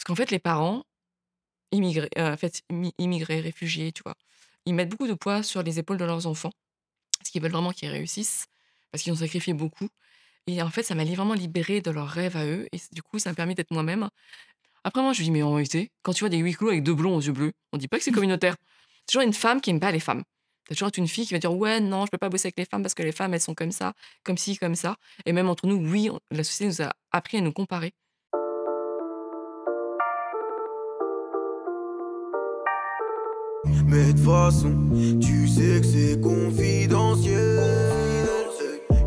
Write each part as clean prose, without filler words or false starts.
qu'en fait, les parents immigrés, en fait, immigrés, réfugiés, tu vois? Ils mettent beaucoup de poids sur les épaules de leurs enfants, parce qu'ils veulent vraiment qu'ils réussissent, parce qu'ils ont sacrifié beaucoup et en fait, ça m'a vraiment libérée de leurs rêves à eux et du coup, ça m'a permis d'être moi-même. Après moi, je lui dis: «Mais en réalité, quand tu vois des huis clos avec 2 blonds aux yeux bleus, on dit pas que c'est communautaire». C'est toujours une femme qui aime pas les femmes. Tu toujours une fille qui va dire: «Ouais, non, je peux pas bosser avec les femmes parce que les femmes, elles sont comme ça, comme ci, comme ça» et même entre nous, oui, on la société nous a appris à nous comparer. Mais de toute façon, tu sais que c'est confidentiel.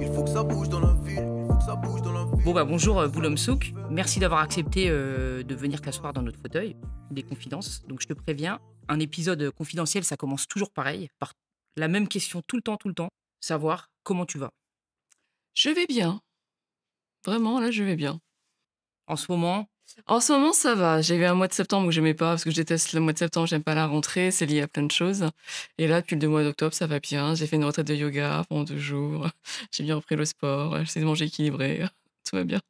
Il faut que ça bouge dans la ville, il faut que ça bouge dans la ville. Bon bah bonjour Boulom Souk, merci d'avoir accepté de venir t'asseoir dans notre fauteuil, des confidences. Donc je te préviens, un épisode confidentiel, ça commence toujours pareil, par la même question tout le temps, savoir comment tu vas. Je vais bien, vraiment là, je vais bien. En ce moment, En ce moment, ça va. J'ai eu un mois de septembre où j'aimais pas parce que je déteste le mois de septembre, j'aime pas la rentrée, c'est lié à plein de choses et là, depuis le mois d'octobre, ça va bien. J'ai fait une retraite de yoga pendant 2 jours, j'ai bien repris le sport, j'essaie de manger équilibré, tout va bien.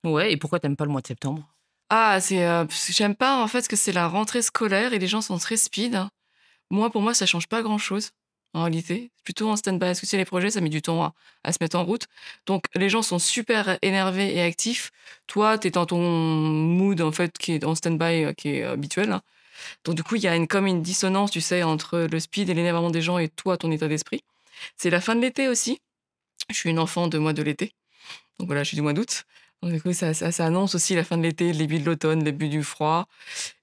ouais, et pourquoi t'aimes pas le mois de septembre? Ah, c'est, parce que j'aime pas en fait que c'est la rentrée scolaire et les gens sont très speed. Moi, pour moi, ça change pas grand-chose, en réalité. C'est plutôt en stand-by parce que tu sais, les projets, ça met du temps à se mettre en route. Donc les gens sont super énervés et actifs. Toi, tu es dans ton mood, en fait, qui est en stand-by, qui est habituel. Donc du coup, il y a comme une dissonance, tu sais, entre le speed et l'énervement des gens et toi, ton état d'esprit. C'est la fin de l'été aussi. Je suis une enfant de mois de l'été. Donc voilà, je suis du mois d'août. Donc du coup, ça annonce aussi la fin de l'été, le début de l'automne, le début du froid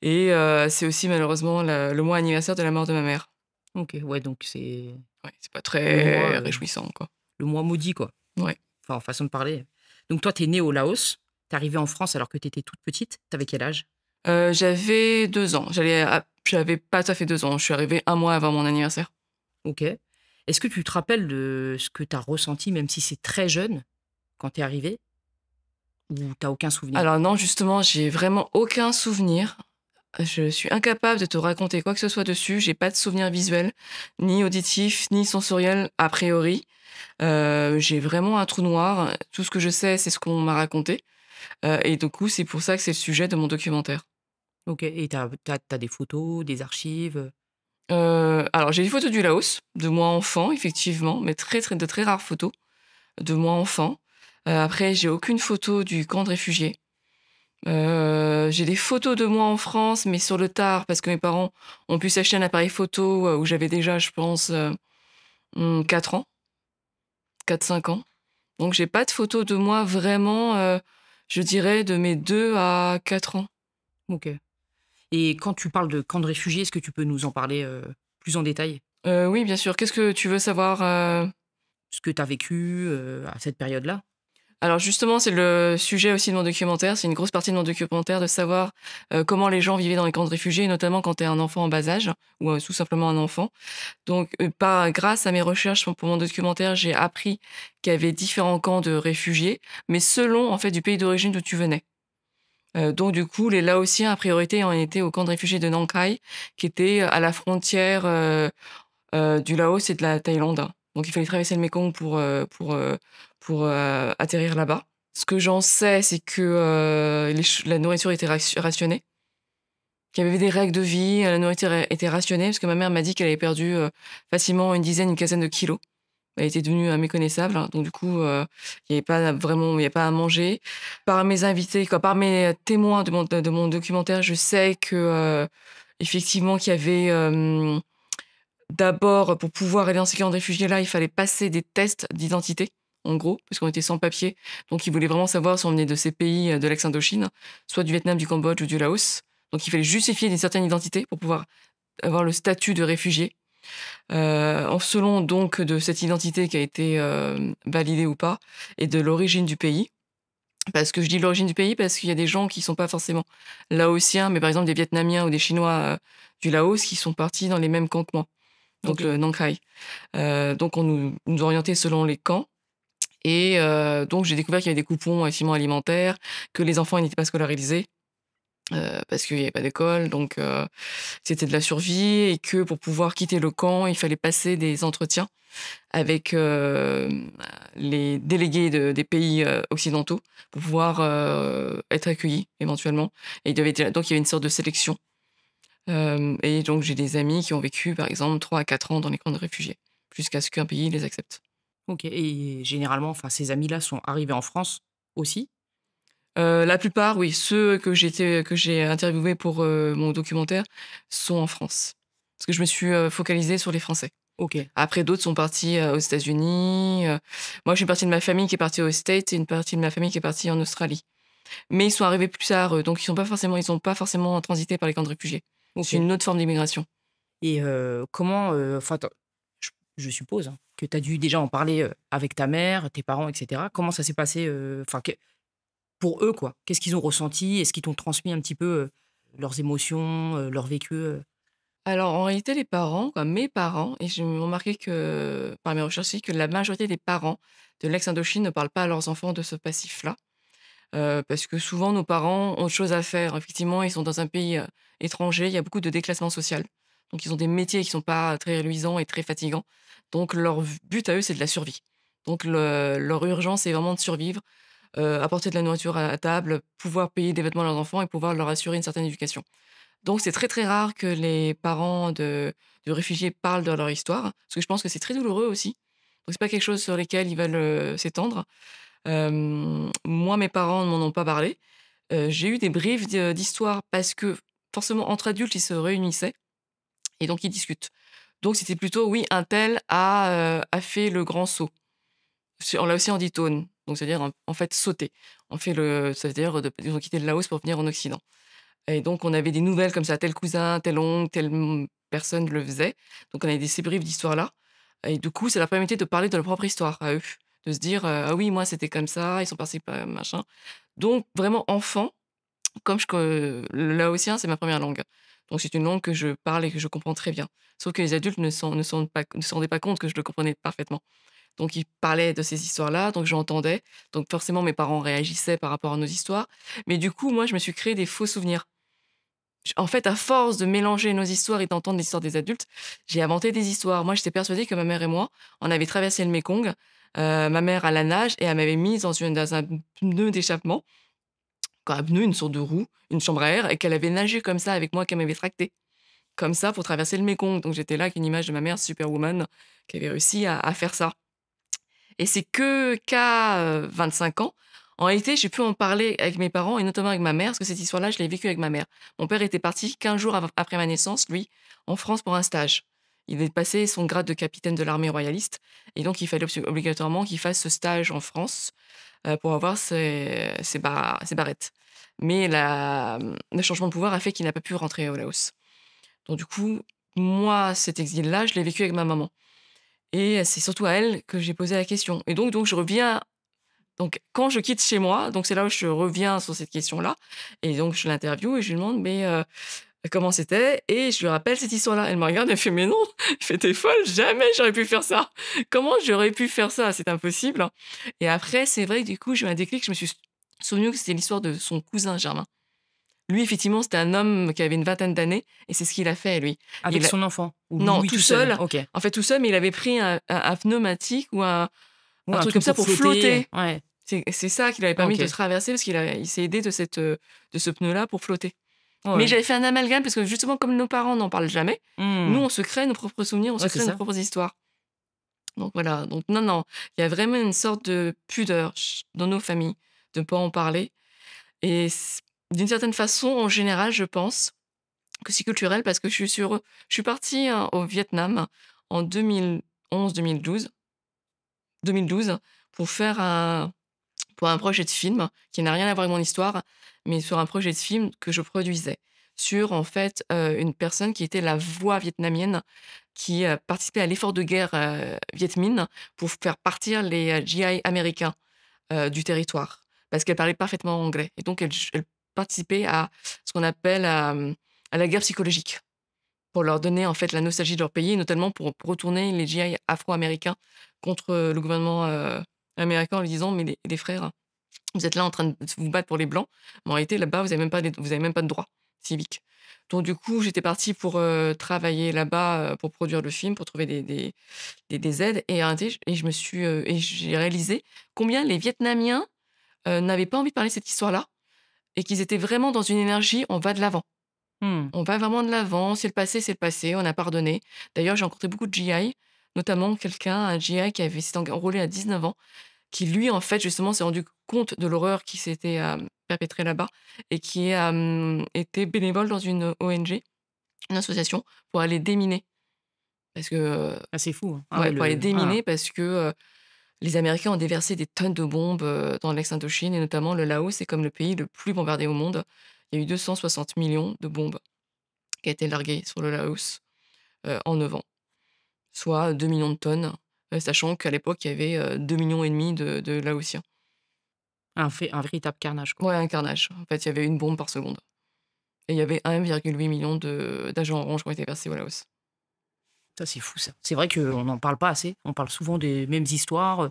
et c'est aussi malheureusement le mois anniversaire de la mort de ma mère. Ok, ouais, donc c'est Ouais, c'est pas le mois, très réjouissant, quoi. le mois maudit, quoi. Ouais. Enfin, en façon de parler. Donc toi, t'es née au Laos, t'es arrivée en France alors que t'étais toute petite, t'avais quel âge? J'avais 2 ans. J'avais pas tout à fait 2 ans. Je suis arrivée un mois avant mon anniversaire. Ok. Est-ce que tu te rappelles de ce que t'as ressenti, même si c'est très jeune, quand t'es arrivée? Ou t'as aucun souvenir? Alors non, justement, j'ai vraiment aucun souvenir. Je suis incapable de te raconter quoi que ce soit dessus. J'ai pas de souvenir visuel, ni auditif, ni sensoriel a priori. J'ai vraiment un trou noir. Tout ce que je sais, c'est ce qu'on m'a raconté, et du coup, c'est pour ça que c'est le sujet de mon documentaire. OK, et t'as des photos, des archives? Alors j'ai des photos du Laos, de moi enfant effectivement, mais de très rares photos de moi enfant. Après j'ai aucune photo du camp de réfugiés. J'ai des photos de moi en France, mais sur le tard parce que mes parents ont pu s'acheter un appareil photo, où j'avais déjà je pense, 4 ans, 4-5 ans. Donc j'ai pas de photos de moi vraiment, je dirais de mes 2 à 4 ans. OK, et quand tu parles de camp de réfugiés, est-ce que tu peux nous en parler, plus en détail? Oui bien sûr, qu'est-ce que tu veux savoir, Ce que tu as vécu, à cette période-là? Alors justement, c'est le sujet aussi de mon documentaire. C'est une grosse partie de mon documentaire de savoir, comment les gens vivaient dans les camps de réfugiés, notamment quand tu es un enfant en bas âge ou, tout simplement un enfant. Donc, grâce à mes recherches pour mon documentaire, j'ai appris qu'il y avait différents camps de réfugiés, mais selon, en fait, du pays d'origine d'où tu venais. Donc du coup, les Laotiens, à priorité, ont été au camp de réfugiés de Nang Khai, qui était à la frontière, du Laos et de la Thaïlande. Donc il fallait traverser le Mékong pour atterrir là-bas. Ce que j'en sais, c'est que, la nourriture était rationnée, qu'il y avait des règles de vie, la nourriture était rationnée parce que ma mère m'a dit qu'elle avait perdu, facilement une dizaine, une quinzaine de kilos. Elle était devenue, méconnaissable, hein, donc du coup, il y avait pas à manger. Par mes invités, quoi, par mes témoins de mon documentaire, je sais que, effectivement qu'il y avait, d'abord, pour pouvoir aller dans ces camps de réfugiés-là, il fallait passer des tests d'identité, en gros, parce qu'on était sans papier. Donc ils voulaient vraiment savoir si on venait de ces pays, de l'ex-Indochine, soit du Vietnam, du Cambodge ou du Laos. Donc il fallait justifier d'une certaine identité pour pouvoir avoir le statut de réfugié. En selon donc de cette identité qui a été, validée ou pas et de l'origine du pays. Parce que je dis l'origine du pays, parce qu'il y a des gens qui sont pas forcément laotiens, mais par exemple des Vietnamiens ou des Chinois, du Laos qui sont partis dans les mêmes camps que moi, donc OK. Nang Khai. Donc on nous orientait selon les camps et donc j'ai découvert qu'il y avait des coupons effectivement alimentaires, que les enfants ils n'étaient pas scolarisés. parce qu'il y avait pas d'école, donc c'était de la survie et que pour pouvoir quitter le camp, il fallait passer des entretiens avec, les délégués des pays, occidentaux pour pouvoir, être accueillis éventuellement et donc il y avait une sorte de sélection. Et donc j'ai des amis qui ont vécu, par exemple, 3 à 4 ans dans les camps de réfugiés, jusqu'à ce qu'un pays les accepte. OK et généralement, enfin, ces amis-là sont arrivés en France aussi? La plupart, oui, ceux que j'ai interviewés pour, mon documentaire sont en France. Parce que je me suis, focalisée sur les Français. OK. Après d'autres sont partis, aux États-Unis, moi je suis une partie de ma famille qui est partie aux States et une partie de ma famille qui est partie en Australie. Mais ils sont arrivés plus tard, donc ils ont pas forcément transité par les camps de réfugiés. C'est OK une autre forme d'immigration. et comment, enfin, je suppose, hein, que tu as dû déjà en parler, avec ta mère, tes parents et cetera. Comment ça s'est passé, enfin, pour eux, quoi? Qu'est-ce qu'ils ont ressenti? Est-ce qu'ils t'ont transmis un petit peu, leurs émotions, leur vécu, Alors en réalité les parents, quoi, mes parents et j'ai remarqué que, par mes recherches aussi, que la majorité des parents de l'ex-Indochine ne parlent pas à leurs enfants de ce passif-là. Parce que souvent nos parents ont autre chose à faire. Effectivement, ils sont dans un pays, étranger, il y a beaucoup de déclassement social. Donc ils ont des métiers qui sont pas très reluisants et très fatigants. Donc leur but à eux, c'est de la survie. Donc leur urgence, c'est vraiment de survivre, apporter de la nourriture à table, pouvoir payer des vêtements à leurs enfants et pouvoir leur assurer une certaine éducation. Donc c'est très, très rare que les parents de réfugiés parlent de leur histoire, parce que je pense que c'est très douloureux aussi. Donc c'est pas quelque chose sur lesquels ils veulent, s'étendre. Moi, mes parents ne m'en ont pas parlé. J'ai eu des briefs d'histoires parce que forcément entre adultes, ils se réunissaient et donc ils discutent. Donc c'était plutôt: «Oui, un tel a fait le grand saut». Là aussi on dit «taunt», donc c'est-à-dire en fait sauter. On fait le Ça veut dire ils ont quitté le Laos pour venir en Occident et donc on avait des nouvelles comme ça, tel cousin, tel oncle, telle, personne le faisait. Donc on avait ces briefs d'histoires-là et du coup, ça leur permettait de parler de leur propre histoire à eux. De se dire: «Ah oui, moi c'était comme ça, ils sont passés par machin». Donc vraiment enfant, comme le laotien, c'est ma première langue. Donc c'est une langue que je parle et que je comprends très bien. Sauf que les adultes ne se rendaient pas compte que je le comprenais parfaitement. Donc ils parlaient de ces histoires-là, donc j'entendais. Donc forcément mes parents réagissaient par rapport à nos histoires. Mais du coup, moi, je me suis créé des faux souvenirs. En fait, à force de mélanger nos histoires et d'entendre l'histoire des adultes, j'ai inventé des histoires. Moi, j'étais persuadée que ma mère et moi, on avait traversé le Mékong, ma mère à la nage et elle m'avait mise dans un pneu d'échappement, quoi, un pneu, une sorte de roue, une chambre à air et qu'elle avait nagé comme ça avec moi, qu'elle m'avait tractée, comme ça pour traverser le Mékong. Donc j'étais là avec une image de ma mère superwoman qui avait réussi à faire ça. Et c'est qu'à, 25 ans, en réalité, j'ai pu en parler avec mes parents et notamment avec ma mère, parce que cette histoire-là, je l'ai vécue avec ma mère. Mon père était parti 15 jours après ma naissance, lui, en France pour un stage. Il venait de passer son grade de capitaine de l'armée royaliste et donc il fallait obligatoirement qu'il fasse ce stage en France, pour avoir ses barrettes. Mais le changement de pouvoir a fait qu'il n'a pas pu rentrer au Laos. Donc du coup, moi, cet exil-là, je l'ai vécu avec ma maman et c'est surtout à elle que j'ai posé la question et donc je reviens donc quand je quitte chez moi, donc c'est là où je reviens sur cette question-là et donc je l'interviewe et je lui demande: «Mais, comment c'était?» et je lui rappelle cette histoire-là. Elle me regarde, elle fait: «Mais non!» Elle fait: «Tu folle, jamais j'aurais pu faire ça! Comment j'aurais pu faire ça? C'est impossible!» Et après, c'est vrai que du coup, j'ai eu un déclic, je me suis souvenue que c'était l'histoire de son cousin germain. Lui, effectivement, c'était un homme qui avait une vingtaine d'années et c'est ce qu'il a fait, lui. avec Il a son enfant? Ou Non, lui tout tout seul? seul. OK. En fait, tout seul, mais il avait pris un pneumatique ou Ou un un truc comme truc ça pour pour flotter. ouais. C'est ça qui lui avait Ah permis de OK. traverser parce il s'est aidé de ce pneu-là pour flotter. Ouais, Mais ouais. j'avais fait un amalgame parce que justement, comme nos parents n'en parlent jamais, nous, Mmh. on se crée nos propres souvenirs, on se Ouais, c'est crée nos ça. propres histoires. Donc voilà, donc non, non, il y a vraiment une sorte de pudeur dans nos familles de ne pas en parler et d'une certaine façon, en général, je pense que c'est culturel parce que je suis partie, au Vietnam en 2012 pour faire pour un projet de film qui n'a rien à voir avec mon histoire, mais sur un projet de film que je produisais sur, en fait, une personne qui était la voix vietnamienne qui, participait à l'effort de guerre, Viet Minh pour faire partir les, GI américains, du territoire. Parce qu'elle parlait parfaitement anglais et donc elle participait à ce qu'on appelle, à la guerre psychologique. Pour leur donner, en fait, la nostalgie de leur pays et notamment pour retourner les GI afro-américains contre, le gouvernement, américain en lui disant: «Mais les frères, Vous êtes là en train de vous battre pour les blancs, mais en réalité là-bas vous avez même pas de droits civiques. Donc du coup, j'étais partie pour, travailler là-bas, pour produire le film, pour trouver des aides et en réalité et je me suis, et j'ai réalisé combien les Vietnamiens, n'avaient pas envie de parler de cette histoire-là et qu'ils étaient vraiment dans une énergie: «On va de l'avant». Mmh. On va vraiment de l'avant, c'est le passé, on a pardonné. D'ailleurs, j'ai rencontré beaucoup de GI, notamment un GI qui avait s'était enrôlé à 19 ans, qui lui, en fait, justement, s'est rendu compte de l'horreur qui s'était, perpétrée là-bas et qui était bénévole dans une ONG, une association, pour aller déminer. Parce que, Ah, c'est fou, hein. Ah ouais, ouais, pour aller ah, déminer parce que, les Américains ont déversé des tonnes de bombes, dans l'ex-Indochine et notamment le Laos est comme le pays le plus bombardé au monde. Il y a eu 260 millions de bombes qui a été larguées sur le Laos, en 9 ans, soit 2 millions de tonnes, sachant qu'à l'époque, il y avait, 2,5 millions de Laotiens. un véritable carnage, quoi. Ouais, un carnage. En fait, il y avait une bombe par seconde et il y avait 1,8 million d'agents orange qui ont été versés au Laos. Ça, c'est fou ça. C'est vrai qu'on n'en parle pas assez. On parle souvent des mêmes histoires,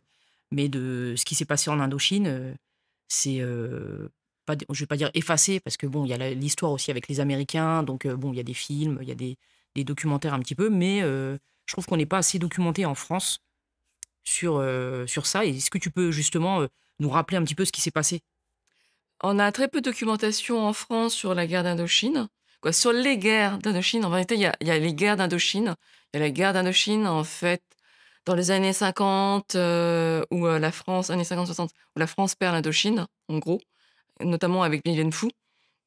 mais de ce qui s'est passé en Indochine, c'est, pas d je vais pas dire effacé parce que bon, il y a l'histoire aussi avec les Américains, donc bon, il y a des films, il y a des documentaires un petit peu, mais je trouve qu'on n'est pas assez documenté en France sur ça. Et est-ce que tu peux justement, nous rappeler un petit peu ce qui s'est passé? On a très peu de documentation en France sur la guerre d'Indochine. Quoi, sur les guerres d'Indochine, en vérité, il y a les guerres d'Indochine. Il y a la guerre d'Indochine, en fait, dans les années 50, où la France, années 50-60, où la France perd l'Indochine, en gros, notamment avec Bien Bien Phu.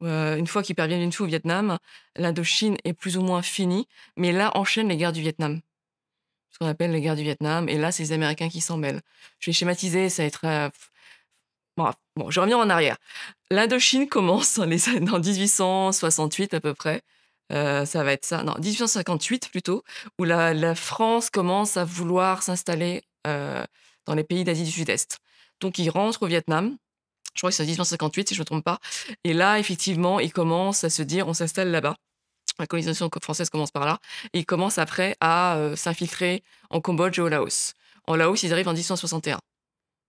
Une fois qu'il perd Bien Bien Phu au Vietnam, l'Indochine est plus ou moins finie, mais là enchaînent les guerres du Vietnam, ce qu'on appelle les guerres du Vietnam, et là, c'est les Américains qui s'en mêlent. Je vais schématiser, ça va être bon, je reviens en arrière. L'Indochine commence dans 1868 à peu près. Ça va être ça, non, 1858 plutôt, où la France commence à vouloir s'installer dans les pays d'Asie du Sud-Est. Donc ils rentrent au Vietnam. Je crois que c'est en 1858 si je ne me trompe pas. Et là, effectivement, ils commencent à se dire on s'installe là-bas. La colonisation française commence par là. Et ils commencent après à s'infiltrer en Cambodge et au Laos. En Laos, ils arrivent en 1861.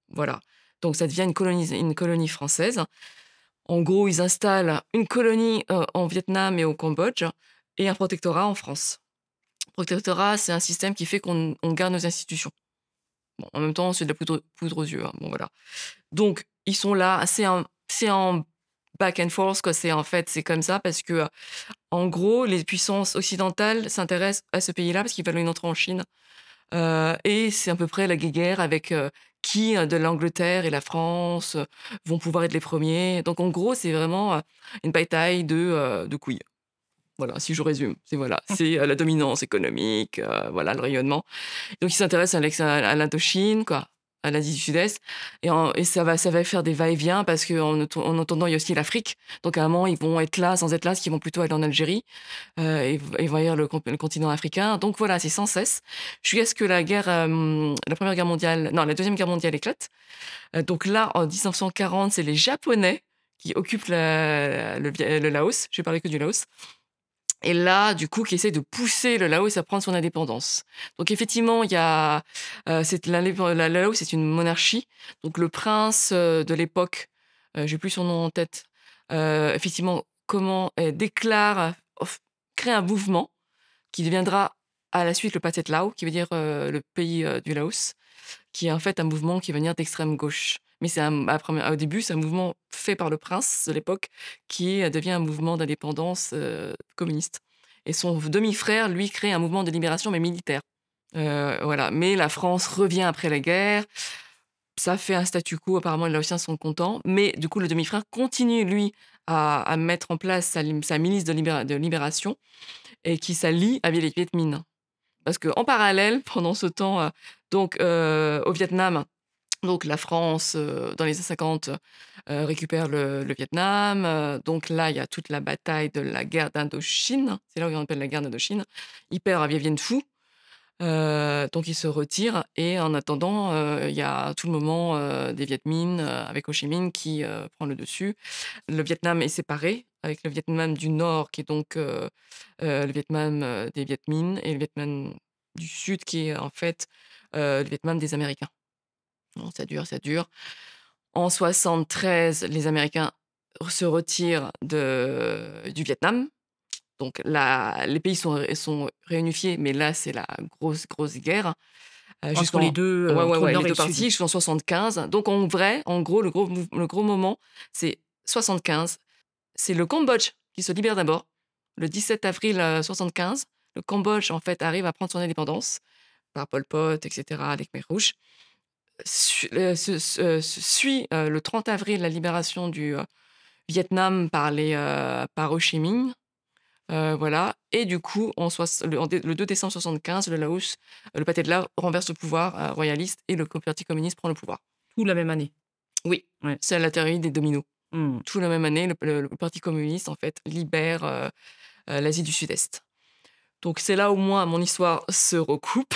Voilà. Donc ça devient une colonie française. En gros, ils installent une colonie, en Vietnam et au Cambodge et un protectorat en France. Protectorat, c'est un système qui fait qu'on garde nos institutions. Bon, en même temps, c'est de la poudre aux yeux, hein, bon voilà. Donc ils sont là, c'est en back and forth, quoi, en fait, c'est comme ça parce que, en gros, les puissances occidentales s'intéressent à ce pays-là parce qu'ils veulent une entrée en Chine. Et c'est à peu près la guéguerre avec, qui, de l'Angleterre et la France, vont pouvoir être les premiers. Donc en gros, c'est vraiment, une bataille de couilles. Voilà, si je résume. C'est, la dominance économique, voilà, le rayonnement. Donc ils s'intéressent à l'Indochine, quoi, à l'Asie du Sud-Est et ça va faire des va-et-vient parce qu'en attendant, il y a aussi l'Afrique. Donc à un moment, ils vont être là, sans être là, parce qu'ils vont plutôt aller en Algérie, et envahir le continent africain. Donc voilà, c'est sans cesse. Jusqu'à ce que la 1re guerre mondiale non, la 2e guerre mondiale éclate. Donc là, en 1940, c'est les Japonais qui occupent le Laos. Je vais parler que du Laos. Et là, du coup, qui essaie de pousser le Laos à prendre son indépendance. Donc effectivement, il y a, la Laos, c'est une monarchie. Donc le prince de l'époque, j'ai plus son nom en tête, effectivement, déclare, crée un mouvement qui deviendra à la suite le Pathet Lao, qui veut dire le pays du Laos, qui est en fait un mouvement qui va venir d'extrême gauche. Mais au début, c'est un mouvement fait par le prince de l'époque qui devient un mouvement d'indépendance communiste. Et son demi-frère, lui, crée un mouvement de libération, mais militaire. Voilà. Mais la France revient après la guerre. Ça fait un statu quo. Apparemment, les Laotiens sont contents. Mais du coup, le demi-frère continue, lui, à mettre en place sa milice de libération et qui s'allie avec les Viet Minh. Parce qu'en parallèle, pendant ce temps, donc au Vietnam, donc la France, dans les années 50, récupère le Vietnam. Donc là, il y a toute la bataille de la guerre d'Indochine. C'est là où on appelle la guerre d'Indochine. Il perd à Bien Bien Phu, donc il se retire et en attendant, il y a tout le moment, des Viet Minh, avec Ho Chi Minh qui, prend le dessus. Le Vietnam est séparé avec le Vietnam du Nord qui est donc, le Vietnam, des Viet Minh et le Vietnam du Sud qui est en fait, le Vietnam des Américains. Bon, ça dure, ça dure. En 73, les Américains se retirent du Vietnam. Donc les pays sont réunifiés, mais là, c'est la grosse, grosse guerre. Entre les deux, Ouais, entre le les nord et deux le sud. parties, jusqu'en 75. Donc, en vrai, en gros, le gros moment, c'est 75. C'est le Cambodge qui se libère d'abord. Le 17 avril 75, le Cambodge, en fait, arrive à prendre son indépendance par Pol Pot, etc., les Khmers rouges. Suit le 30 avril la libération du Vietnam par Ho Chi Minh. Voilà. Et du coup, le 2 décembre 75, le Laos, le Pathet de Lao renverse le pouvoir royaliste et le Parti communiste prend le pouvoir. Tout la même année. Oui, Ouais. c'est la théorie des dominos. Hmm. Tout la même année, le Parti communiste, en fait, libère l'Asie du Sud-Est. Donc, c'est là où moi, mon histoire se recoupe.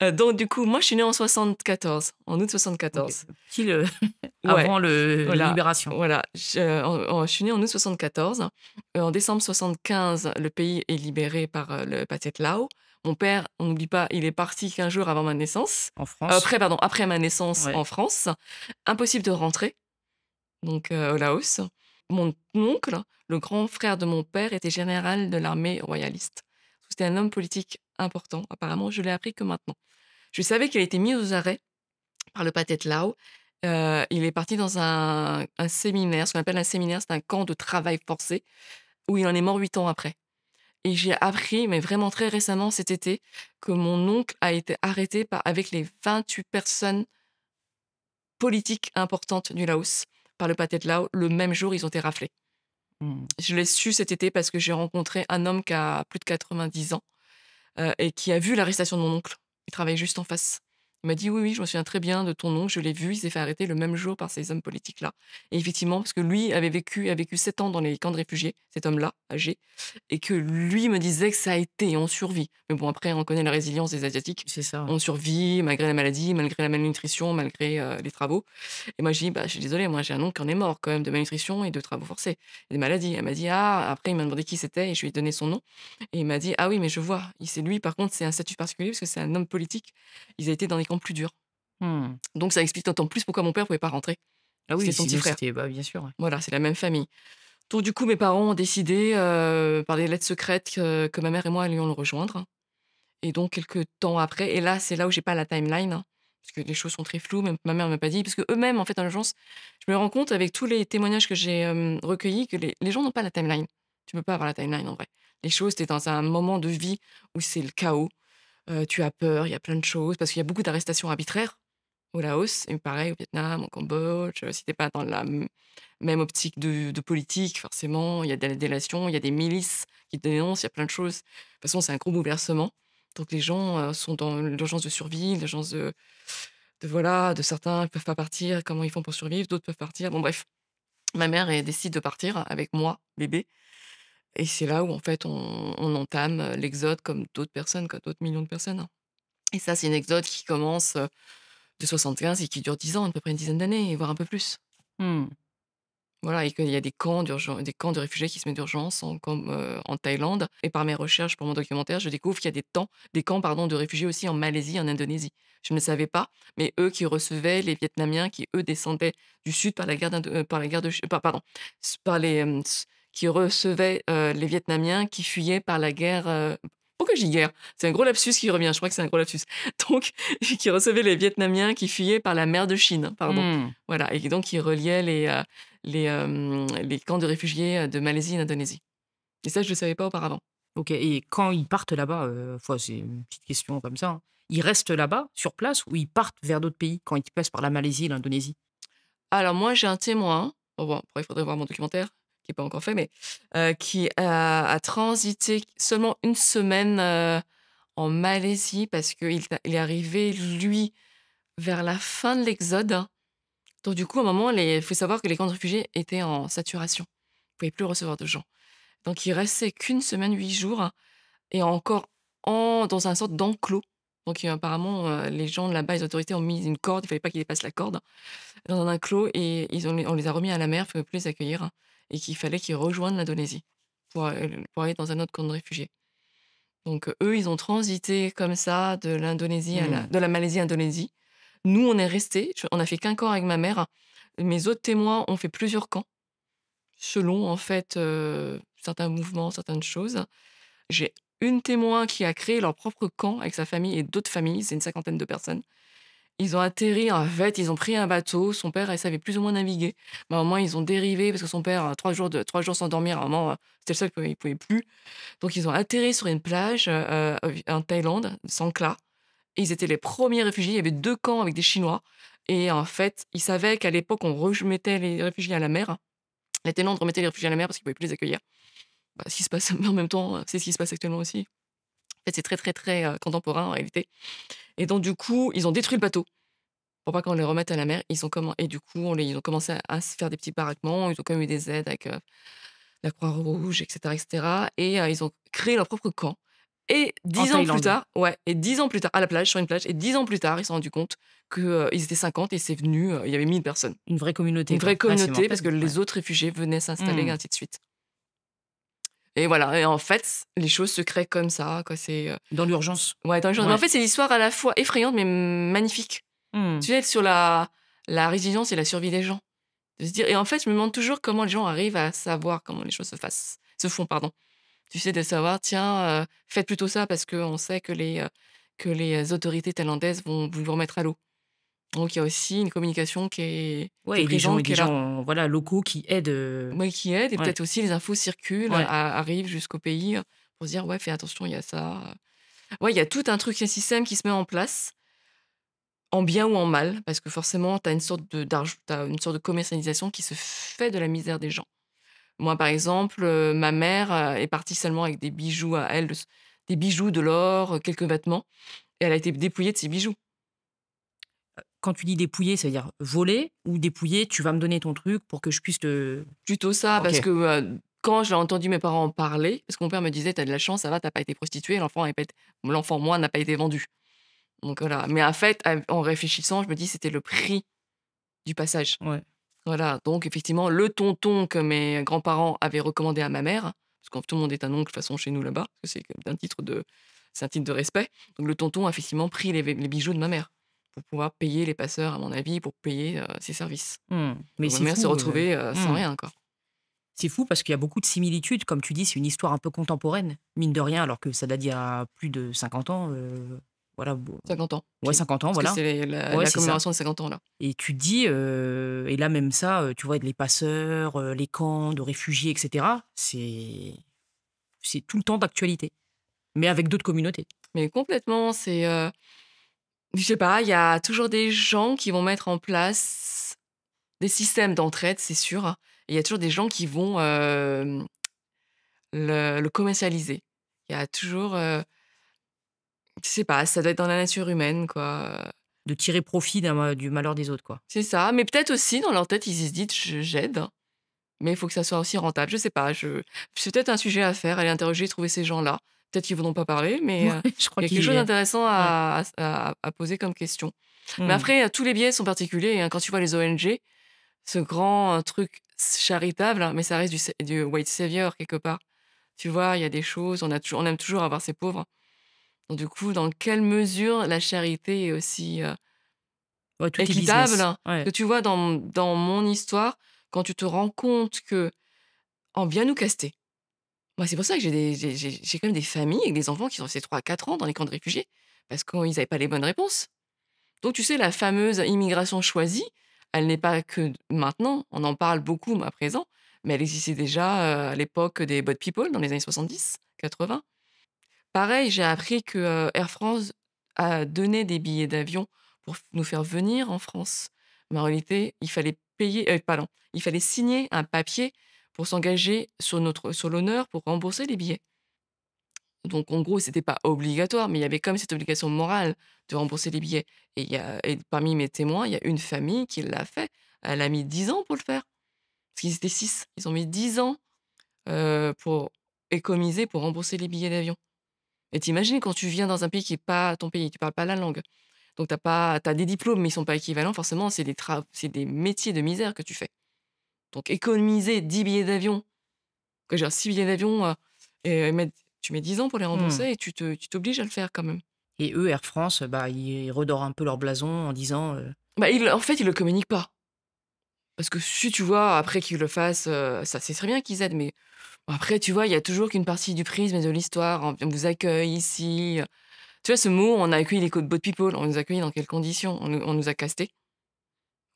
Donc, du coup, moi, je suis née en 74, en août 74. Ok. Pile Ouais, avant la voilà, libération. voilà. Je suis née en août 74. En décembre 75, le pays est libéré par le Pathet Lao. Mon père, on n'oublie pas, il est parti 15 jours avant ma naissance. En France. Après ma naissance Ouais. en France. Impossible de rentrer, donc au Laos. Mon oncle, le grand frère de mon père, était général de l'armée royaliste. C'était un homme politique important. Apparemment, je l'ai appris que maintenant. Je savais qu'il a été mis aux arrêts par le Pathet Lao. Il est parti dans un séminaire, ce qu'on appelle un séminaire, c'est un camp de travail forcé, où il en est mort 8 ans après. Et j'ai appris, mais vraiment très récemment cet été, que mon oncle a été arrêté avec les 28 personnes politiques importantes du Laos par le Pathet Lao. Le même jour, ils ont été raflés. Je l'ai su cet été parce que j'ai rencontré un homme qui a plus de 90 ans et qui a vu l'arrestation de mon oncle. Il travaillait juste en face. Il m'a dit: «Oui, oui, je me souviens très bien de ton oncle, je l'ai vu, il s'est fait arrêter le même jour par ces hommes politiques-là». Et effectivement, parce que lui a vécu 7 ans dans les camps de réfugiés, cet homme-là, âgé, et que lui me disait que ça a été, on survit. Mais bon, après, on connaît la résilience des Asiatiques. C'est ça. On survit malgré la maladie, malgré la malnutrition, malgré les travaux. Et moi, je dis: «Bah, je suis désolée, moi, j'ai un oncle qui en est mort quand même de malnutrition et de travaux forcés et de maladie». Elle m'a dit: «Ah», après, il m'a demandé qui c'était et je lui ai donné son nom. Et il m'a dit: «Ah oui, mais je vois, c'est lui, par contre, c'est un statut particulier parce que c'est un homme politique. Ils ont été dans des camps plus durs». Hmm. Donc ça explique d'autant plus pourquoi mon père pouvait pas rentrer. Ah oui, C'était son petit frère. Bah, bien sûr. Ouais. Voilà, c'est la même famille. Donc du coup, mes parents ont décidé, par des lettres secrètes, que ma mère et moi allions le rejoindre. Et donc quelques temps après, et là, c'est là où j'ai pas la timeline, hein, parce que les choses sont très floues, même ma mère m'a pas dit, parce qu'eux-mêmes, en fait, en urgence, je me rends compte avec tous les témoignages que j'ai recueillis que les gens n'ont pas la timeline. Tu peux pas avoir la timeline en vrai. Les choses, tu es dans un moment de vie où c'est le chaos. Tu as peur, il y a plein de choses, parce qu'il y a beaucoup d'arrestations arbitraires au Laos, et pareil au Vietnam, au Cambodge. Si t'es pas dans la même optique de politique, forcément, il y a des délations, il y a des milices qui te dénoncent, il y a plein de choses. De toute façon, c'est un gros bouleversement. Donc les gens sont dans l'urgence de survie, l'urgence voilà, de certains ne peuvent pas partir, comment ils font pour survivre, d'autres peuvent partir. Bon bref, ma mère elle décide de partir avec moi, bébé, et c'est là où en fait on entame l'exode comme d'autres personnes, comme d'autres millions de personnes, hein. Et ça, c'est une exode qui commence de 75 et qui dure 10 ans, à peu près une dizaine d'années, voire un peu plus. Hmm. Voilà, et qu'il y a des camps de réfugiés qui se mettent d'urgence en Thaïlande. Et par mes recherches pour mon documentaire, je découvre qu'il y a des camps pardon, de réfugiés aussi en Malaisie, en Indonésie. Je ne le savais pas, mais eux qui recevaient les Vietnamiens qui, eux, descendaient du sud par la guerre par la guerre de pardon, par qui recevaient les Vietnamiens qui fuyaient par la guerre. Pourquoi j'ai guerre? C'est un gros lapsus qui revient, je crois que c'est un gros lapsus. Donc, qui recevaient les Vietnamiens qui fuyaient par la mer de Chine, pardon. Hmm. Voilà, et donc qui reliaient les camps de réfugiés de Malaisie et d'Indonésie. Et ça, je ne le savais pas auparavant. Ok. Et quand ils partent là-bas, c'est une petite question comme ça, hein. Ils restent là-bas, sur place, ou ils partent vers d'autres pays quand ils passent par la Malaisie et l'Indonésie? Alors moi, j'ai un témoin, bon, après il faudrait voir mon documentaire, qui n'est pas encore fait, mais qui a transité seulement une semaine en Malaisie parce qu'il est arrivé, lui, vers la fin de l'exode. Donc du coup, à un moment, il faut savoir que les camps de réfugiés étaient en saturation. Ils ne pouvaient plus recevoir de gens. Donc il restait qu'une semaine, 8 jours, et encore dans un sorte d'enclos. Donc apparemment, les gens de là-bas, les autorités ont mis une corde, il ne fallait pas qu'ils dépassent la corde, dans un enclos, et on les a remis à la mer, il ne fallait plus les accueillir, et qu'il fallait qu'ils rejoignent l'Indonésie pour aller dans un autre camp de réfugiés. Donc eux, ils ont transité comme ça de l'Indonésie de la Malaisie à l'Indonésie. Nous, on est restés, on a fait qu'un camp avec ma mère. Mes autres témoins ont fait plusieurs camps, selon, en fait, certains mouvements, certaines choses. J'ai une témoin qui a créé leur propre camp avec sa famille et d'autres familles, c'est une 50aine de personnes. Ils ont atterri, en fait, ils ont pris un bateau. Son père, elle savait plus ou moins naviguer. Mais à un moment, ils ont dérivé parce que son père, 3 jours sans dormir, à un moment, c'était le seul il pouvait plus. Donc, ils ont atterri sur une plage en Thaïlande, Sangkla. Et ils étaient les premiers réfugiés. Il y avait 2 camps avec des Chinois. Et en fait, ils savaient qu'à l'époque, on remettait les réfugiés à la mer. Les Thaïlandais remettaient les réfugiés à la mer parce qu'ils ne pouvaient plus les accueillir. Ce qui se passe, mais en même temps, c'est ce qui se passe actuellement aussi. En fait, c'est très, très, très contemporain en réalité. Et donc, du coup, ils ont détruit le bateau pour pas qu'on les remette à la mer. Et du coup, ils ont commencé à se faire des petits baraquements. Ils ont quand même eu des aides avec la Croix-Rouge, etc., etc. Et ils ont créé leur propre camp. Et En 10 ans plus Thaïlande. tard, et 10 ans plus tard, à la plage, sur une plage, et 10 ans plus tard, ils se sont rendus compte qu'ils étaient 50 et c'est venu, il y avait 1000 personnes. Une vraie communauté. Une vraie quoi. Ouais, c'est communauté mortel. parce que les Ouais. autres réfugiés venaient s'installer, et Hmm. ainsi de suite. Et voilà, et en fait, les choses se créent comme ça, quoi. C'est Dans l'urgence. ouais, dans les choses. Mais en Ouais. fait, c'est l'histoire à la fois effrayante mais magnifique. Hmm. Tu sais, sur la résilience et la survie des gens. De se dire, et en fait, je me demande toujours comment les gens arrivent à savoir comment les choses se font, pardon. Tu sais, de savoir, tiens, faites plutôt ça parce qu'on sait que les autorités thaïlandaises vont vous remettre à l'eau. Donc, il y a aussi une communication qui est Ouais, et présente, des qui est là. gens voilà, locaux qui aident. Ouais, qui aide, et Ouais. peut-être aussi les infos circulent, Ouais. arrivent jusqu'au pays pour se dire, ouais, fais attention, il y a ça. Ouais, il y a tout un truc, un système qui se met en place, en bien ou en mal, parce que forcément, tu as une sorte t'as une sorte de commercialisation qui se fait de la misère des gens. Moi, par exemple, ma mère est partie seulement avec des bijoux à elle, des bijoux, de l'or, quelques vêtements, et elle a été dépouillée de ses bijoux. Quand tu dis dépouiller, ça veut dire voler ou dépouiller, tu vas me donner ton truc pour que je puisse te. Plutôt ça, parce Ok. que quand j'ai entendu mes parents en parler, parce que mon père me disait, t'as de la chance, ça va, t'as pas été prostituée, l'enfant, moi, n'a pas été vendu. Donc voilà. Mais en fait, en réfléchissant, je me dis, c'était le prix du passage. Ouais. Voilà. Donc effectivement, le tonton que mes grands-parents avaient recommandé à ma mère, parce que tout le monde est un oncle de toute façon chez nous là-bas, parce que c'est un titre de respect. Donc le tonton a effectivement pris les bijoux de ma mère pour pouvoir payer les passeurs, à mon avis, pour payer ses services. Hmm. Mais Donc ma c'est mère s'est fou. retrouvée sans Hmm. rien, quoi. C'est fou parce qu'il y a beaucoup de similitudes. Comme tu dis, c'est une histoire un peu contemporaine, mine de rien, alors que ça date d'il y a plus de 50 ans. Voilà. 50 ans. Ouais, 50 ans, Parce que voilà. c'est Ouais, la c'est ça. commémoration de 50 ans, là. Et tu dis, et là même ça, tu vois, les passeurs, les camps de réfugiés, etc., c'est tout le temps d'actualité, mais avec d'autres communautés. Mais complètement, je sais pas, il y a toujours des gens qui vont mettre en place des systèmes d'entraide, c'est sûr, hein. Et il y a toujours des gens qui vont le commercialiser. Il y a toujours, je sais pas, ça doit être dans la nature humaine, quoi. De tirer profit du malheur des autres, quoi. C'est ça, mais peut-être aussi dans leur tête, ils se disent: J'aide, hein, mais il faut que ça soit aussi rentable». Je sais pas, c'est peut-être un sujet à faire, aller interroger, trouver ces gens-là. Peut-être qu'ils voudront pas parler, mais Ouais, je crois il y a quelque qu'il chose est. d'intéressant Ouais. à poser comme question. Mais Mmh. après, tous les biais sont particuliers, hein. Quand tu vois les ONG, ce grand truc charitable, hein, mais ça reste du white savior quelque part. Tu vois, il y a des choses, on aime toujours avoir ces pauvres. Donc du coup, dans quelle mesure la charité est aussi Ouais, tout est équitable, business. hein? Ouais. Que tu vois, dans mon histoire, quand tu te rends compte que on vient nous caster. Moi, c'est pour ça que j'ai quand même des familles avec des enfants qui sont restés 3 à 4 ans dans les camps de réfugiés, parce qu'ils n'avaient pas les bonnes réponses. Donc tu sais, la fameuse immigration choisie, elle n'est pas que maintenant, on en parle beaucoup à présent, mais elle existait déjà, à l'époque des boat people dans les années 70-80. Pareil, j'ai appris que, Air France a donné des billets d'avion pour nous faire venir en France. Mais en réalité, il fallait pardon, il fallait signer un papier pour s'engager sur l'honneur pour rembourser les billets. Donc en gros, c'était pas obligatoire, mais il y avait quand même cette obligation morale de rembourser les billets. Et parmi mes témoins, il y a une famille qui l'a fait. Elle a mis 10 ans pour le faire. Parce qu'ils étaient 6. Ils ont mis 10 ans, pour économiser, pour rembourser les billets d'avion. Et t'imagines quand tu viens dans un pays qui est pas ton pays, tu parles pas la langue. Donc t'as des diplômes, mais ils sont pas équivalents, forcément, c'est des métiers de misère que tu fais. Donc économiser 10 billets d'avion, que genre 6 billets d'avion, et tu mets 10 ans pour les Mmh. rembourser et tu t'obliges à le faire quand même. Et eux, Air France, bah, ils redorent un peu leur blason en disant Bah, en fait, ils le communiquent pas. Parce que si tu vois, après qu'ils le fassent, ça c'est très bien qu'ils aident, mais après, tu vois, il y a toujours qu'une partie du prisme et de l'histoire. On vous accueille ici. Tu vois, ce mot, on a accueilli les boat people. On nous a accueillis dans quelles conditions? On nous a castés.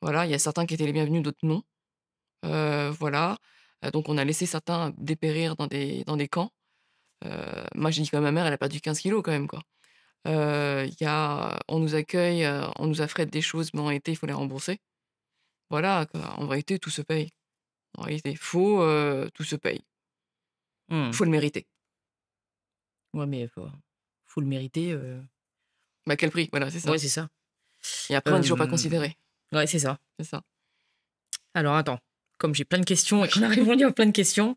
Voilà, il y a certains qui étaient les bienvenus, d'autres non. Voilà. Donc on a laissé certains dépérir dans des camps. Moi, j'ai dit que ma mère, elle a perdu 15 kilos quand même, quoi. On nous accueille, on nous affrète des choses, mais en réalité, il faut les rembourser. Voilà, quoi. En vérité, tout se paye. En réalité, tout se paye. «Mmh, Faut le mériter. ouais, mais faut le mériter, Mais à quel prix? Voilà, c'est ça. ouais, c'est ça. Et après, on est toujours pas Hem, considéré. ouais, c'est ça. C'est ça. Alors attends, comme j'ai plein de questions et qu'on a répondu à plein de questions.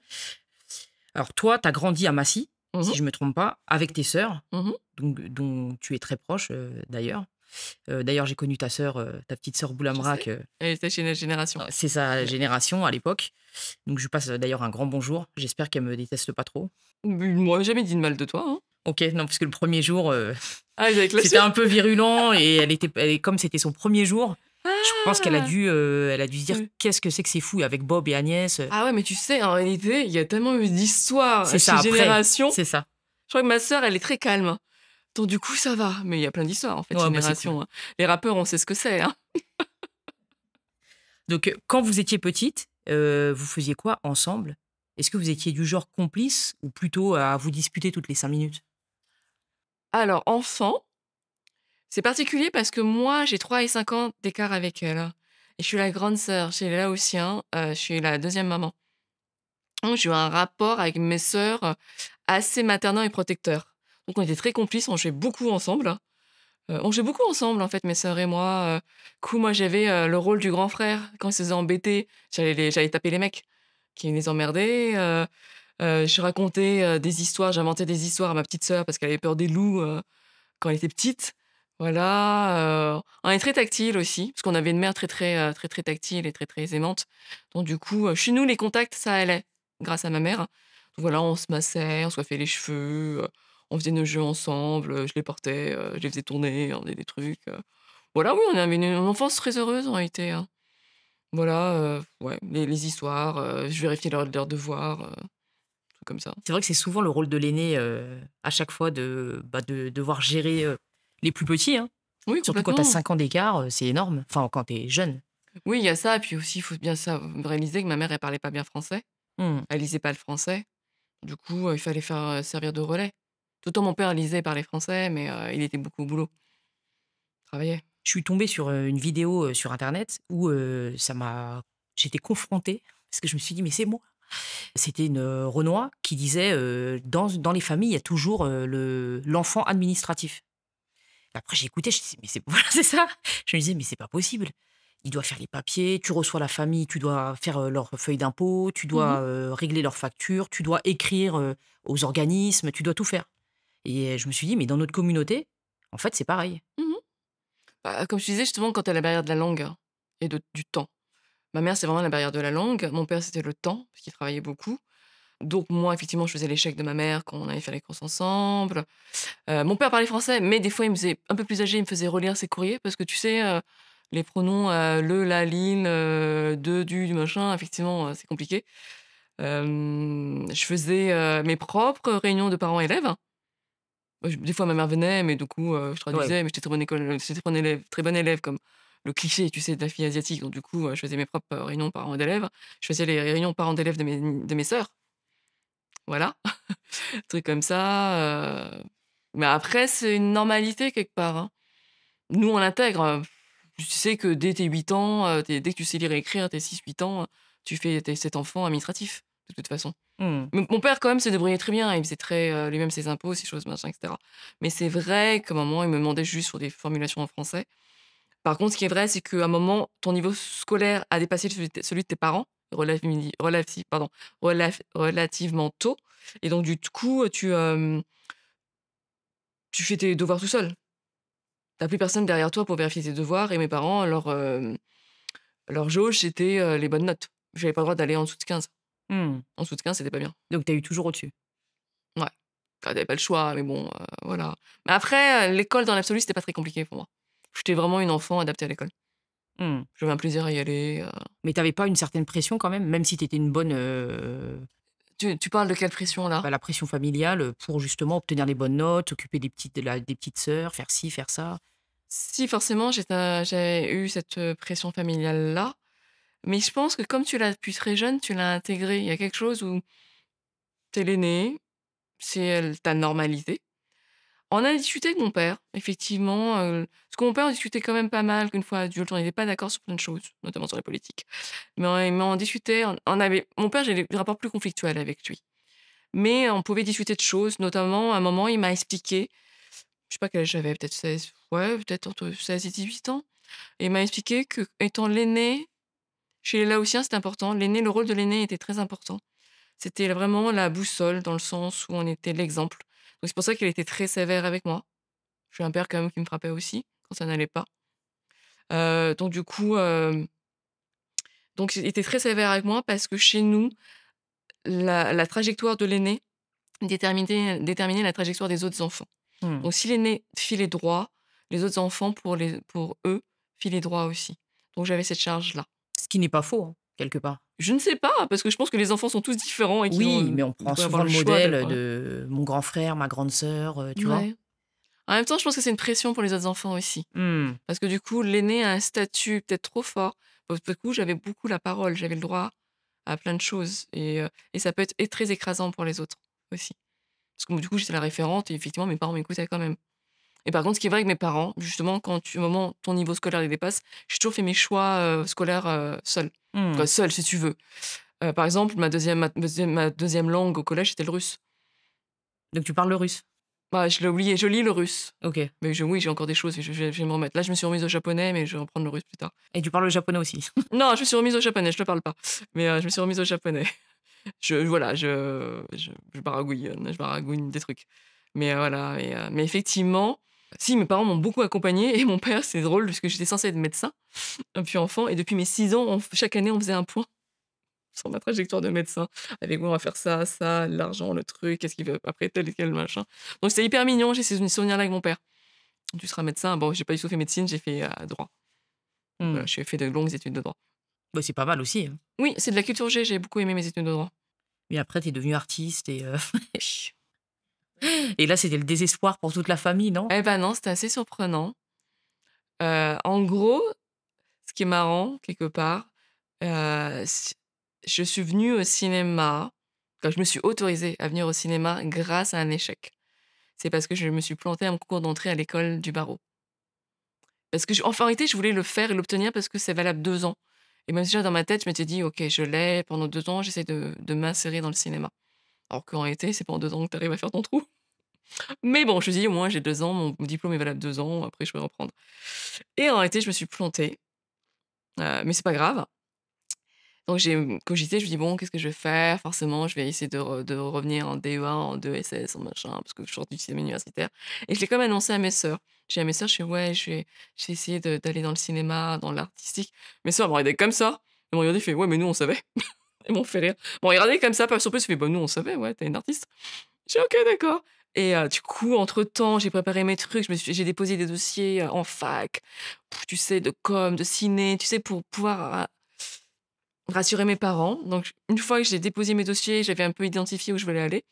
Alors toi, tu as grandi à Massy, Mmh si mh. je me trompe pas, avec tes sœurs, Mmh. donc dont tu es très proche, d'ailleurs. D'ailleurs, j'ai connu ta sœur, ta petite sœur Je sais. Boulamrak, Elle était chez notre génération. c'est sa Ouais. génération à l'époque. Donc je lui passe, d'ailleurs un grand bonjour. J'espère qu'elle me déteste pas trop. Moi, jamais dit de mal de toi, hein. OK, non, parce que le premier jour, Ah, avec la c'était suite? un peu virulent et comme c'était son premier jour, je pense qu'elle a Ah! dû, elle a dû se dire: Oui. «Qu'est-ce que c'est que ces fous?» avec Bob et Agnès, Ah ouais, mais tu sais, en réalité, il y a tellement eu d'histoires c'est ça chez après, Génération. c'est ça. Je crois que ma sœur, elle est très calme. Donc du coup, ça va. Mais il y a plein d'histoires, en fait, Ouais, bah, c'est cool. Génération, hein. Les rappeurs, on sait ce que c'est, hein. Donc, quand vous étiez petite, vous faisiez quoi ensemble? Est-ce que vous étiez du genre complice ou plutôt à vous disputer toutes les 5 minutes? Alors, enfant, c'est particulier parce que moi, j'ai 3 et 5 ans d'écart avec elle, hein. Et je suis la grande sœur chez les Laotiens, je suis la deuxième maman. Donc j'ai eu un rapport avec mes sœurs, assez maternant et protecteur. Donc on était très complices, on jouait beaucoup ensemble. On jouait beaucoup ensemble, en fait, mes sœurs et moi. Coup, moi, j'avais, le rôle du grand frère. Quand ils se faisaient embêter, j'allais taper les mecs qui les emmerdaient. Je racontais, des histoires, j'inventais des histoires à ma petite sœur parce qu'elle avait peur des loups, quand elle était petite. Voilà, on est très tactile aussi, parce qu'on avait une mère très, très, très, très tactile et très, très aimante. Donc du coup, chez nous, les contacts, ça allait, grâce à ma mère. Donc voilà, on se massait, on se coiffait les cheveux, on faisait nos jeux ensemble, je les portais, je les faisais tourner, on faisait des trucs. Voilà, oui, on avait une enfance très heureuse en réalité, hein. Voilà, ouais, les histoires, je vérifiais leurs devoirs, trucs comme ça. C'est vrai que c'est souvent le rôle de l'aîné, à chaque fois de devoir gérer, les plus petits, hein. Oui, Surtout quand tu as complètement. 5 ans d'écart, c'est énorme. Enfin, quand tu es jeune. Oui, il y a ça et puis aussi, il faut bien réaliser que ma mère, elle parlait pas bien français. Mmh. Elle lisait pas le français. Du coup, il fallait faire, servir de relais. Autant mon père lisait et parlait français, mais il était beaucoup au boulot, il travaillait. Je suis tombée sur, une vidéo, sur internet où, j'étais confrontée parce que je me suis dit: «Mais c'est moi». C'était une, Renoir qui disait, «Dans les familles, il y a toujours, l'enfant administratif». Et après j'ai écouté, je me dis: «Mais c'est» voilà, c'est ça. Je me disais: «Mais c'est pas possible. Il doit faire les papiers, tu reçois la famille, tu dois faire, leurs feuilles d'impôt, tu Mmh. dois, régler leurs factures, tu dois écrire, aux organismes, tu dois tout faire». Et je me suis dit: «Mais dans notre communauté, en fait, c'est pareil». Mmh. Bah, comme je te disais justement, quand tu as la barrière de la langue, hein, et du temps. Ma mère, c'est vraiment la barrière de la langue. Mon père, c'était le temps, parce qu'il travaillait beaucoup. Donc moi, effectivement, je faisais l'échec de ma mère quand on allait faire les courses ensemble. Mon père parlait français, mais des fois, il me faisait un peu plus âgé, il me faisait relire ses courriers parce que tu sais, les pronoms, le, la, l'il, de, du machin, effectivement, c'est compliqué. Je faisais, mes propres réunions de parents-élèves. Des fois, ma mère venait, mais du coup, je Ouais. traduisais, mais j'étais très bonne élève comme le cliché, tu sais, de la fille asiatique. Donc du coup, je faisais mes propres, réunions parents d'élèves. Je faisais les réunions parents d'élèves de mes sœurs, voilà, trucs comme ça, mais après, c'est une normalité quelque part, hein. Nous, on l'intègre, tu sais que dès tes 8 ans, dès que tu sais lire et écrire, tes 6 8 ans, tu es cet enfant administratif, de toute façon. Mmh. Mon père quand même se débrouillait très bien, il faisait très, lui-même ses impôts, ses choses, machin et cetera. Mais c'est vrai qu'à un moment, il me demandait juste sur des formulations en français. Par contre, ce qui est vrai, c'est qu'à un moment, ton niveau scolaire a dépassé celui de tes parents, relativement tôt et donc du coup, tu fais tes devoirs tout seul. Tu as plus personne derrière toi pour vérifier tes devoirs et mes parents, leur jauge, c'était, les bonnes notes. J'avais pas le droit d'aller en dessous de 15. Mmh. En dessous de 15, c'était pas bien. Donc tu as eu toujours au-dessus? Ouais. t'avais pas le choix, mais bon, voilà. Mais après, l'école dans l'absolu, c'était pas très compliqué pour moi. J'étais vraiment une enfant adaptée à l'école. Mmh. J'avais un plaisir à y aller. Mais t'avais pas une certaine pression quand même si tu étais une bonne, Tu parles de quelle pression là? bah, la pression familiale, pour justement obtenir les bonnes notes, s'occuper des petites sœurs, faire ci, faire ça? Si, forcément, j'avais eu cette pression familiale-là, mais je pense que comme tu l'as depuis très jeune, tu l'as intégré. Il y a quelque chose où t'es l'aîné, c'est ta normalité. On a discuté avec mon père, effectivement, parce que mon père, on discutait quand même pas mal qu'une fois adulte. On n'était pas d'accord sur plein de choses, notamment sur la politique. Mais on discutait, on avait mon père, j'ai des rapports plus conflictuels avec lui. Mais on pouvait discuter de choses, notamment à un moment, il m'a expliqué, je sais pas quel âge j'avais, peut-être 16, ouais, peut-être entre 16 et 18 ans. Et il m'a expliqué que étant l'aîné, chez les Laotiens, c'est important. L'aîné, le rôle de l'aîné était très important. C'était vraiment la boussole dans le sens où on était l'exemple. Donc c'est pour ça qu'il était très sévère avec moi. J'ai un père quand même qui me frappait aussi quand ça n'allait pas. Donc du coup, donc il était très sévère avec moi parce que chez nous, la trajectoire de l'aîné déterminait la trajectoire des autres enfants. Mmh. Donc si l'aîné filait droit, les autres enfants pour eux filaient droit aussi. Donc j'avais cette charge-là. Ce qui n'est pas faux, hein, quelque part. Je ne sais pas, parce que je pense que les enfants sont tous différents et qu'ils Oui, ont mais on prend devraient avoir souvent le le choix modèle d'être, de mon grand frère, ma grande sœur, tu vois? ouais. En même temps, je pense que c'est une pression pour les autres enfants aussi. Mmh. Parce que du coup, l'aîné a un statut peut-être trop fort. Parce que du coup, j'avais beaucoup la parole, j'avais le droit à plein de choses et ça peut être très écrasant pour les autres aussi. Parce que du coup, j'étais la référente et effectivement, mes parents m'écoutaient quand même. Et par contre, ce qui est vrai avec mes parents, justement, au moment où ton niveau scolaire les dépasse, j'ai toujours fait mes choix, scolaires, seule. Mmh. Enfin, seule, si tu veux. Par exemple, ma deuxième langue au collège, c'était le russe. Donc tu parles le russe? Bah, je l'ai oublié, je lis le russe. OK. Mais oui, j'ai encore des choses et je vais me remettre. Là, je me suis remise au japonais, mais je vais reprendre le russe plus tard. Et tu parles le japonais aussi? Non, je me suis remise au japonais, je le parle pas. Mais je me suis remise au japonais. Voilà, je baragouine des trucs. Mais voilà, mais effectivement, si mes parents m'ont beaucoup accompagnée et mon père, c'est drôle parce que j'étais censée être médecin depuis enfant et depuis mes 6 ans, chaque année, on faisait un point sur ma trajectoire de médecin. Avec moi, on va faire ça, ça, l'argent, le truc, qu'est-ce qu'il veut après tel et quel machin. Donc c'était hyper mignon, j'ai ces souvenirs-là avec mon père. Tu seras médecin. Bon, j'ai pas du tout fait médecine, j'ai fait droit. Voilà, Mmh. j'ai fait de longues études de droit. Bah, c'est pas mal aussi, hein. Oui, c'est de la culture G, j'ai beaucoup aimé mes études de droit. Mais après, tu es devenue artiste et là, c'était le désespoir pour toute la famille, non? Eh ben non, c'était assez surprenant. En gros, ce qui est marrant, quelque part, c je suis venue au cinéma, quand je me suis autorisée à venir au cinéma grâce à un échec. C'est parce que je me suis plantée à mon concours d'entrée à l'école du barreau. Parce que en réalité, je voulais le faire et l'obtenir parce que c'est valable 2 ans. Et même déjà dans ma tête, je m'étais dit: «OK, je l'ai, pendant 2 ans, j'essaie de m'insérer dans le cinéma». Alors qu'en réalité, c'est pas en 2 ans que tu arrives à faire ton trou. Mais bon, je me suis dit: «Au moins j'ai 2 ans, mon diplôme est valable 2 ans, après je peux reprendre». Et en réalité, je me suis plantée, mais c'est pas grave. Donc j'ai, cogité, je me dis: «Bon, qu'est-ce que je vais faire?» Forcément, je vais essayer de revenir en DEA, en 2SS, en machin, parce que je sors du système universitaire et je l'ai quand même annoncé à mes sœurs. J'ai dit à mes sœurs, je fais: «Ouais, je vais essayer d'aller dans le cinéma, dans l'artistique». Mes sœurs m'ont regardé comme ça. Elles m'ont regardé, fait: «Ouais, mais nous, on savait». Elles m'ont fait rire. Elles m'ont regardé comme ça, par surprise, fait: «Bah, nous, on savait, ouais, tu une artiste». J'ai dit: «OK, d'accord». Et du coup, entre-temps, j'ai préparé mes trucs, j'ai déposé des dossiers, en fac, tu sais, de com, de ciné, tu sais, pour pouvoir rassurer mes parents. Donc une fois que j'ai déposé mes dossiers, j'avais un peu identifié où je voulais aller,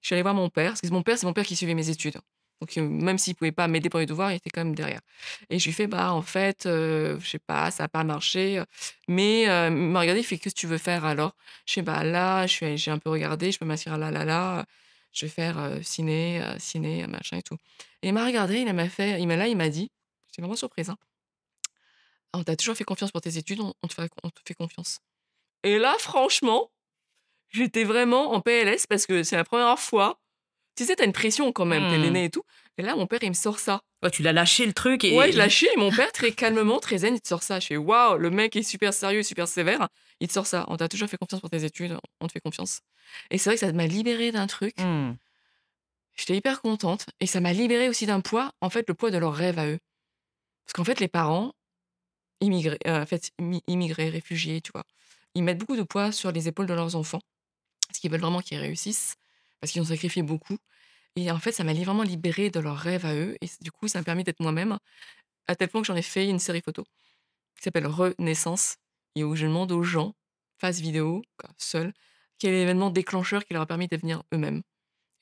je suis allée voir mon père, parce que c'est mon père qui suivait mes études. Donc même s'il pouvait pas m'aider pour les devoirs, il était quand même derrière. Et je lui fais: «Bah, en fait, je sais pas, ça a pas marché, mais» il m'a regardé, il fait: «Qu'est-ce que tu veux faire alors?» Je fais: «Bah, là, j'ai un peu regardé, je peux m'inscrire là, là, là, je vais faire, ciné, machin et tout». Et il m'a regardé, il m'a dit, j'étais vraiment surprise, hein: «On t'a toujours fait confiance pour tes études, on te fait confiance». Et là, franchement, j'étais vraiment en PLS parce que c'est la première fois. Tu sais, tu une pression quand même, tu Mmh. l'aîné et tout. Et là, mon père, il me sort ça. Ouais, tu l'as lâché le truc Ouais, je et lâchais et mon père, très calmement, très zen, il te sort ça. Je fais: «Waouh, le mec est super sérieux, super sévère, il te sort ça. On t'a toujours fait confiance pour tes études, on te fait confiance». Et c'est vrai que ça m'a libérée d'un truc. Mmh. J'étais hyper contente et ça m'a libérée aussi d'un poids, en fait, le poids de leurs rêves à eux. Parce qu'en fait, les parents immigrés, en fait, immigrés, réfugiés, tu vois? Ils mettent beaucoup de poids sur les épaules de leurs enfants, parce qu'ils veulent vraiment qu'ils réussissent, parce qu'ils ont sacrifié beaucoup. et en fait, ça m'a vraiment libérée de leurs rêves à eux et du coup, ça m'a permis d'être moi-même, à tel point que j'en ai fait une série photo qui s'appelle Renaissance et où je demande aux gens, face vidéo, quoi, seuls, quel est l'événement déclencheur qui leur a permis de devenir eux-mêmes.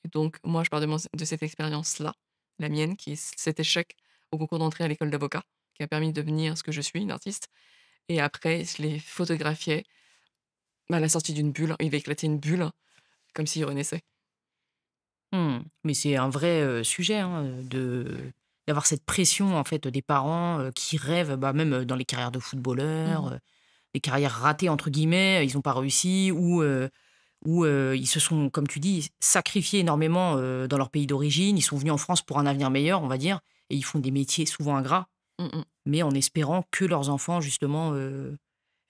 Et donc moi, je pars de cette expérience-là, la mienne, qui est cet échec au concours d'entrée à l'école d'avocat, qui a permis de devenir ce que je suis, une artiste. Et après, je les photographiais à la sortie d'une bulle. Il va éclater une bulle, comme s'il renaissait. Mais c'est un vrai, sujet, hein, d'avoir cette pression, en fait, des parents, qui rêvent, bah, même, dans les carrières de footballeurs, Mmh. les carrières «ratées» entre guillemets, ils ont pas réussi ou ils se sont, comme tu dis, sacrifiés énormément, dans leur pays d'origine. Ils sont venus en France pour un avenir meilleur, on va dire, et ils font des métiers souvent ingrats, Mmh mh. mais en espérant que leurs enfants justement,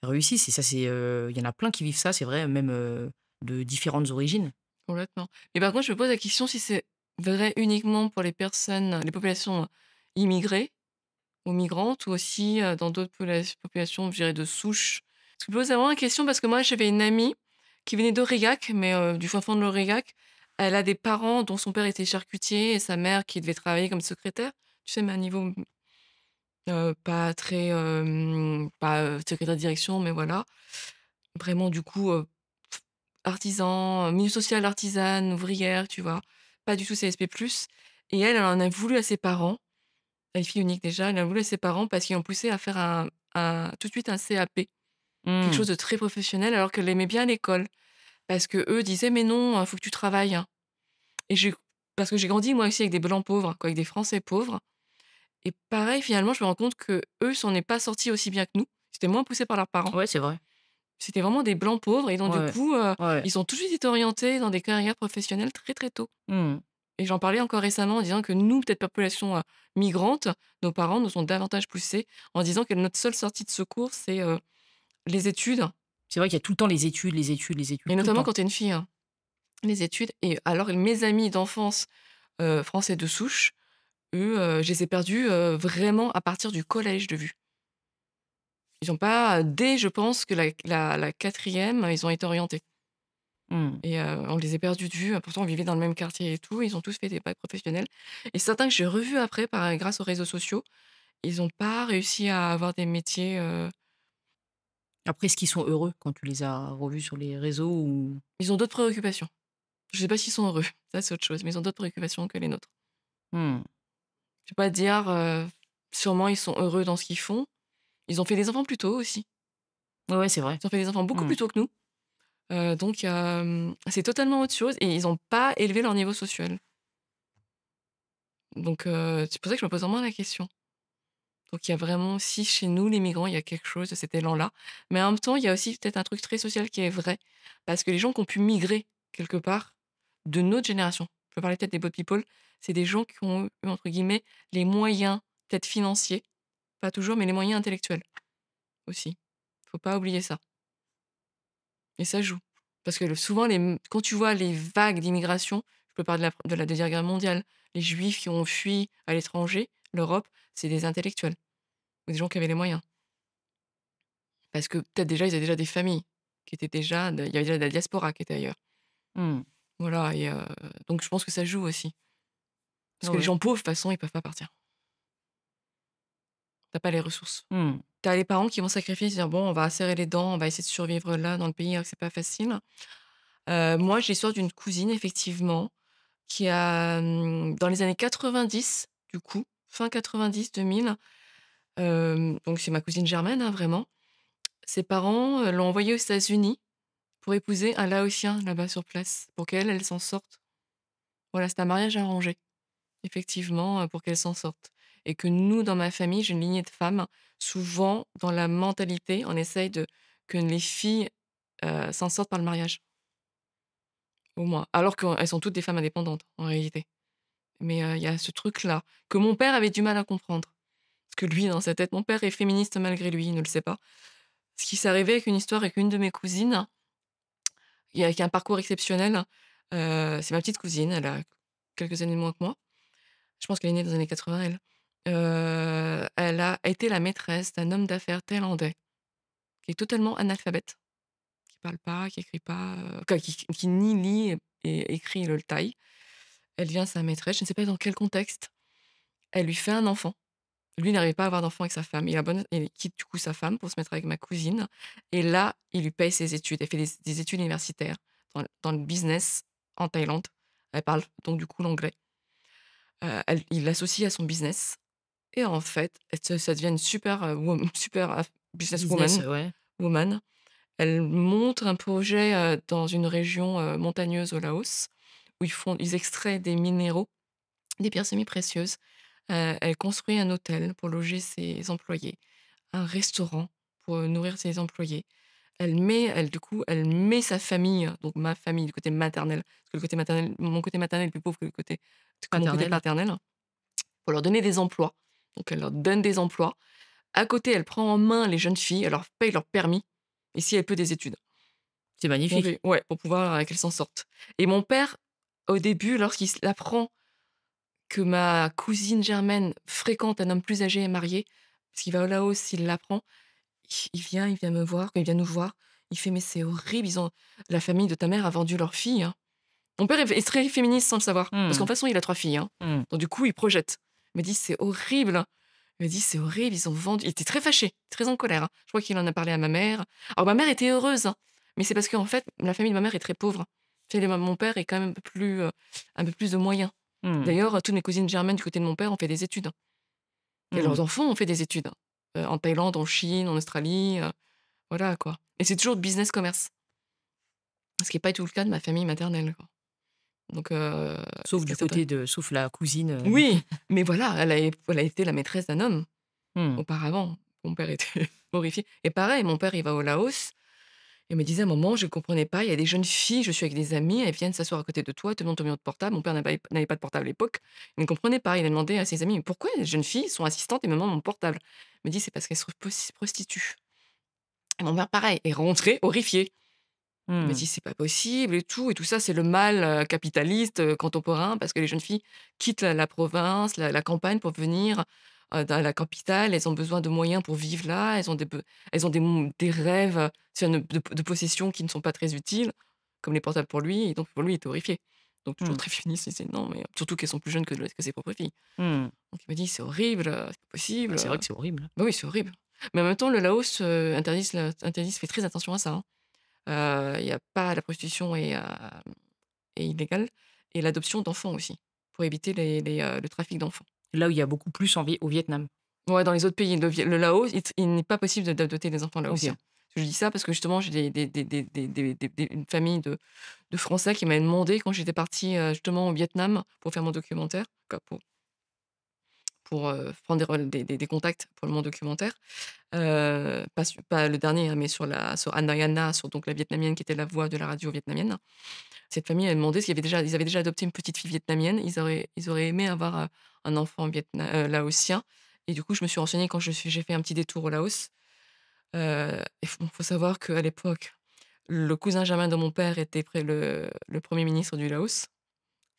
réussissent et ça c'est, il y en a plein qui vivent ça, c'est vrai, même, de différentes origines. Complètement. Mais par contre, je me pose la question si c'est vrai uniquement pour les populations immigrées ou migrantes ou aussi, dans d'autres populations, je dirais de souche. Parce que je me pose vraiment la question parce que moi, j'avais une amie qui venait d'Aurillac, mais du fin fond de l'Aurillac. Elle a des parents dont son père était charcutier et sa mère qui devait travailler comme secrétaire. Tu sais, mais à un niveau, pas très, pas, secrétaire de direction, mais voilà. Vraiment du coup, artisan, milieu social, artisane, ouvrière, tu vois? Pas du tout CSP+, et elle, elle en a voulu à ses parents. Elle est fille unique déjà, elle en a voulu à ses parents parce qu'ils l'ont poussée à faire tout de suite un CAP, quelque Mmh. chose de très professionnel alors qu'elle aimait bien l'école. Parce qu'eux disaient: «Mais non, faut que tu travailles, hein», et j'ai parce que j'ai grandi moi aussi avec des blancs pauvres, quoi, avec des Français pauvres, et pareil finalement je me rends compte qu'eux s'en est pas sortis aussi bien que nous. C'était moins poussé par leurs parents. Ouais, c'est vrai. C'était vraiment des blancs pauvres et donc du Ouais. coup, Ouais. ils ont tout de suite été orientés dans des carrières professionnelles très, très tôt, Mmh. et j'en parlais encore récemment en disant que nous, peut-être population, migrante, nos parents nous ont davantage poussés en disant que notre seule sortie de secours, c'est, les études, C'est vrai qu'il y a tout le temps les études, les études, les études, et tout le notamment temps. quand tu es une fille, hein. Les études, et alors mes amis d'enfance, français de souche, eux, je les ai perdus, vraiment à partir du collège de vue. Ils ont pas dès je pense que la 4e, ils ont été orientés. Mmh. Et on les a perdus de vue, pourtant on vivait dans le même quartier et tout, ils ont tous fait des bacs professionnels, et certains que j'ai revus après grâce aux réseaux sociaux, ils ont pas réussi à avoir des métiers, Après, est-ce qu'ils sont heureux quand tu les as revus sur les réseaux ou ils ont d'autres préoccupations. Je sais pas s'ils sont heureux, ça c'est autre chose, mais ils ont d'autres préoccupations que les nôtres. mmh. Je peux pas dire, sûrement ils sont heureux dans ce qu'ils font. Ils ont fait des enfants plus tôt aussi. Ouais, ouais, c'est vrai. Ils ont fait des enfants beaucoup Mmh. plus tôt que nous, donc c'est totalement autre chose et ils ont pas élevé leur niveau social. Donc c'est pour ça que je me pose vraiment la question. Donc il y a vraiment aussi chez nous, les migrants, il y a quelque chose de cet élan-là. Mais en même temps, il y a aussi peut-être un truc très social qui est vrai. Parce que les gens qui ont pu migrer quelque part de notre génération, je peux parler peut-être des boat people, c'est des gens qui ont eu, entre guillemets, les moyens, peut-être financiers, pas toujours, mais les moyens intellectuels aussi. Faut pas oublier ça. Et ça joue. Parce que souvent, quand tu vois les vagues d'immigration, je peux parler de la Deuxième Guerre mondiale, les juifs qui ont fui à l'étranger, l'Europe, c'est des intellectuels ou des gens qui avaient les moyens. Parce que peut-être déjà, ils avaient déjà des familles qui étaient déjà il y avait déjà de la diaspora qui était ailleurs. Mmh. Voilà, et donc je pense que ça joue aussi. Parce que les Ouais. gens pauvres, de toute façon, ils peuvent pas partir. Tu pas les ressources. Mmh. Tu as les parents qui vont sacrifier, se dire: «Bon, on va serrer les dents, on va essayer de survivre là, dans le pays, alors que c'est pas facile». Moi, j'ai l'histoire d'une cousine effectivement qui a, dans les années 90, du coup, fin 90-2000, donc c'est ma cousine germaine, hein, vraiment. Ses parents, l'ont envoyée aux États-Unis pour épouser un Laotien là-bas sur place, pour qu'elle, elle s'en sorte. Voilà, c'est un mariage arrangé, effectivement, pour qu'elle s'en sorte, et que nous, dans ma famille, j'ai une lignée de femmes, souvent dans la mentalité, on essaye de que les filles, s'en sortent par le mariage, au moins. Alors qu'elles sont toutes des femmes indépendantes, en réalité. Mais, il y a ce truc-là, que mon père avait du mal à comprendre. Parce que lui, dans sa tête, mon père est féministe malgré lui, il ne le sait pas. Ce qui s'est arrivé avec une histoire avec une de mes cousines, qui a un parcours exceptionnel, c'est ma petite cousine, elle a quelques années de moins que moi. Je pense qu'elle est née dans les années 80 elle. Elle a été la maîtresse d'un homme d'affaires thaïlandais qui est totalement analphabète, qui parle pas, qui écrit pas, quoi, qui ni lit et écrit le thaï. elle devient sa maîtresse, je ne sais pas dans quel contexte. Elle lui fait un enfant. Lui, il n'arrivait pas à avoir d'enfant avec sa femme. Il quitte du coup sa femme pour se mettre avec ma cousine. Et là, il lui paye ses études. Elle fait des études universitaires dans le business en Thaïlande. Elle parle donc du coup l'anglais. Il l'associe à son business. Et en fait, ça devient une super, super Business, businesswoman. ouais. Woman. Elle monte un projet dans une région montagneuse au Laos où ils extraient des minéraux, des pierres semi-précieuses. Elle construit un hôtel pour loger ses employés, un restaurant pour nourrir ses employés. Elle met sa famille, donc ma famille du côté maternel, parce que mon côté maternel est plus pauvre que mon côté Paternelle. paternel, pour leur donner des emplois. Donc elle leur donne des emplois. À côté, elle prend en main les jeunes filles, elle leur paye leur permis, et si elle peut des études. C'est magnifique. Ouais, pour pouvoir qu'elles s'en sortent. Et mon père, au début, lorsqu'il apprend que ma cousine germaine fréquente un homme plus âgé et marié, parce qu'il va au Laos, il l'apprend, il vient me voir, quand il vient nous voir, il fait: «Mais c'est horrible, la famille de ta mère a vendu leur fille, hein». Mon père est très féministe sans le savoir, parce qu'en Mmh. façon, il a 3 filles, hein. Mmh. Donc du coup, il projette. Il me dit: «C'est horrible». Il me dit: «C'est horrible, ils ont vendu». Il était très fâché, très en colère, hein. Je crois qu'il en a parlé à ma mère. Alors ma mère était heureuse, hein, mais c'est parce qu'en fait, la famille de ma mère est très pauvre. Tu sais, mon père est quand même un peu plus de moyens. Mmh. D'ailleurs, toutes mes cousines germaines du côté de mon père ont fait des études, hein. Et Mmh. leurs enfants ont fait des études, hein. En Thaïlande, en Chine, en Australie, voilà quoi. Et c'est toujours business commerce. Ce qui est pas du tout le cas de ma famille maternelle, quoi. Donc Sauf et du ça doit côté sauf la cousine. oui, mais voilà, elle a été la maîtresse d'un homme Mmh. auparavant. Mon père était horrifié et pareil, mon père, il va au Laos. Il me disait: «Maman, je ne comprenais pas, il y a des jeunes filles, je suis avec des amis, elles viennent s'asseoir à côté de toi, te demandent ton numéro de portable». Mon père n'avait pas de portable à l'époque. Il ne comprenait pas. Il a demandé à ses amis: «Mais pourquoi les jeunes filles sont assistantes et me demandent mon portable?» Il me dit: «C'est parce qu'elles se prostituent». Et mon père, pareil, est rentré horrifié. Il m'a Mmh. dit: «C'est pas possible et tout ça, c'est le mal, capitaliste, contemporain parce que les jeunes filles quittent la province, la campagne pour venir, dans la capitale. Elles ont besoin de moyens pour vivre là. Elles ont des rêves, de possessions qui ne sont pas très utiles», comme les portables pour lui et donc pour lui, il était horrifié. Donc toujours Mmh. très féministe, il disait: «Non, mais surtout qu'elles sont plus jeunes que ses propres filles». Mmh. Donc il m'a dit: «C'est horrible, c'est pas Bah, possible». c'est vrai que c'est horrible. Bah oui, c'est horrible. Mais en même temps, le Laos, fait très attention à ça, hein. Il y a pas la prostitution est illégale et l'adoption d'enfants aussi, pour éviter le trafic d'enfants. Là où il y a beaucoup plus au Vietnam. Ouais, dans les autres pays, le Laos, il n'est pas possible d'adopter des enfants OK. laotiens. Je dis ça parce que justement, j'ai une famille de Français qui m'avaient demandé quand j'étais partie, justement au Vietnam pour faire mon documentaire, quoi, pour, prendre des contacts pour mon documentaire. Pas le dernier, hein, mais sur Anoyana, sur donc la vietnamienne qui était la voix de la radio vietnamienne. Cette famille a demandé ils avaient déjà adopté une petite fille vietnamienne. Ils auraient aimé avoir, un enfant laotien et du coup, je me suis renseignée quand j'ai fait un petit détour au Laos. Il faut savoir qu'à l'époque, le cousin germain de mon père était le 1er ministre du Laos.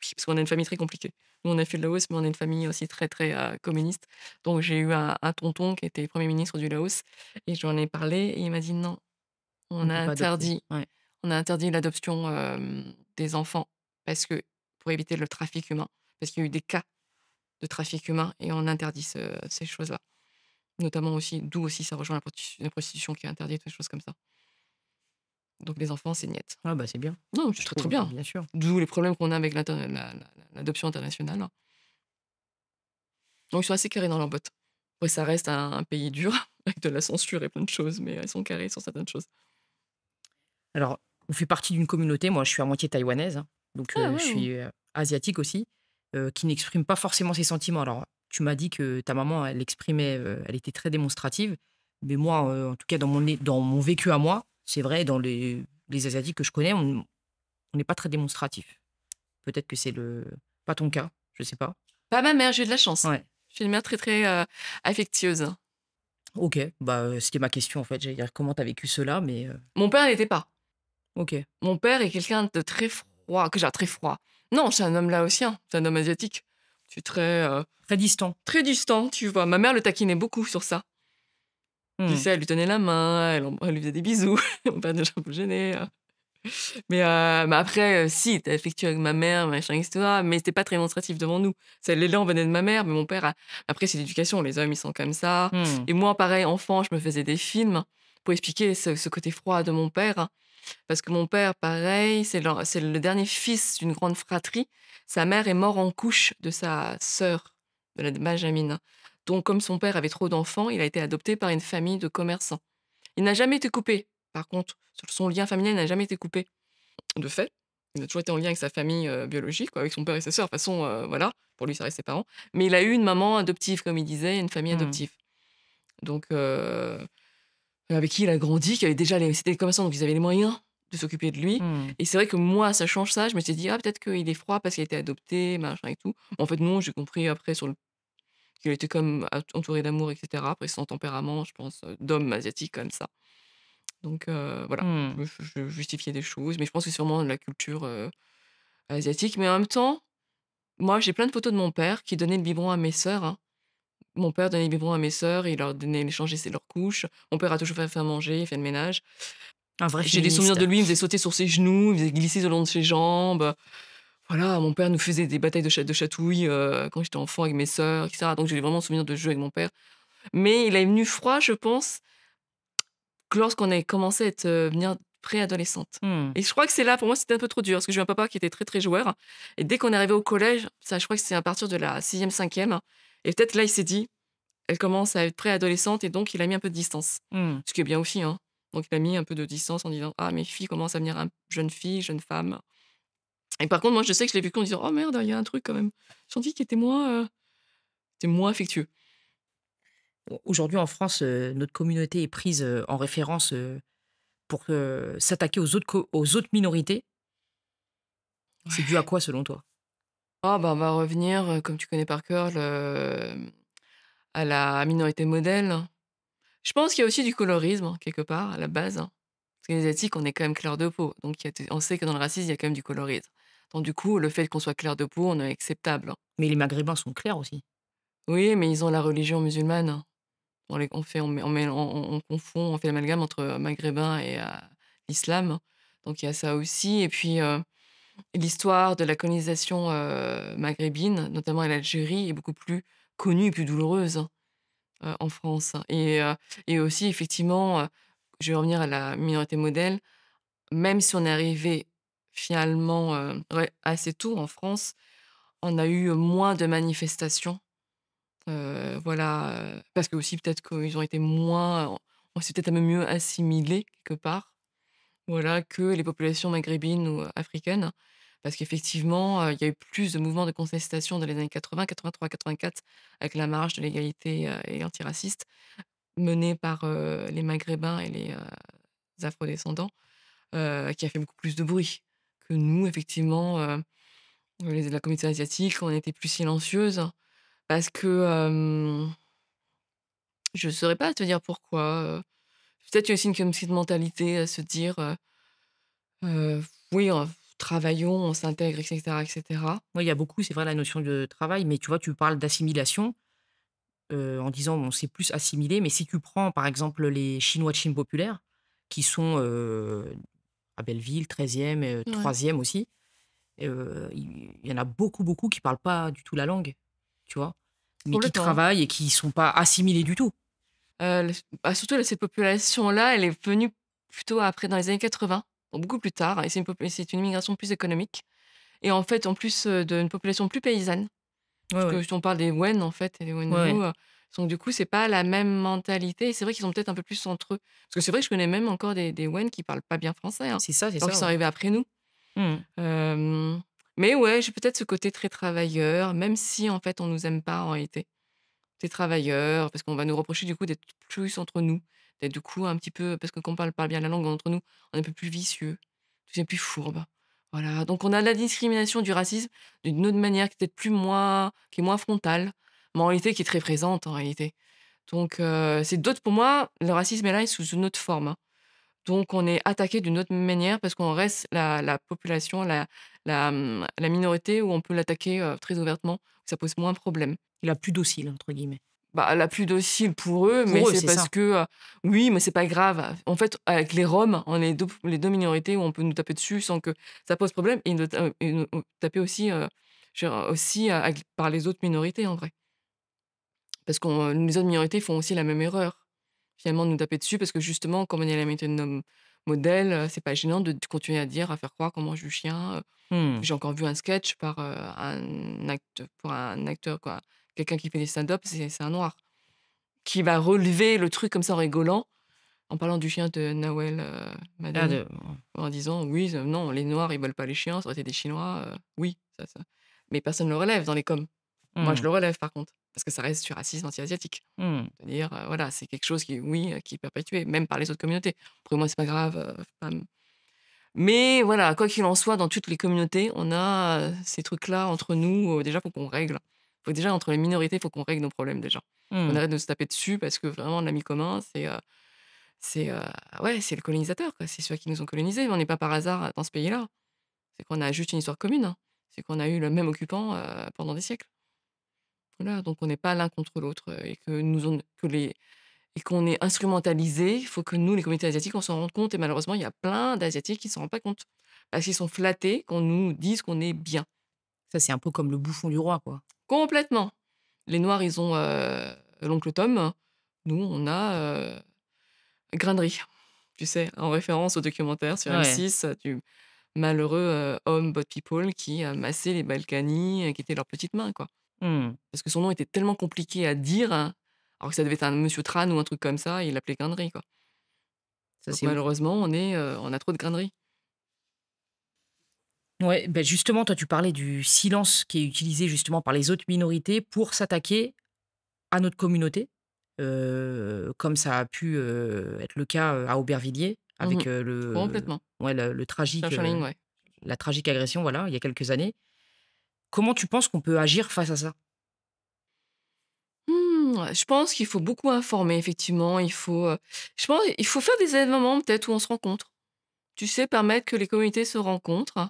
Oui, parce qu'on a une famille très compliquée. Nous, on a fait le Laos, mais on a une famille aussi très, très, communiste. Donc j'ai eu un tonton qui était 1er ministre du Laos et j'en ai parlé et il m'a dit: «Non, On on a peut pas adopter. interdit Ouais. on a interdit l'adoption, des enfants parce que pour éviter le trafic humain, parce qu'il y a eu des cas de trafic humain et on interdit ces choses-là. Notamment aussi d'où aussi ça rejoint la prostitution qui est interdite, des choses comme ça. Donc les enfants, c'est niet. Ah bah, c'est bien, Non, c'est je très, très trouve, bien. bien sûr. D'où les problèmes qu'on a avec l'adoption internationale. Donc ils sont assez carrés dans leurs bottes. Après ça reste un pays dur avec de la censure et plein de choses, mais ils sont carrés sur certaines choses. Alors, on fait partie d'une communauté, moi je suis à moitié taïwanaise, hein, donc Ah je ouais, suis, asiatique aussi, qui n'exprime pas forcément ses sentiments. Alors, tu m'as dit que ta maman, elle était très démonstrative, mais moi, en tout cas dans mon vécu à moi, c'est vrai, dans les asiatiques que je connais, on n'est pas très démonstratif. Peut-être que c'est pas ton cas, je sais pas. pas ma mère, j'ai eu de la chance. Ouais. J'ai une mère très, très, affectueuse. OK, bah, c'était ma question en fait, j'allais dire comment tu as vécu cela, mais Mon père n'était pas. OK. Mon père est quelqu'un de très froid, que j'ai très froid. Non, c'est un homme laotien, c'est un homme asiatique. C'est très, Très distant. très distant, tu vois? Ma mère le taquinait beaucoup sur ça. Tu Mmh. sais, elle lui tenait la main, elle lui faisait des bisous. Mon père déjà un peu gêné. Mais après, si, t'as effectué avec ma mère, machin, etc. Mais c'était pas très démonstratif devant nous. L'élan venait de ma mère, mais mon père, après, c'est l'éducation. Les hommes, ils sont comme ça. Mmh. Et moi, pareil, enfant, je me faisais des films pour expliquer ce côté froid de mon père, hein. Parce que mon père, pareil, c'est le dernier fils d'une grande fratrie. Sa mère est morte en couche de sa sœur, de la Benjamine. Donc, comme son père avait trop d'enfants, il a été adopté par une famille de commerçants. Il n'a jamais été coupé. Par contre, son lien familial n'a jamais été coupé. De fait, il a toujours été en lien avec sa famille biologique, quoi, avec son père et sa sœur. De toute façon, voilà, pour lui, ça reste ses parents. Mais il a eu une maman adoptive, comme il disait, une famille Mmh. adoptive. Donc, avec qui il a grandi, qui avait déjà c'était des commerçants, donc ils avaient les moyens de s'occuper de lui. Mmh. Et c'est vrai que moi, ça change ça. Je me suis dit, ah, peut-être qu'il est froid parce qu'il a été adopté, machin et tout. En fait, non, j'ai compris après qu'il était comme entouré d'amour, etc. Après, son tempérament, je pense, d'homme asiatique comme ça. Donc, voilà, Mmh. je justifiais des choses, mais je pense que c'est sûrement de la culture asiatique. Mais en même temps, moi, j'ai plein de photos de mon père qui donnait le biberon à mes sœurs, hein. Mon père donnait le biberon à mes sœurs, il leur donnait, il échangeait leurs couches. Mon père a toujours fait à manger, fait le ménage. Un vrai J'ai des souvenirs féministe. de lui, il me faisait sauter sur ses genoux, il faisait glisser le long de ses jambes. Voilà, mon père nous faisait des batailles de chatouilles quand j'étais enfant avec mes sœurs, etc. Donc j'ai vraiment souvenir de jeux avec mon père. Mais il est venu froid, je pense, que lorsqu'on a commencé à venir préadolescente. Mmh. Et je crois que c'est là, pour moi, c'était un peu trop dur, parce que j'ai eu un papa qui était très, très joueur. Et dès qu'on est arrivé au collège, ça, je crois que c'est à partir de la 6e, 5e. Et peut-être là, il s'est dit, elle commence à être préadolescente, et donc il a mis un peu de distance. Mmh. Ce qui est bien aussi, hein. Donc il a mis un peu de distance en disant, ah, mes filles commencent à venir jeune fille, jeune femme. Et par contre, moi, je sais que je l'ai vécu en disant, oh merde, il y a un truc quand même. J'ai senti qu'il était moins affectueux. Aujourd'hui, en France, notre communauté est prise, en référence, pour, s'attaquer aux autres minorités. C'est dû à quoi selon toi? Ah, bah, on va revenir, comme tu connais par cœur, à la minorité modèle. Je pense qu'il y a aussi du colorisme, hein, quelque part, à la base, hein. Parce que les asiatiques, on est quand même clair de peau. Donc on sait que dans le racisme, il y a quand même du colorisme. Donc du coup, le fait qu'on soit clair de peau, on est acceptable, hein. Mais les maghrébins sont clairs aussi. Oui, mais ils ont la religion musulmane, hein. On confond, on fait l'amalgame entre maghrébins et l'islam. Donc il y a ça aussi. Et puis, l'histoire de la colonisation maghrébine, notamment à l'Algérie, est beaucoup plus connue et plus douloureuse, hein, en France. Et aussi, effectivement, je vais revenir à la minorité modèle, même si on est arrivé finalement ouais, assez tôt en France, on a eu moins de manifestations. Voilà, parce que aussi peut-être qu'ils ont été moins on s'est peut-être même mieux assimilés quelque part, voilà, que les populations maghrébines ou africaines. Parce qu'effectivement, il y a eu plus de mouvements de contestation dans les années 80, 83, 84 avec la marche de l'égalité, et antiraciste menée par, les maghrébins et les, afro-descendants, qui a fait beaucoup plus de bruit que nous effectivement, la communauté asiatique, on était plus silencieuse parce que, je saurais pas te dire pourquoi, peut-être qu'il y a aussi une comme cette mentalité à se dire, «Oui, travaillons, on s'intègre et cetera et cetera». Oui, il y a beaucoup, c'est vrai, la notion de travail, mais tu vois, tu parles d'assimilation, en disant on s'est plus assimilé, mais si tu prends par exemple les Chinois de Chine populaire, qui sont à Belleville, 13e, Ouais, 3e aussi, il y en a beaucoup, beaucoup qui parlent pas du tout la langue, tu vois, mais qui complètement. travaillent et qui sont pas assimilés du tout. Le Surtout là, cette population-là, elle est venue plutôt après dans les années 80, donc beaucoup plus tard et c'est une immigration plus économique et en fait, en plus, d'une population plus paysanne. Ouais, Parce ouais, que si on parle des Wen, en fait, et les ouais, ouais, Wendu, donc du coup, c'est pas la même mentalité et c'est vrai qu'ils sont peut-être un peu plus entre eux. Parce que c'est vrai que je connais même encore des Wen qui parlent pas bien français, hein, c'est alors qu'ils ça, sont ouais. arrivés après nous. Mmh. Hem, mais ouais, j'ai peut-être ce côté très travailleur, même si en fait, on nous aime pas en réalité. Très travailleur, parce qu'on va nous reprocher du coup d'être plus entre nous, d'être du coup un petit peu parce que quand on parle pas bien la langue entre nous, on est un peu plus vicieux, tu sais, plus fourbe. Voilà, donc on a la discrimination du racisme d'une autre manière qui est peut-être qui est moins frontale, mais en réalité qui est très présente en réalité. Donc c'est d'autres pour moi, le racisme est là sous une autre forme, hein. Donc on est attaqué d'une autre manière parce qu'on reste la population, la minorité où on peut l'attaquer, très ouvertement, ça pose moins de problème. «La plus docile» entre guillemets. Bah, la plus docile pour eux, mais Pour eux, c'est c'est parce ça. que, oui, mais c'est pas grave. En fait, avec les Roms, on est les 2 minorités où on peut nous taper dessus sans que ça pose problème et nous taper aussi, je veux dire aussi avec par les autres minorités, en vrai. Parce qu'on les autres minorités font aussi la même erreur, finalement, de nous taper dessus parce que justement, comme on est la minorité de nos modèles, c'est pas gênant de continuer à dire, à faire croire qu'on mange du chien. Mmh. J'ai encore vu un sketch par, un acteur, quoi, quelqu'un qui fait des stand-up, c'est un noir, qui va relever le truc comme ça en rigolant, en parlant du chien de Nawel, Ah Madani, de en disant: «Oui, non, les noirs, ils veulent pas les chiens, ça aurait été des chinois», oui, ça mais personne ne le relève dans les coms. Moi, je mmh, le relève par contre, parce que ça reste du racisme anti-asiatique. mmh. C'est-à-dire, voilà, c'est quelque chose qui, oui, qui est perpétué, même par les autres communautés. Après moi, c'est pas grave, faut pas m mais voilà, quoi qu'il en soit, dans toutes les communautés, on a, ces trucs-là entre nous, déjà, faut qu'on règle. Faut déjà entre les minorités, faut qu'on règle nos problèmes déjà. Qu'on Mmh. arrête de se taper dessus parce que vraiment l'ami commun, c'est, ouais, c'est le colonisateur, quoi. C'est ceux qui nous ont colonisés. On n'est pas par hasard dans ce pays-là. C'est qu'on a juste une histoire commune, hein. C'est qu'on a eu le même occupant, pendant des siècles. Voilà, donc on n'est pas l'un contre l'autre, et que nous on que les et qu'on est instrumentalisé. Il faut que nous, les communautés asiatiques, on s'en rende compte et malheureusement, il y a plein d'asiatiques qui s'en rendent pas compte. Parce qu'ils sont flattés qu'on nous dise qu'on est bien. Ça, c'est un peu comme le bouffon du roi, quoi. Complètement. Les noirs, ils ont, l'oncle Tom. Nous, on a, Grain de riz. Tu sais, en référence au documentaire sur Ouais. M6, du malheureux, homme boat people qui massait les Balkany, qui étaient leurs petites mains, quoi. Mmh. Parce que son nom était tellement compliqué à dire, hein, alors que ça devait être un monsieur Tran ou un truc comme ça, il l'appelait Grain de riz, quoi. Ça, Donc c'est ouf. malheureusement, on a trop de grain de riz. Ouais, bah, justement, toi, tu parlais du silence qui est utilisé justement par les autres minorités pour s'attaquer à notre communauté, comme ça a pu, être le cas, à Aubervilliers Mmh. avec, Complètement. le tragique, Cherche en ligne, ouais. la tragique agression, voilà, il y a quelques années. Comment tu penses qu'on peut agir face à ça? Je pense qu'il faut beaucoup informer effectivement, je pense il faut faire des événements peut-être où on se rencontre. Tu sais, permettre que les communautés se rencontrent,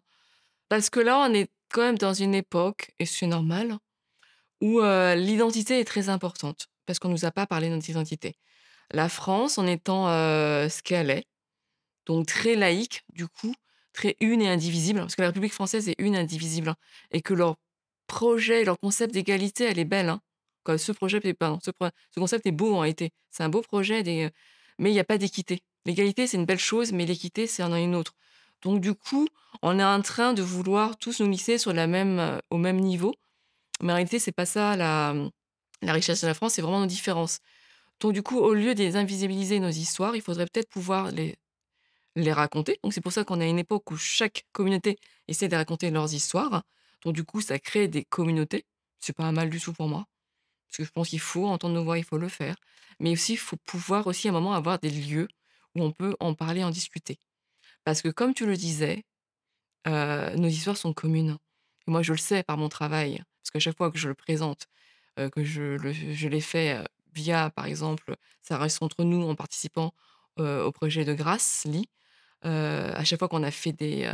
parce que là, on est quand même dans une époque, et c'est normal, où, l'identité est très importante, parce qu'on nous a pas parlé de notre identité. La France, en étant, ce qu'elle est, donc très laïque du coup, très une et indivisible, parce que la République française est une et indivisible, hein, et que leur projet, leur concept d'égalité, elle est belle, hein. Quoi, ce projet est pardon, ce concept est beau en réalité. C'est un beau projet mais il y a pas d'équité. L'égalité, c'est une belle chose, mais l'équité, c'est en a une autre. Donc du coup, on est en train de vouloir tous nous lisser sur au même niveau, mais en réalité, c'est pas ça la richesse de la France, c'est vraiment nos différences. Donc du coup, au lieu de les invisibiliser nos histoires, il faudrait peut-être pouvoir les raconter. Donc c'est pour ça qu'on est à une époque où chaque communauté essaie de raconter leurs histoires. Donc du coup, ça crée des communautés. C'est pas un mal du tout pour moi, parce que je pense qu'il faut entendre nos voix, il faut le faire. Mais aussi, il faut pouvoir aussi à un moment avoir des lieux où on peut en parler, en discuter. Parce que comme tu le disais, nos histoires sont communes. Et moi, je le sais par mon travail, parce qu'à chaque fois que je le présente, que je l'ai fait, via, par exemple, Ça reste entre nous en participant, au projet de Grâce-Lit. À chaque fois qu'on a fait des,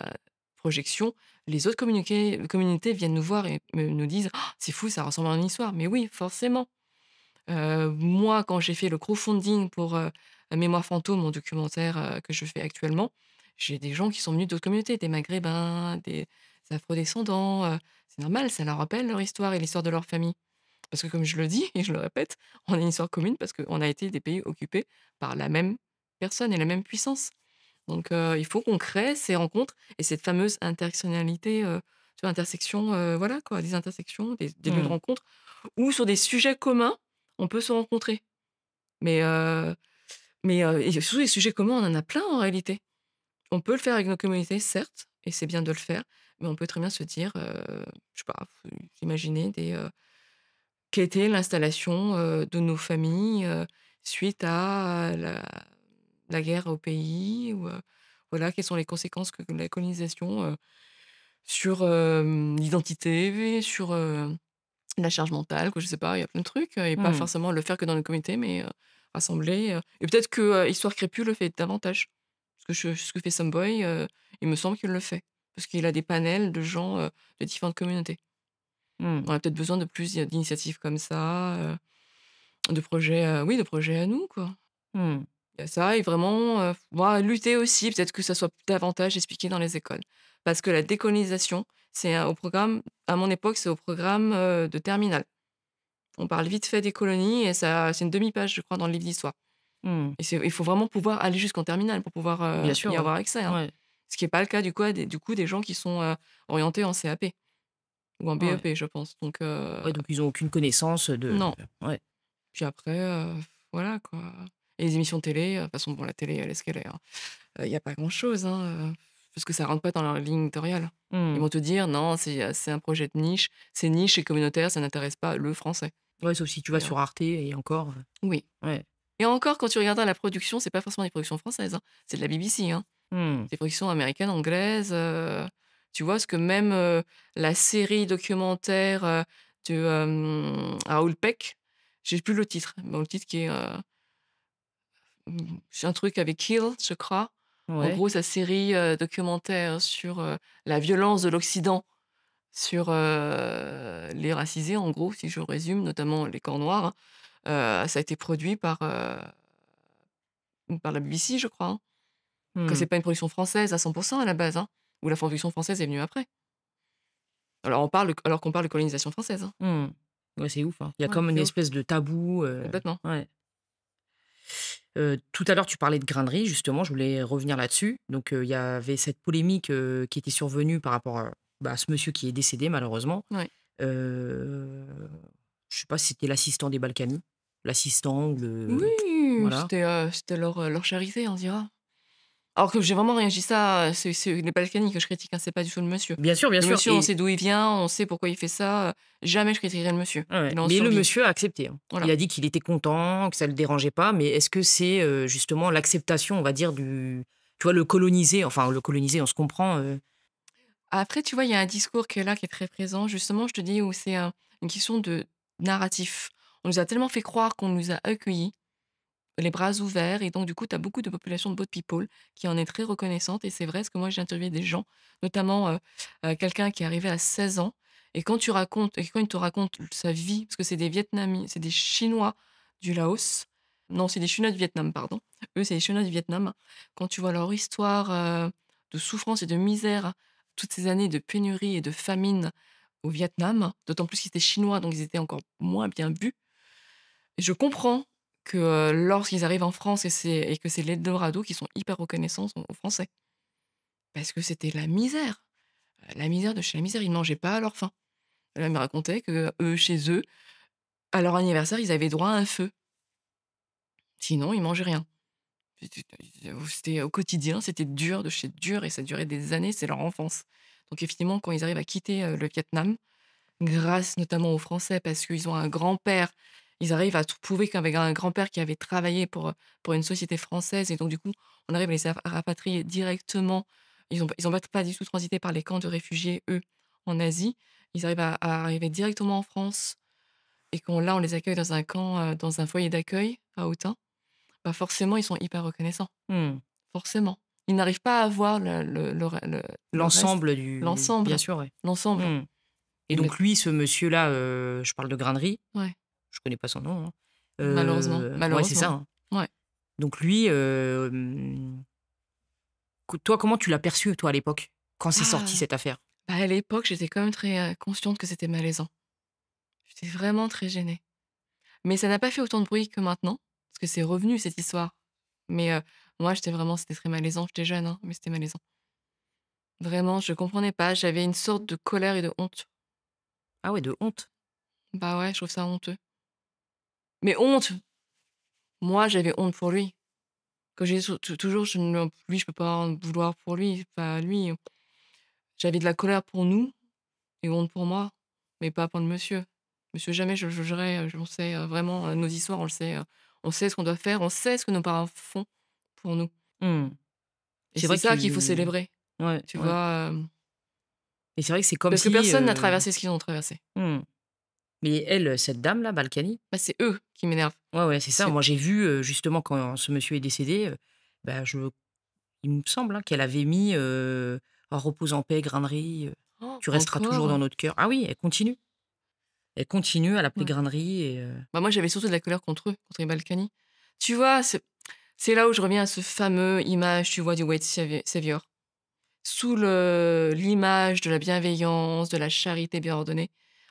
projections, les autres communautés viennent nous voir et nous disent: «Oh, c'est fou, ça ressemble à une histoire». Mais oui, forcément. Moi, quand j'ai fait le crowdfunding pour, Mémoire fantôme, mon documentaire, que je fais actuellement, j'ai des gens qui sont venus d'autres communautés, des maghrébins, des afrodescendants, c'est normal, ça leur rappelle leur histoire et l'histoire de leur famille. Parce que comme je le dis et je le répète, on a une histoire commune parce qu'on a été des pays occupés par la même personne et la même puissance. Donc il faut qu'on crée ces rencontres et cette fameuse intersectionnalité, tu vois, intersection, voilà quoi, des intersections, des lieux de Mmh. rencontre où sur des sujets communs, on peut se rencontrer. Mais et surtout les sujets communs, on en a plein en réalité. On peut le faire avec nos communautés, certes, et c'est bien de le faire, mais on peut très bien se dire, je sais pas, faut imaginer quelle était l'installation, de nos familles, suite à la guerre au pays ou, voilà, quelles sont les conséquences que la colonisation, sur, l'identité, sur, la charge mentale, quoi, je sais pas, il y a plein de trucs, et pas Mmh. forcément le faire que dans le comité, mais, rassembler, et peut-être que, Histoire Crépue le fait davantage. Parce que ce que fait Someboy, il me semble qu'il le fait. Parce qu'il a des panels de gens, de différentes communautés. Mmh. On a peut-être besoin de plus d'initiatives comme ça, Oui, de projets à nous, quoi. Mmh. Il y a ça et vraiment, moi, lutter aussi, peut-être que ça soit davantage expliqué dans les écoles. Parce que la décolonisation, c'est, au programme à mon époque, c'est au programme, de terminale. On parle vite fait des colonies et ça c'est une demi-page, je crois, dans le livre d'histoire Mmh. et il faut vraiment pouvoir aller jusqu'en terminale pour pouvoir, Bien sûr, y ouais. avoir accès, hein. Ouais, Ce qui est pas le cas du coup des gens qui sont, orientés en CAP ou en ouais. BEP, je pense donc Ouais, donc ils ont aucune connaissance de non. ouais. Puis après, voilà, quoi et les émissions de télé, de toute façon, bon, la télé, elle est ce qu'elle est, hein. Il y a pas grand-chose, hein, parce que ça rentre pas dans leur ligne éditoriale. Ils Mmh. vont te dire: «Non, c'est un projet de niche, c'est niche et communautaire, ça n'intéresse pas le français» Ouais, sauf si tu vas et sur Arte et encore, oui ouais. et encore quand tu regarderas la production, c'est pas forcément des productions françaises, hein, c'est de la BBC, hein. Mmh. Des productions américaines, anglaises, tu vois? Parce que même, la série documentaire, de, Raoul Peck, j'ai plus le titre. Bon, le titre qui est, c'est un truc avec Kill, je crois. En Ouais. gros, sa série, documentaire sur, la violence de l'Occident sur, les racisés, en gros, si je résume, notamment les corps noirs, ça a été produit par la BBC, je crois, hein. Que Mmh. c'est pas une production française à 100 à la base, hein, ou la production française est venue après. Alors qu'on parle de colonisation française, hein. Mmh. Ouais, c'est ouf, hein. Il y a Ouais, comme une c'est ouf, espèce de tabou, complètement. ouais. Tout à l'heure, tu parlais de grainerie, justement, je voulais revenir là-dessus. Donc, il y avait cette polémique, qui était survenue par rapport à ce monsieur qui est décédé malheureusement. Ouais. Heu, je sais pas si c'était l'assistant des Balkany, l'assistant ou le Oui, voilà. c'était leur charité, on dira. Alors que j'ai vraiment rien dit ça, c'est les Balkany que je critique, hein, c'est pas du tout le monsieur. Bien Le sûr monsieur, on et sait d'où il vient, on sait pourquoi il fait ça, jamais je critiquerai le monsieur. ouais, ouais, Il est en mais le survie. monsieur a accepté, hein. Voilà. Il a dit qu'il était content, que ça le dérangeait pas, mais est-ce que c'est, justement l'acceptation, on va dire, du tu vois, le colonisé, enfin le colonisé, on se comprend, Après, tu vois, il y a un discours qui est là, qui est très présent, justement, je te dis, où c'est, une question de narratif. On nous a tellement fait croire qu'on nous a accueillis les bras ouverts et donc du coup, tu as beaucoup de population de boat people qui en est très reconnaissante et c'est vrai parce que moi j'ai interviewé des gens, notamment, quelqu'un qui est arrivé à 16 ans et quand il te raconte sa vie, parce que c'est des Chinois du Laos. Non, c'est des Chinois du Vietnam, pardon. Eux, c'est des Chinois du Vietnam. Quand tu vois leur histoire, de souffrance et de misère, toutes ces années de pénurie et de famine au Vietnam, d'autant plus qu'ils étaient chinois, donc ils étaient encore moins bien vus. Et je comprends que, lorsqu'ils arrivent en France et que c'est l'eldorado, qu'ils sont hyper reconnaissants aux Français. Parce que c'était la misère de chez la misère. Ils ne mangeaient pas à leur faim. Elle me racontait que eux, chez eux, à leur anniversaire, ils avaient droit à un feu. Sinon, ils mangeaient rien. C'était au quotidien, c'était dur de chez dur et ça durait des années, c'est leur enfance. Donc effectivement, quand ils arrivent à quitter, le Vietnam, grâce notamment aux Français parce qu'ils ont un grand-père. Ils arrivent à prouver qu'avec un grand-père qui avait travaillé pour une société française et donc du coup, on arrive à les rapatrier directement. Ils ont pas du tout transité par les camps de réfugiés, eux, en Asie. Ils arrivent à arriver directement en France et on les accueille dans un camp, dans un foyer d'accueil à Autun. Bah, forcément, ils sont hyper reconnaissants, mmh, forcément. Ils n'arrivent pas à voir le reste, l'ensemble du bien l'ensemble, sûr, ouais. l'ensemble Mmh. Et et le donc lui, ce monsieur-là, je parle de grainerie, ouais, je connais pas son nom, hein. malheureusement, Ouais, c'est ça, malheureusement. hein. Ouais. Donc lui, toi, comment tu l'as perçu, toi, à l'époque? Quand c'est sorti Ah! cette affaire? Bah, à l'époque, j'étais quand même très, consciente que c'était malaisant. J'étais vraiment très gênée. Mais ça n'a pas fait autant de bruit que maintenant, parce que c'est revenu cette histoire. Mais, moi, c'était très malaisant. J'étais jeune, hein, mais c'était malaisant. Vraiment, je comprenais pas, j'avais une sorte de colère et de honte. Ah ouais, de honte? Bah, ouais, je trouve ça honteux. Mais honte! Moi, j'avais honte pour lui. Que j'ai toujours je ne lui, je peux pas en vouloir pour lui, pas lui. J'avais de la colère pour nous et honte pour moi, mais pas pour le monsieur. Monsieur, jamais je le jugerai, on sait, vraiment, nos histoires, on sait ce qu'on doit faire, on sait ce que nos parents font pour nous Mmh. et C'est c'est vrai que ça qu'il faut tu célébrer, ouais, tu ouais. vois? Et c'est vrai que c'est comme Parce que si, personne n'a traversé ce qu'ils ont traversé. mmh. Mais elle, cette dame-là, Balkany, Bah, c'est eux qui m'énervent. ouais, ouais, c'est ça. C'est Moi, j'ai vu, justement quand ce monsieur est décédé, bah, il me semble, hein, qu'elle avait mis, «Oh repose en paix, grainerie, oh, tu resteras toujours dans encore? notre cœur». Ah oui, elle continue. Elle continue à l'appeler Ouais. grainerie et Bah, moi, j'avais surtout de la colère contre eux, contre les Balkany. Tu vois, c'est là où je reviens à ce fameux image, tu vois, du white savior. Sous l'image de la bienveillance, de la charité bien ordonnée,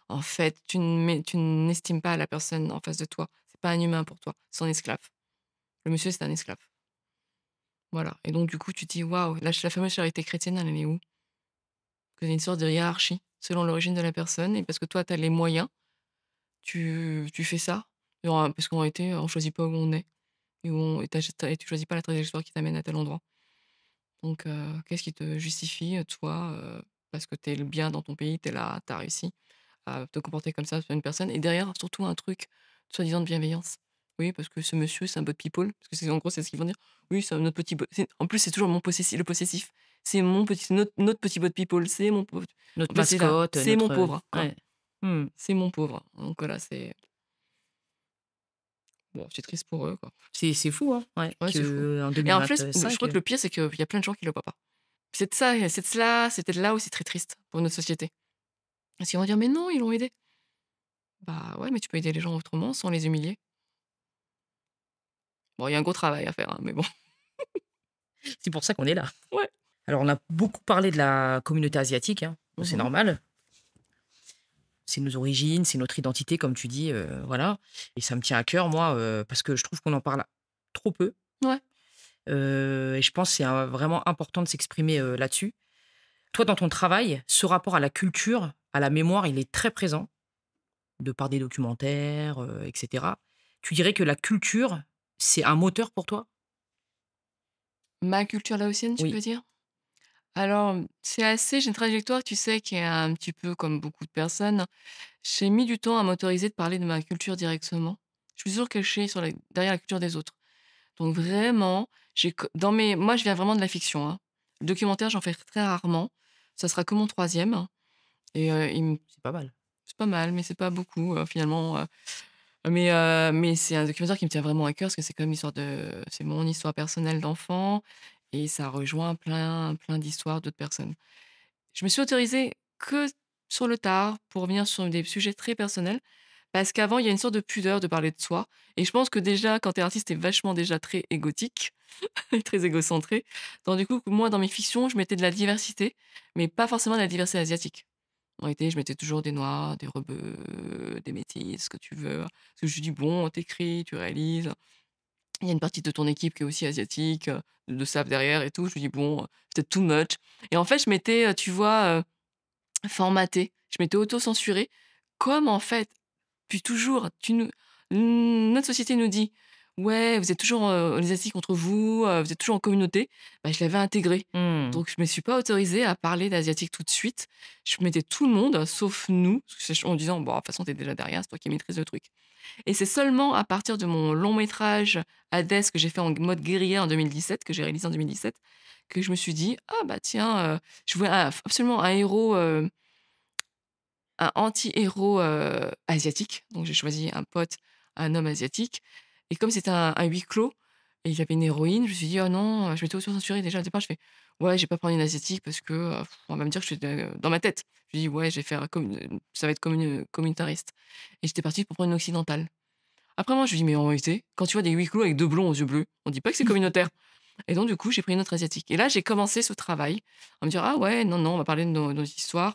en fait, tu n'estimes pas la personne en face de toi. C'est pas un humain pour toi, c'est un esclave. Le monsieur, c'est un esclave. Voilà. Et donc, du coup, tu te dis, waouh, la fameuse charité chrétienne, elle est où? Que c'est une sorte de hiérarchie selon l'origine de la personne, et parce que toi, tu as les moyens, tu fais ça. Parce qu'en réalité, on choisit pas où on est. Et tu choisis pas la trajectoire qui t'amène à tel endroit. Donc, qu'est-ce qui te justifie, toi, parce que tu es le bien dans ton pays, tu es là, tu as réussi à te comporter comme ça sur une personne, et derrière, surtout un truc soi-disant de bienveillance. Oui, parce que ce monsieur, c'est un bot people, parce que c'est en gros, c'est ce qu'ils vont dire. Oui, c'est notre petit bot. En plus, c'est toujours le possessif. C'est notre petit bot people, c'est mon pauvre. notre Enfin, c'est là, mascotte, c'est mon notre, pauvre, quoi. ouais. Mmh. C'est mon pauvre. Donc voilà, c'est bon, c'est triste pour eux, quoi. C'est fou, hein, ouais, Ouais, c'est fou. qu'en Et en fait, je 2025, crois que le pire, c'est qu'il y a plein de gens qui le voient pas. C'est de ça, c'est de cela, c'était de là où c'est très triste pour notre société. Parce qu'ils vont dire: «Mais non, ils l'ont aidé». Bah ouais, mais tu peux aider les gens autrement sans les humilier. Bon, il y a un gros travail à faire, hein, mais bon. c'est pour ça qu'on est là. Ouais. Alors on a beaucoup parlé de la communauté asiatique, hein, c'est Mmh. normal. C'est nos origines, c'est notre identité comme tu dis, voilà et ça me tient à cœur moi, parce que je trouve qu'on en parle trop peu, Ouais. et je pense que c'est, vraiment important de s'exprimer, là-dessus. Toi, dans ton travail, ce rapport à la culture, à la mémoire, il est très présent, de par des documentaires, et cetera. Tu dirais que la culture, c'est un moteur pour toi? Ma culture laotienne, tu Oui. veux dire? Alors, j'ai une trajectoire, tu sais, qui est un petit peu comme beaucoup de personnes. J'ai mis du temps à m'autoriser de parler de ma culture directement. Je suis toujours cachée derrière la culture des autres. Donc vraiment, j'ai co dans mes moi, je viens vraiment de la fiction, hein. Le documentaire, j'en fais très rarement. Ça sera que mon troisième, et il me C'est pas mal. c'est pas mal, mais c'est pas beaucoup, finalement, mais c'est un documentaire qui me tient vraiment à cœur parce que c'est mon histoire personnelle d'enfant, et ça rejoint plein d'histoires d'autres personnes. Je me suis autorisée que sur le tard pour revenir sur des sujets très personnels, parce qu'avant, il y a une sorte de pudeur de parler de soi, et je pense que déjà, quand tu es artiste, tu es vachement déjà très égotique et très égocentré. Donc du coup, moi, dans mes fictions, je mettais de la diversité, mais pas forcément de la diversité asiatique. En réalité, je mettais toujours des noirs, des rebeux, des métis, ce que tu veux. Parce que je dis: «Bon, tu tu réalises. Il y a une partie de ton équipe qui est aussi asiatique, de staff derrière et tout». Je me dis: «Bon, peut-être too much», et en fait, je m'étais, tu vois, formatée. Je m'étais auto-censurée, comme en fait, depuis toujours, notre société nous dit: «Ouais, vous êtes toujours, les asiatiques entre vous, vous êtes toujours en communauté». Bah, je l'avais intégré. Mmh. Donc je me suis pas autorisée à parler d'asiatique tout de suite. Je mettais tout le monde sauf nous, en disant: «Bon, de toute façon, tu es déjà derrière, c'est toi qui maîtrises le truc». Et c'est seulement à partir de mon long métrage Hadès, que j'ai fait en mode guérilla en 2017, que j'ai réalisé en 2017, que je me suis dit: «Ah bah tiens», je voulais absolument un héros, un anti-héros, asiatique. Donc j'ai choisi un pote, un homme asiatique, et comme c'était un huis clos et il y avait une héroïne, je me suis dit: «Oh non», je m'étais auto-censurée déjà au départ, je fais: «Ouais, je vais pas prendre une asiatique parce que, on va me dire que je suis de», dans ma tête. Je me dis: «Ouais, je vais faire comme, ça va être communautariste», et j'étais partie pour prendre une occidentale. Après moi, je lui dis: «Mais en réalité, quand tu vois des huis clos avec 2 blonds aux yeux bleus, on dit pas que c'est communautaire». Et donc du coup, j'ai pris une autre asiatique, et là, j'ai commencé ce travail à me dire: «Ah ouais, non, non, on va parler de nos histoires».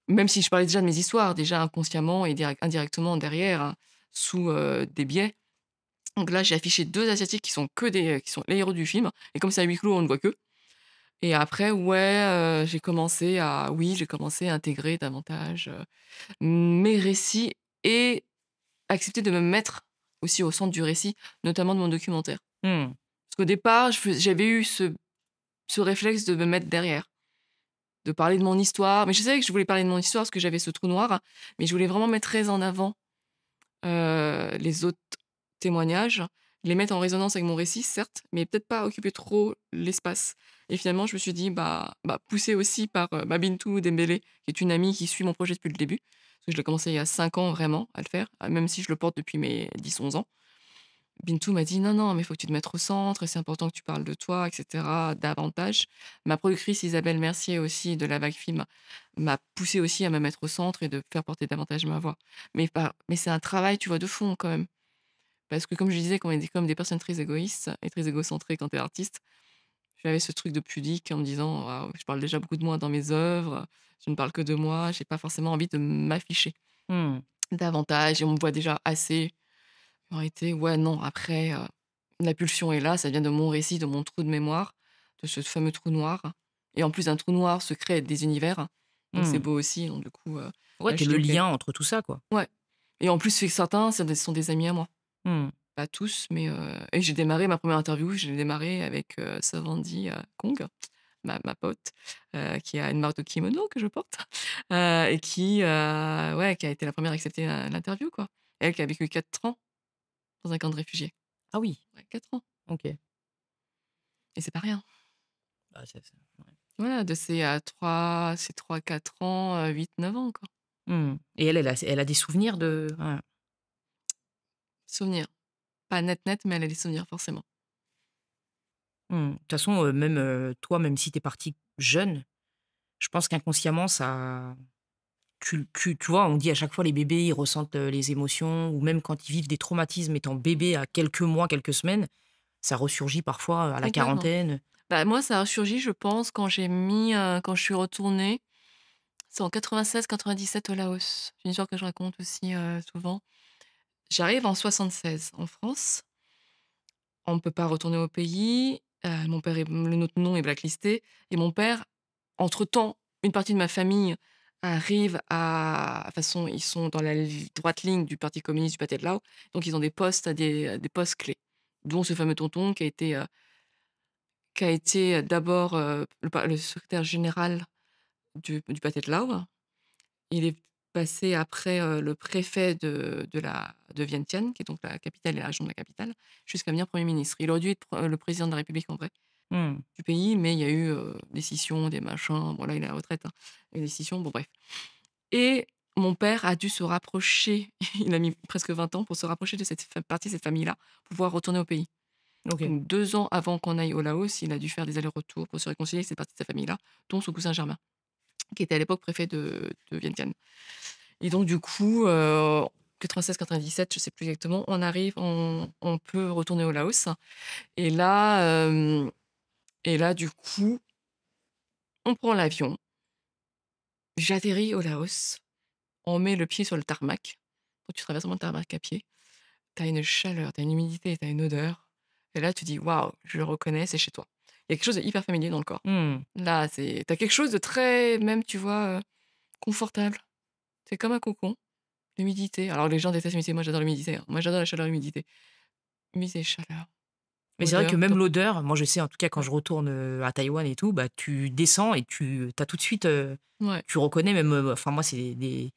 Même si je parlais déjà de mes histoires, déjà inconsciemment et indirectement derrière, hein, sous, des biais. Donc là, j'ai affiché 2 asiatiques qui sont les héros du film, et comme c'est à huis clos, on ne voit qu'eux. Et après, ouais, j'ai commencé à intégrer davantage, mes récits, et accepter de me mettre aussi au centre du récit, notamment de mon documentaire. Mmh. Parce qu'au départ, j'avais eu ce réflexe de me mettre derrière. De parler de mon histoire, mais je savais que je voulais parler de mon histoire parce que j'avais ce trou noir, mais je voulais vraiment mettre très en avant, les autres témoignages, les mettre en résonance avec mon récit, certes, mais peut-être pas occuper trop l'espace. Et finalement, je me suis dit, poussée aussi par, Bintou Dembélé, qui est une amie qui suit mon projet depuis le début, parce que je l'ai commencé il y a 5 ans vraiment à le faire, même si je le porte depuis mes 10-11 ans. Bintou m'a dit: «Non, non, mais il faut que tu te mettes au centre et c'est important que tu parles de toi et cetera davantage». Ma productrice Isabelle Mercier aussi de la Vague Film m'a poussée aussi à me mettre au centre et de faire porter davantage ma voix. Mais c'est un travail, tu vois, de fond quand même. Parce que comme je disais, qu'on est comme des personnes très égoïstes et très égocentrées quand tu es artiste, j'avais ce truc de pudique en me disant: «Waouh, je parle déjà beaucoup de moi dans mes œuvres, je ne parle que de moi, j'ai pas forcément envie de m'afficher Mmh. davantage et on me voit déjà assez». En réalité, ouais, non, après, la pulsion est là, ça vient de mon récit, de mon trou de mémoire, de ce fameux trou noir et en plus un trou noir se crée des univers, donc c'est Mmh. beau aussi, donc du coup, Ouais, là, tu je es dis: le «OK». lien entre tout ça, quoi. Ouais et en plus, c'est que certains, sont des amis à moi. Mmh. Pas tous, mais et j'ai démarré ma première interview, je l'ai démarrée avec, Savandi, Kong, ma pote, qui a une marque de kimono que je porte, et qui, ouais, qui a été la première à accepter l'interview, quoi. Elle qui a vécu 4 ans dans un camp de réfugiés. Ah oui, Ouais, 4 ans OK. et c'est pas rien. Ah c'est ouais. Voilà, de ses, 3-4 ans, 8-9 ans, quoi. Mmh. Et elle a des souvenirs de ouais. Souvenirs. Pas net, net, mais elle a des souvenirs forcément. Mmh. De toute façon, même, toi, même si tu es partie jeune, je pense qu'inconsciemment ça tu vois, on dit à chaque fois les bébés, ils ressentent, les émotions ou même quand ils vivent des traumatismes étant bébé à quelques mois, quelques semaines, ça ressurgit parfois, à la Complètement. quarantaine. Bah, moi, ça a surgi, je pense, quand je suis retournée, c'est en 96-97 au Laos. C'est une histoire que je raconte aussi, souvent. J'arrive en 76 en France. On ne peut pas retourner au pays. Mon père est notre nom est blacklisté et mon père, entre-temps, une partie de ma famille arrive à de toute façon, ils sont dans la droite ligne du parti communiste du Pathet Lao, donc ils ont des postes à des postes clés, dont ce fameux tonton qui a été d'abord, le secrétaire général du Pathet Lao. Il est passé après, le préfet de Vientiane, qui est donc la capitale et la région de la capitale, jusqu'à devenir Premier ministre. Il aurait dû être le président de la République en vrai, Mmh. du pays, mais il y a eu, des scissions, des machins. Bon là, il est à la retraite, hein, et des scissions, bon bref. Et mon père a dû se rapprocher, il a mis presque 20 ans pour se rapprocher de cette partie de cette famille-là, pour pouvoir retourner au pays. OK. Donc 2 ans avant qu'on aille au Laos, il a dû faire des allers-retours pour se réconcilier avec cette partie de sa famille-là, dont son cousin germain, qui était à l'époque préfet de Vientiane. Et donc du coup, 96-97, je sais plus exactement, on arrive, on peut retourner au Laos et là, du coup, on prend l'avion, j'atterris au Laos, on met le pied sur le tarmac, donc tu traverses vraiment le tarmac à pied. Tu as une chaleur, tu as une humidité, tu as une odeur et là tu dis: «Waouh, je le reconnais, c'est chez toi». Il y a quelque chose de hyper familier dans le corps. Mmh. Là, c'est tu as quelque chose de très même, tu vois, confortable. C'est comme un cocon. L'humidité, alors les gens détestent l'humidité, moi j'adore l'humidité, hein. Moi j'adore la chaleur et l'humidité. Humidité, chaleur, Mais c'est vrai que odeur, même top. l'odeur, moi je sais en tout cas quand Ouais, je retourne, à Taïwan et tout, bah, tu descends et tu as tout de suite, ouais. tu reconnais même, enfin moi c'est des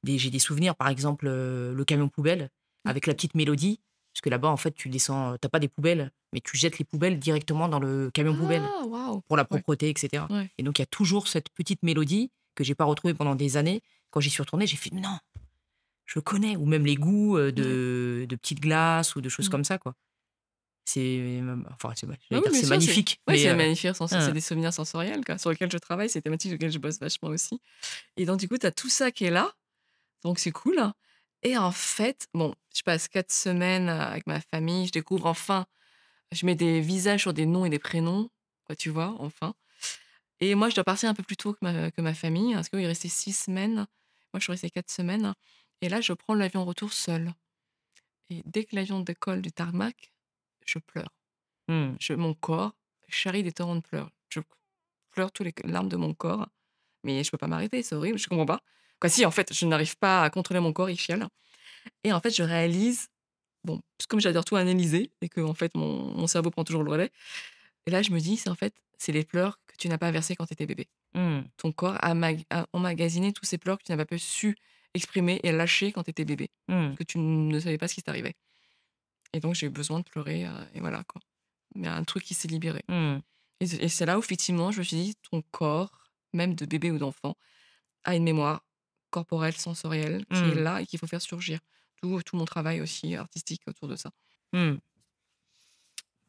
j'ai des souvenirs par exemple, le camion poubelle Mmh. avec la petite mélodie, parce que là-bas en fait tu descends, tu pas des poubelles, mais tu jettes les poubelles directement dans le camion poubelle Ah waouh! pour la Ouais, propreté et cetera. ouais, Et donc il y a toujours cette petite mélodie que j'ai pas retrouvée pendant des années. Quand j'y suis retournée, j'ai fait: «Non, je connais» ou même les goûts, ouais. de petites glaces ou de choses Mmh. comme ça quoi. C'est, enfin, c'est ouais, Bah j'allais oui, dire bien c'est sûr, magnifique, ouais, mais c'est magnifique, c'est hein, des souvenirs sensoriels, quoi, sur lesquels je travaille, c'est des thématiques sur lesquelles je bosse vachement aussi et donc du coup, tu as tout ça qui est là, donc c'est cool, hein. Et en fait, bon, je passe 4 semaines, avec ma famille, je découvre enfin, je mets des visages sur des noms et des prénoms, quoi, tu vois? Enfin. Et moi, je dois partir un peu plus tôt que ma famille, parce qu'eux, ils restaient 6 semaines. Moi, je suis restée 4 semaines et là, je prends l'avion retour seule et dès que l'avion décolle du tarmac, je pleure. mmh, Mon corps charrie des torrents de pleurs. Je pleure tous les larmes de mon corps, mais je peux pas m'arrêter, c'est horrible, je comprends pas. Quoi, si, en fait, je n'arrive pas à contrôler mon corps, il chiale et en fait, je réalise, bon, comme j'adore tout analyser et que en fait, mon cerveau prend toujours le relais et là, je me dis: «C'est en fait, c'est les pleurs que tu n'as pas versés quand tu étais bébé». mmh, Ton corps a emmagasiné tous ces pleurs que tu n'avais pas su exprimer et lâcher quand tu étais bébé, mmh, parce que tu ne savais pas ce qui t'arrivait et donc j'ai eu besoin de pleurer, et voilà quoi. Il y a un truc qui s'est libéré mmh, et c'est là où effectivement je me suis dit: «Ton corps, même de bébé ou d'enfant, a une mémoire corporelle, sensorielle qui est mmh, là et qu'il faut faire surgir». Tout mon travail aussi artistique autour de ça. Mmh.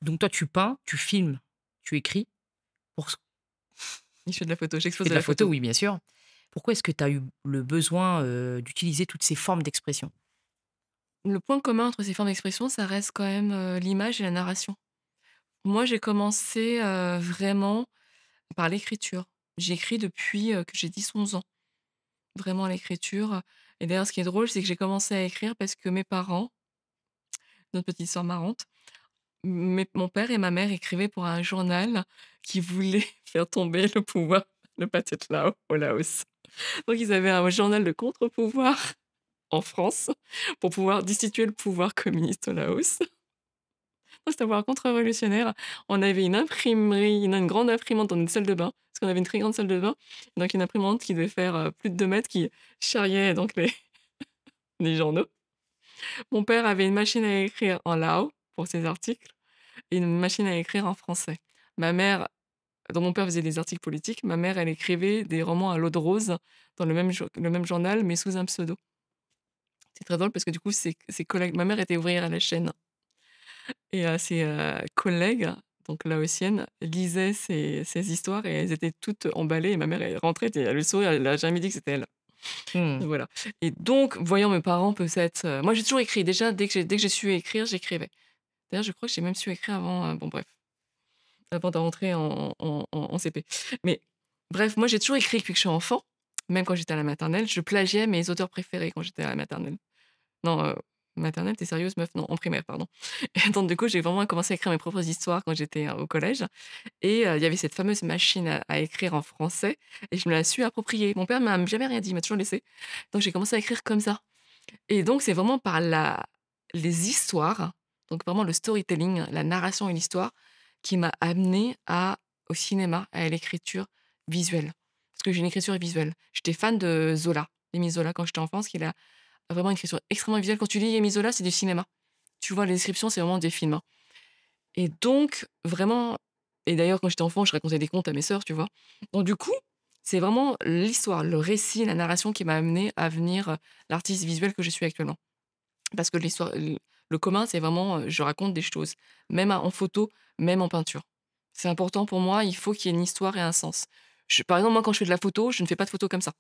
Donc toi, tu peins, tu filmes, tu écris. Pour ce Je fais de la photo, Tu j'expose fais de de la la photo, photo. oui, bien sûr. Pourquoi est-ce que tu as eu le besoin, d'utiliser toutes ces formes d'expression? Le point commun entre ces formes d'expression, ça reste quand même, l'image et la narration. Moi, j'ai commencé, vraiment par l'écriture. J'écris depuis, que j'ai 10 11 ans, vraiment l'écriture, et d'ailleurs, ce qui est drôle, c'est que j'ai commencé à écrire parce que mes parents, notre petite histoire marrante, mon père et ma mère écrivaient pour un journal qui voulait faire tomber le pouvoir, le Pathet Lao au Laos. Donc ils avaient un journal de contre-pouvoir en France pour pouvoir destituer le pouvoir communiste au Laos. Donc c'était un pouvoir contre-révolutionnaire. On avait une imprimerie, une grande imprimante dans une salle de bain, parce qu'on avait une très grande salle de bain. Donc une imprimante qui devait faire plus de 2 mètres, qui charriait donc les journaux. Mon père avait une machine à écrire en lao pour ses articles et une machine à écrire en français. Ma mère, donc mon père faisait des articles politiques, ma mère, elle écrivait des romans à l'eau de rose dans le même journal, mais sous un pseudo. C'est très drôle parce que du coup, ses collègues, ma mère était ouvrière à la chaîne et ses collègues, donc laotiennes, lisaient ces histoires et elles étaient toutes emballées. Et ma mère, elle rentrait, et elle avait le sourire, elle a jamais dit que c'était elle. Mmh. Voilà. Et donc, voyant mes parents peut-être, moi j'ai toujours écrit. Déjà, dès que j'ai su écrire, j'écrivais. D'ailleurs, je crois que j'ai même su écrire avant, bon bref, avant de rentrer en CP. Mais bref, moi j'ai toujours écrit depuis que je suis enfant, même quand j'étais à la maternelle. Je plagiais mes auteurs préférés quand j'étais à la maternelle. Non, maternelle, tu sérieuse meuf? Non, en primaire, pardon. Et donc du coup, j'ai vraiment commencé à écrire mes propres histoires quand j'étais, au collège, et il y avait cette fameuse machine à écrire en français et je me la suis appropriée. Mon père m'a jamais rien dit, il m'a toujours laissé. Donc j'ai commencé à écrire comme ça, et donc c'est vraiment par les histoires, donc vraiment le storytelling, la narration et l'histoire qui m'a amenée au cinéma, à l'écriture visuelle. Parce que j'ai une écriture visuelle. J'étais fan de Zola, Émile Zola quand j'étais enfant, parce qu'il a vraiment une écriture extrêmement visuelle. Quand tu lis Émile Zola, c'est du cinéma. Tu vois, les descriptions, c'est vraiment des films, hein. Et donc vraiment, et d'ailleurs quand j'étais enfant, je racontais des contes à mes sœurs, tu vois? Donc du coup, c'est vraiment l'histoire, le récit, la narration qui m'a amenée à devenir, l'artiste visuel que je suis actuellement. Parce que l'histoire, le commun, c'est vraiment, je raconte des choses, même en photo, même en peinture. C'est important pour moi, il faut qu'il y ait une histoire et un sens. Par exemple, moi, quand je fais de la photo, je ne fais pas de photo comme ça.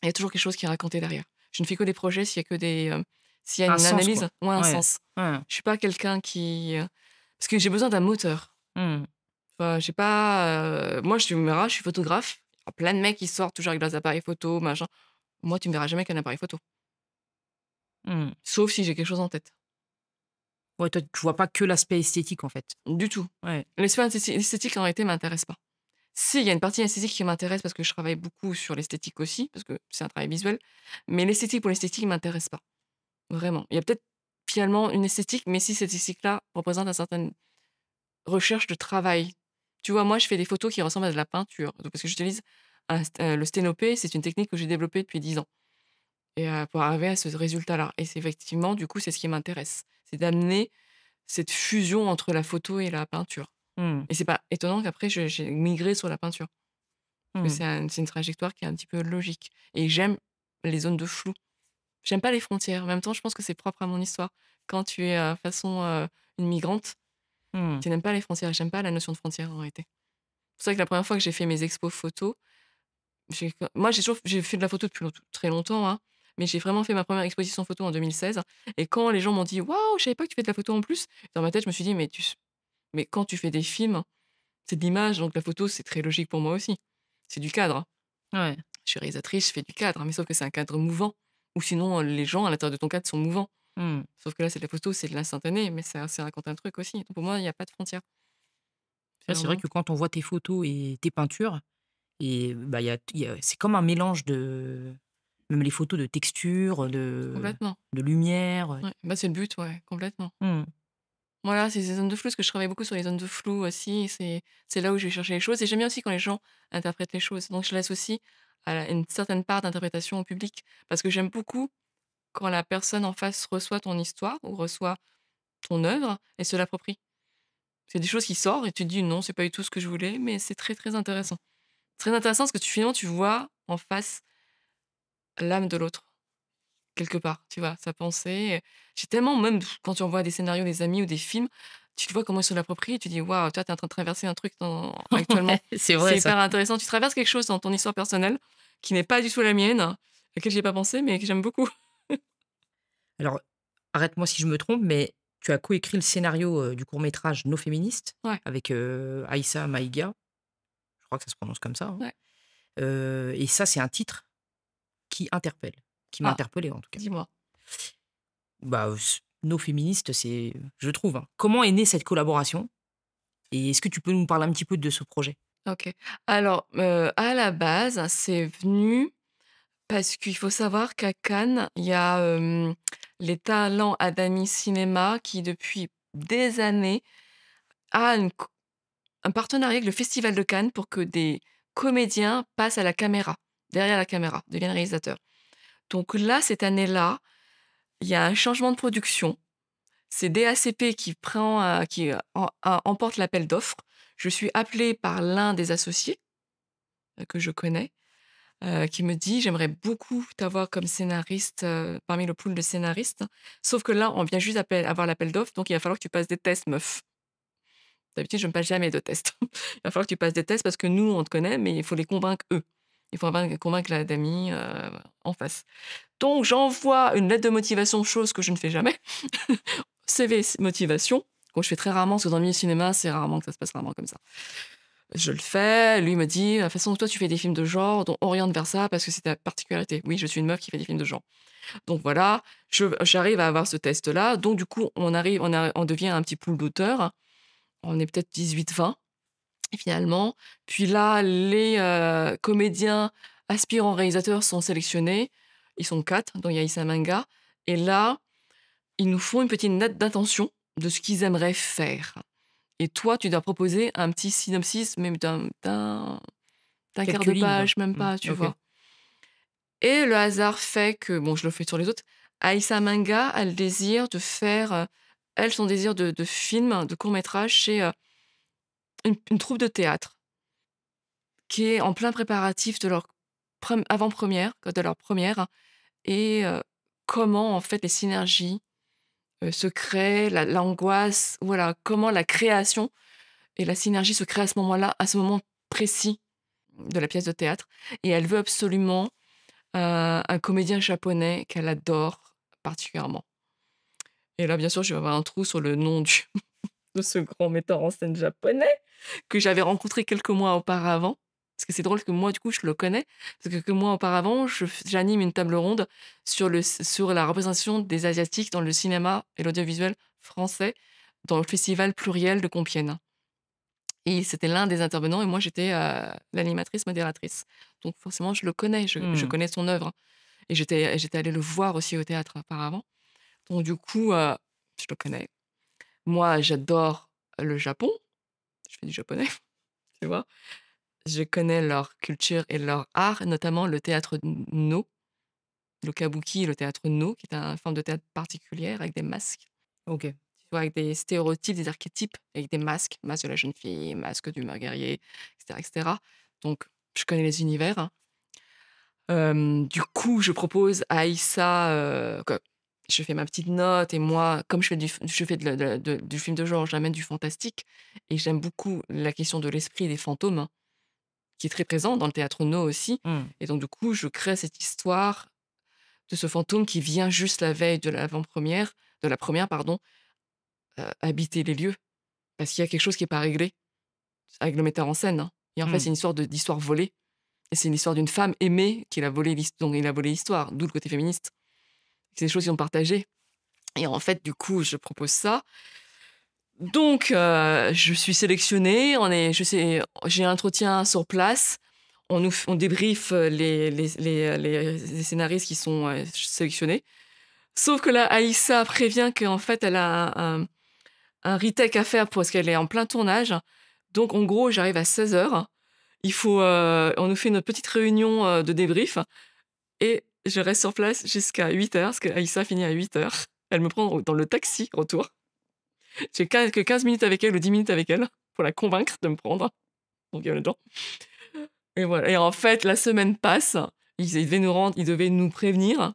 Il y a toujours quelque chose qui est raconté derrière. Je ne fais que des projets s'il y a que s'il y a Un une sens, analyse quoi. ou un Ouais. sens. Ouais. Je suis pas quelqu'un qui, parce que j'ai besoin d'un moteur. Mmh. Enfin, j'ai pas, moi, tu me verras, je suis photographe. Il y a plein de mecs qui sortent toujours avec leurs appareils photo, machin. Moi, tu me verras jamais avec un appareil photo, Mmh. sauf si j'ai quelque chose en tête. Ouais, toi, tu vois pas que l'aspect esthétique, en fait? Du tout. Ouais. L'esthétique, en réalité, m'intéresse pas. Si, il y a une partie esthétique qui m'intéresse parce que je travaille beaucoup sur l'esthétique aussi, parce que c'est un travail visuel, mais l'esthétique pour l'esthétique m'intéresse pas, vraiment. Il y a peut-être finalement une esthétique, mais si cette esthétique-là représente une certaine recherche de travail. Tu vois, moi, je fais des photos qui ressemblent à de la peinture, donc parce que j'utilise le sténopé, c'est une technique que j'ai développée depuis 10 ans, et pour arriver à ce résultat-là, et c'est effectivement, du coup, c'est ce qui m'intéresse. C'est d'amener cette fusion entre la photo et la peinture, Mmh. et c'est pas étonnant qu'après j'ai migré sur la peinture. Parce que Mmh. c'est une trajectoire qui est un petit peu logique, et j'aime les zones de flou. J'aime pas les frontières. En même temps, je pense que c'est propre à mon histoire. Quand tu es, façon, une migrante, Mmh. tu n'aimes pas les frontières. J'aime pas la notion de frontière, en réalité. C'est pour ça que la première fois que j'ai fait mes expos photos, j'ai fait de la photo depuis très longtemps, hein, mais j'ai vraiment fait ma première exposition photo en 2016, et quand les gens m'ont dit: «Waouh, je savais pas que tu fais de la photo en plus», dans ma tête, je me suis dit: «Mais quand tu fais des films, c'est de l'image, donc la photo, c'est très logique pour moi aussi. C'est du cadre, hein». Ouais. Je suis réalisatrice, je fais du cadre, mais sauf que c'est un cadre mouvant, ou sinon, les gens à l'intérieur de ton cadre sont mouvants. Mmh. Sauf que là, c'est de la photo, c'est de l'instantané, mais ça raconte un truc aussi. Donc pour moi, il y a pas de frontière. C'est Là, c'est vrai vraiment que quand on voit tes photos et tes peintures et bah, c'est comme un mélange de même les photos de texture, complètement. de lumière, Ouais, bah, c'est le but, ouais, complètement. Mmh. Voilà, c'est ces zones de flou, parce que je travaille beaucoup sur les zones de flou aussi, c'est là où je vais chercher les choses, et j'aime bien aussi quand les gens interprètent les choses. Donc je laisse aussi une certaine part d'interprétation au public, parce que j'aime beaucoup quand la personne en face reçoit ton histoire ou reçoit ton œuvre et se l'approprie. C'est des choses qui sortent et tu te dis: «Non, c'est pas du tout ce que je voulais», mais c'est très, très intéressant. Très intéressant parce que finalement, tu vois en face l'âme de l'autre. quelque part, tu vois, sa pensée. J'ai tellement, même quand tu envoies des scénarios des amis ou des films, tu te vois comment ils se l'approprient, tu dis: «Waouh, toi, tu es en train de traverser un truc actuellement». Ouais, c'est vrai C'est ça. hyper intéressant. Tu traverses quelque chose dans ton histoire personnelle qui n'est pas du tout la mienne, à laquelle j'ai pas pensé, mais que j'aime beaucoup. Alors, arrête-moi si je me trompe, mais tu as coécrit le scénario, du court-métrage Nos féministes Ouais, avec, Aïssa Maïga, je crois que ça se prononce comme ça, hein. ouais. Et ça, c'est un titre qui interpelle, qui m'a Ah, interpellé en tout cas. dis-moi. Bah, Nos féministes, c'est je trouve, hein. Comment est née cette collaboration? Et est-ce que tu peux nous parler un petit peu de ce projet? OK. Alors, à la base, c'est venu parce qu'il faut savoir qu'à Cannes, il y a, les talents Adami Cinéma qui, depuis des années, a un partenariat avec le Festival de Cannes pour que des comédiens passent à la caméra, derrière la caméra, deviennent réalisateurs. Donc là, cette année-là, il y a un changement de production. C'est DACP qui prend, emporte l'appel d'offres. Je suis appelée par l'un des associés, que je connais, qui me dit: «J'aimerais beaucoup t'avoir comme scénariste, parmi le pool de scénaristes. Sauf que là, on vient juste avoir l'appel d'offres, donc il va falloir que tu passes des tests, meuf». D'habitude, je ne passe jamais de tests. Il va falloir que tu passes des tests parce que nous, on te connaît, mais il faut les convaincre eux. Il faut convaincre la Dami, en face. Donc j'envoie une lettre de motivation, chose que je ne fais jamais. CV motivation, que je fais très rarement, parce que dans le milieu cinéma, c'est rarement que ça se passe vraiment comme ça. Je le fais, lui me dit: «De toute façon, toi, tu fais des films de genre, donc oriente vers ça parce que c'est ta particularité». Oui, je suis une meuf qui fait des films de genre. Donc voilà, j'arrive à avoir ce test-là. Donc du coup, on devient un petit pool d'auteurs. On est peut-être 18-20 finalement. Puis là, les, comédiens aspirants réalisateurs sont sélectionnés. Ils sont 4, dont il y a Issa Manga. Et là, ils nous font une petite note d'intention de ce qu'ils aimeraient faire. Et toi, tu dois proposer un petit synopsis, même d'un quart Quelques de lignes, quoi. page, même Mmh, pas, tu OK. vois? Et le hasard fait que, bon, je le fais sur les autres, Aïssa Manga a le désir de faire, elle, son désir de film, de court-métrage, c'est, une troupe de théâtre qui est en plein préparatif de leur avant-première, de leur première et comment, en fait, les synergies, se créent, l'angoisse, voilà, comment la création et la synergie se créent à ce moment-là, à ce moment précis de la pièce de théâtre. Et elle veut absolument, un comédien japonais qu'elle adore particulièrement. Et là, bien sûr, je vais avoir un trou sur le nom du de ce grand metteur en scène japonais que j'avais rencontré quelques mois auparavant. Parce que c'est drôle que moi, du coup, je le connais. Parce que quelques mois auparavant, j'anime une table ronde sur la représentation des Asiatiques dans le cinéma et l'audiovisuel français dans le festival pluriel de Compiègne. Et c'était l'un des intervenants et moi, j'étais, l'animatrice modératrice. Donc forcément, je le connais, je Mmh. connais son œuvre et j'étais allée le voir aussi au théâtre auparavant. Donc du coup, je le connais. Moi, j'adore le Japon, je fais du japonais, tu vois? Je connais leur culture et leur art, notamment le théâtre No, le kabuki et le théâtre No, qui est une forme de théâtre particulière avec des masques, OK. tu vois? Avec des stéréotypes, des archétypes, avec des masques, masque de la jeune fille, masque du guerrier, et cetera. Donc je connais les univers, hein. Du coup, je propose à Aïssa, que je fais ma petite note et moi, comme je fais du film de genre, j'amène du fantastique et j'aime beaucoup la question de l'esprit et des fantômes, hein, qui est très présent dans le théâtre No aussi. Mmh. Et donc du coup, je crée cette histoire de ce fantôme qui vient juste la veille de la première pardon, habiter les lieux. Parce qu'il y a quelque chose qui est pas réglé avec le metteur en scène, hein. Et en fait, Mmh. c'est une histoire d'histoire volée et c'est une histoire d'une femme aimée dont il a volé l'histoire, d'où le côté féministe. C'est des choses qui sont partagées et en fait, du coup, je propose ça. Donc je suis sélectionnée, j'ai un entretien sur place. On débriefe, les scénaristes qui sont, sélectionnés. Sauf que là, Aïssa prévient qu'en fait, elle a un retake à faire parce qu'elle est en plein tournage. Donc en gros, j'arrive à 16h. On nous fait notre petite réunion, de débrief et je reste sur place jusqu'à 8h parce qu'Aïssa finit à 8h. Elle me prend dans le taxi retour. J'ai que 15 minutes avec elle ou 10 minutes avec elle pour la convaincre de me prendre. Donc il y a le temps. Et voilà. Et en fait, la semaine passe. Ils devaient nous prévenir.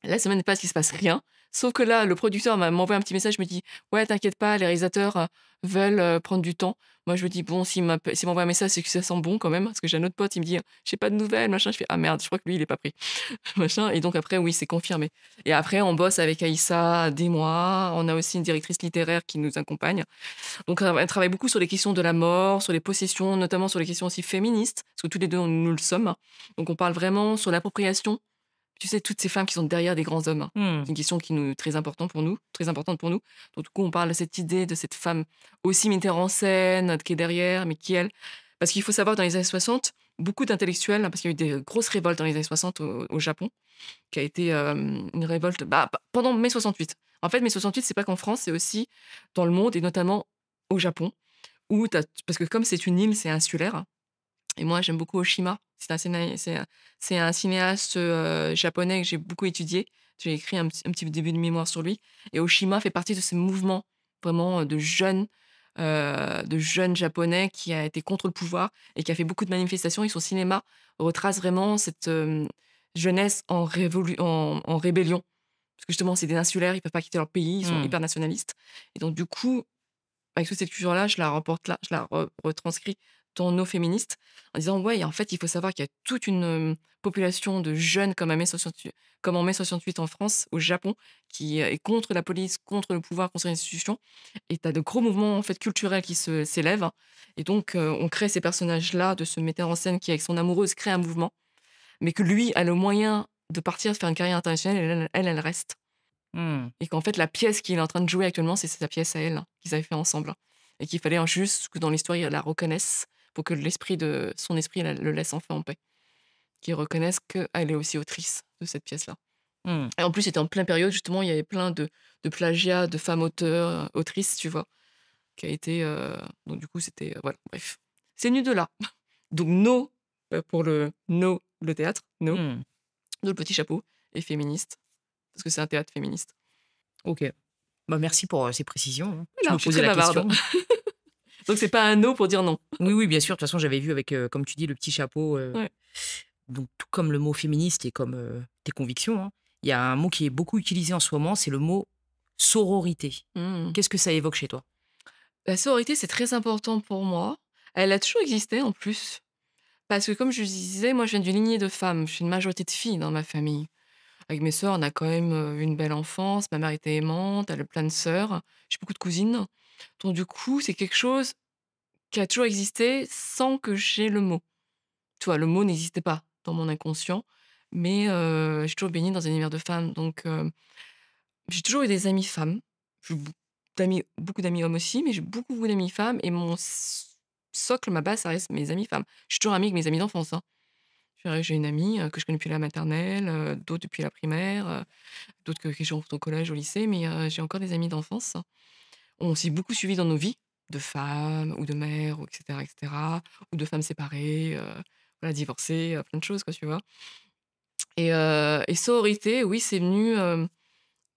La semaine passe, il se passe rien. Sauf que là, le producteur m'envoie un petit message, me dit: «Ouais, t'inquiète pas, les réalisateurs, veulent, prendre du temps». Moi, je me dis: «Bon, s'il m'envoie un message, c'est que ça sent bon quand même». Parce que j'ai un autre pote, il me dit: «J'ai pas de nouvelles, machin». Je fais: «Ah merde, je crois que lui, il est pas pris». Machin et donc après, oui, c'est confirmé et après, on bosse avec Aïssa des mois. On a aussi une directrice littéraire qui nous accompagne. Donc elle travaille beaucoup sur les questions de la mort, sur les possessions, notamment sur les questions aussi féministes, parce que tous les 2, nous le sommes. Donc on parle vraiment sur l'appropriation, tu sais, toutes ces femmes qui sont derrière des grands hommes. Mmh. C'est une question qui nous très important pour nous, très importante pour nous. Donc du coup, on parle de cette idée de cette femme aussi metteur en scène, qui est derrière, mais qui elle parce qu'il faut savoir dans les années 60, beaucoup d'intellectuels, parce qu'il y a eu des grosses révoltes dans les années 60 au Japon, qui a été, une révolte, pendant mai 68. En fait, mai 68, c'est pas qu'en France, c'est aussi dans le monde et notamment au Japon où tu parce que comme c'est une île, c'est insulaire et moi, j'aime beaucoup Oshima. C'est un cinéaste, japonais que j'ai beaucoup étudié. J'ai écrit un petit début de mémoire sur lui et Oshima fait partie de ces mouvements vraiment, de jeunes japonais qui a été contre le pouvoir et qui a fait beaucoup de manifestations et son cinéma retrace vraiment cette, jeunesse en rébellion. Parce que justement, c'est des insulaires, ils peuvent pas quitter leur pays, ils sont Mmh. hyper nationalistes et donc du coup, avec toute cette culture-là, je la reporte là, je la retranscris dans nos féministes en disant: «Ouais, en fait, il faut savoir qu'il y a toute une, population de jeunes comme en mai 68 en France, au Japon, qui, est contre la police, contre le pouvoir, contre les institutions et tu as de gros mouvements, en fait, culturels qui s'élèvent et donc on crée ces personnages-là de ce metteur en scène qui, avec son amoureuse, crée un mouvement, mais que lui a le moyen de partir faire une carrière internationale et elle reste Mmh. et qu'en fait, la pièce qu'il est en train de jouer actuellement, c'est sa pièce à elle, qu'ils avaient fait ensemble et qu'il fallait juste que dans l'histoire, il la reconnaisse pour que son esprit le laisse enfin en paix. Qu'il reconnaisse qu'elle est aussi autrice de cette pièce-là. Mmh. Et en plus, c'était en pleine période, justement, il y avait plein de plagiats de femmes auteurs, autrices, tu vois, qui a été. Donc, du coup, c'était. Voilà, bref. C'est venu de là. Donc, No, pour le théâtre, No, Mmh. No, le petit chapeau, et féministe, parce que c'est un théâtre féministe. OK. Bah, merci pour, ces précisions, hein. Je Voilà, me je suis posais très la bavarde. question. Donc, c'est pas un No pour dire non. Oui, oui, bien sûr. De toute façon, j'avais vu avec, comme tu dis, le petit chapeau, Ouais. donc tout comme le mot féministe et comme, tes convictions, hein, il y a un mot qui est beaucoup utilisé en ce moment, c'est le mot sororité. Mmh. Qu'est-ce que ça évoque chez toi? La sororité, c'est très important pour moi. Elle a toujours existé, en plus. Parce que comme je disais, moi, je viens d'une lignée de femmes. Je suis une majorité de filles dans ma famille. Avec mes sœurs, on a quand même, une belle enfance. Ma mère était aimante, elle a plein de sœurs. J'ai beaucoup de cousines. Donc du coup, c'est quelque chose qui a toujours existé sans que j'aie le mot. Tu vois, le mot n'existait pas dans mon inconscient, mais j'ai toujours baigné dans un univers de femmes. Donc j'ai toujours eu des amies femmes. J'ai eu beaucoup d'amis hommes aussi, mais j'ai beaucoup d'amis femmes et mon socle, ma base, ça reste mes amies femmes. Je suis toujours amie avec mes amies d'enfance, hein. J'ai une amie, que je connais depuis la maternelle, d'autres depuis la primaire, d'autres que j'ai rencontrées au collège, au lycée, mais j'ai encore des amis d'enfance. On s'est beaucoup suivis dans nos vies, de femmes ou de mères ou et cetera, ou de femmes séparées, voilà, divorcées, plein de choses quoi, tu vois? Et sororité, oui, c'est venu,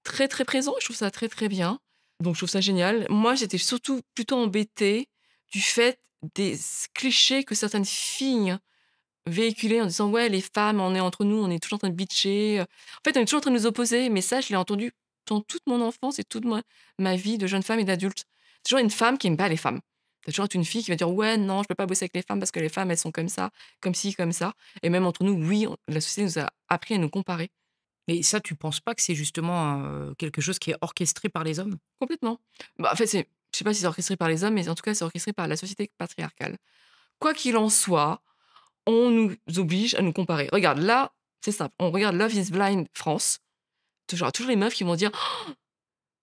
très, très présent. Je trouve ça très, très bien. Donc je trouve ça génial. Moi, j'étais surtout plutôt embêtée du fait des clichés que certaines filles véhiculés en disant: «Ouais, les femmes, on est entre nous, on est toujours en train de bitcher, En fait, on est toujours en train de nous opposer, mais ça, je l'ai entendu dans toute mon enfance et toute ma vie de jeune femme et d'adulte. C'est toujours une femme qui aime pas les femmes. Tu toujours être une fille qui va dire: «Ouais, non, je peux pas bosser avec les femmes parce que les femmes, elles sont comme ça, comme ci, comme ça» et même entre nous, oui, la société nous a appris à nous comparer. Et ça, tu penses pas que c'est justement, quelque chose qui est orchestré par les hommes? Complètement. En fait, je sais pas si c'est orchestré par les hommes, mais en tout cas, c'est orchestré par la société patriarcale. Quoi qu'il en soit, on nous oblige à nous comparer. Regarde, là, c'est simple, on regarde Love is Blind France, toujours les meufs qui vont dire: «Oh,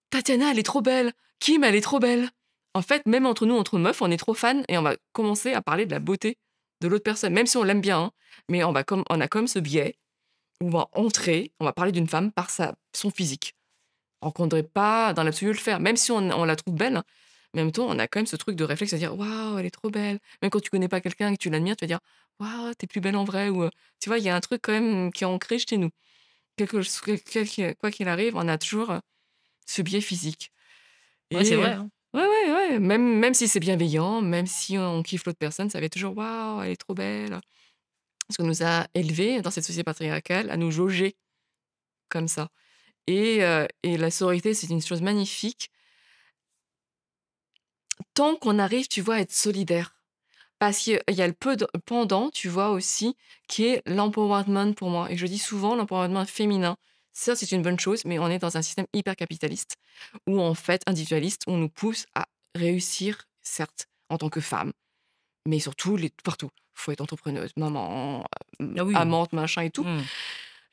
Tatiana, elle est trop belle. Kim, elle est trop belle». En fait, même entre nous, entre meufs, on est trop fans et on va commencer à parler de la beauté de l'autre personne, même si on l'aime bien, hein, mais on a comme ce biais où on va parler d'une femme par son physique. Alors qu'on ne devrait pas, dans l'absolu, le faire, même si on la trouve belle, hein, mais en même temps, on a quand même ce truc de réflexe à dire: «Waouh, elle est trop belle». Même quand tu connais pas quelqu'un et que tu l'admires, tu vas dire: «Waouh, tu plus belle en vrai» ou tu vois, il y a un truc quand même qui est ancré chez nous. Quoi qu'il arrive, on a toujours, ce biais physique Ouais, c'est et vrai, hein. ouais, ouais, ouais, même si c'est bienveillant, même si on kiffe l'autre personne, ça va être toujours: «Waouh, elle est trop belle». Parce qu'on nous a élevés dans cette société patriarcale à nous jauger comme ça. Et la sororité, c'est une chose magnifique tant qu'on arrive, tu vois, à être solidaire. Parce qu'il y a le peu de pendant, tu vois, aussi, qui est l'empowerment pour moi. Et je dis souvent l'empowerment féminin. Ça, c'est une bonne chose, mais on est dans un système hyper capitaliste où, en fait, individualiste, on nous pousse à réussir, certes, en tant que femme, mais surtout partout. Faut être entrepreneuse, maman, Ah oui. amante, machin et tout. Mmh.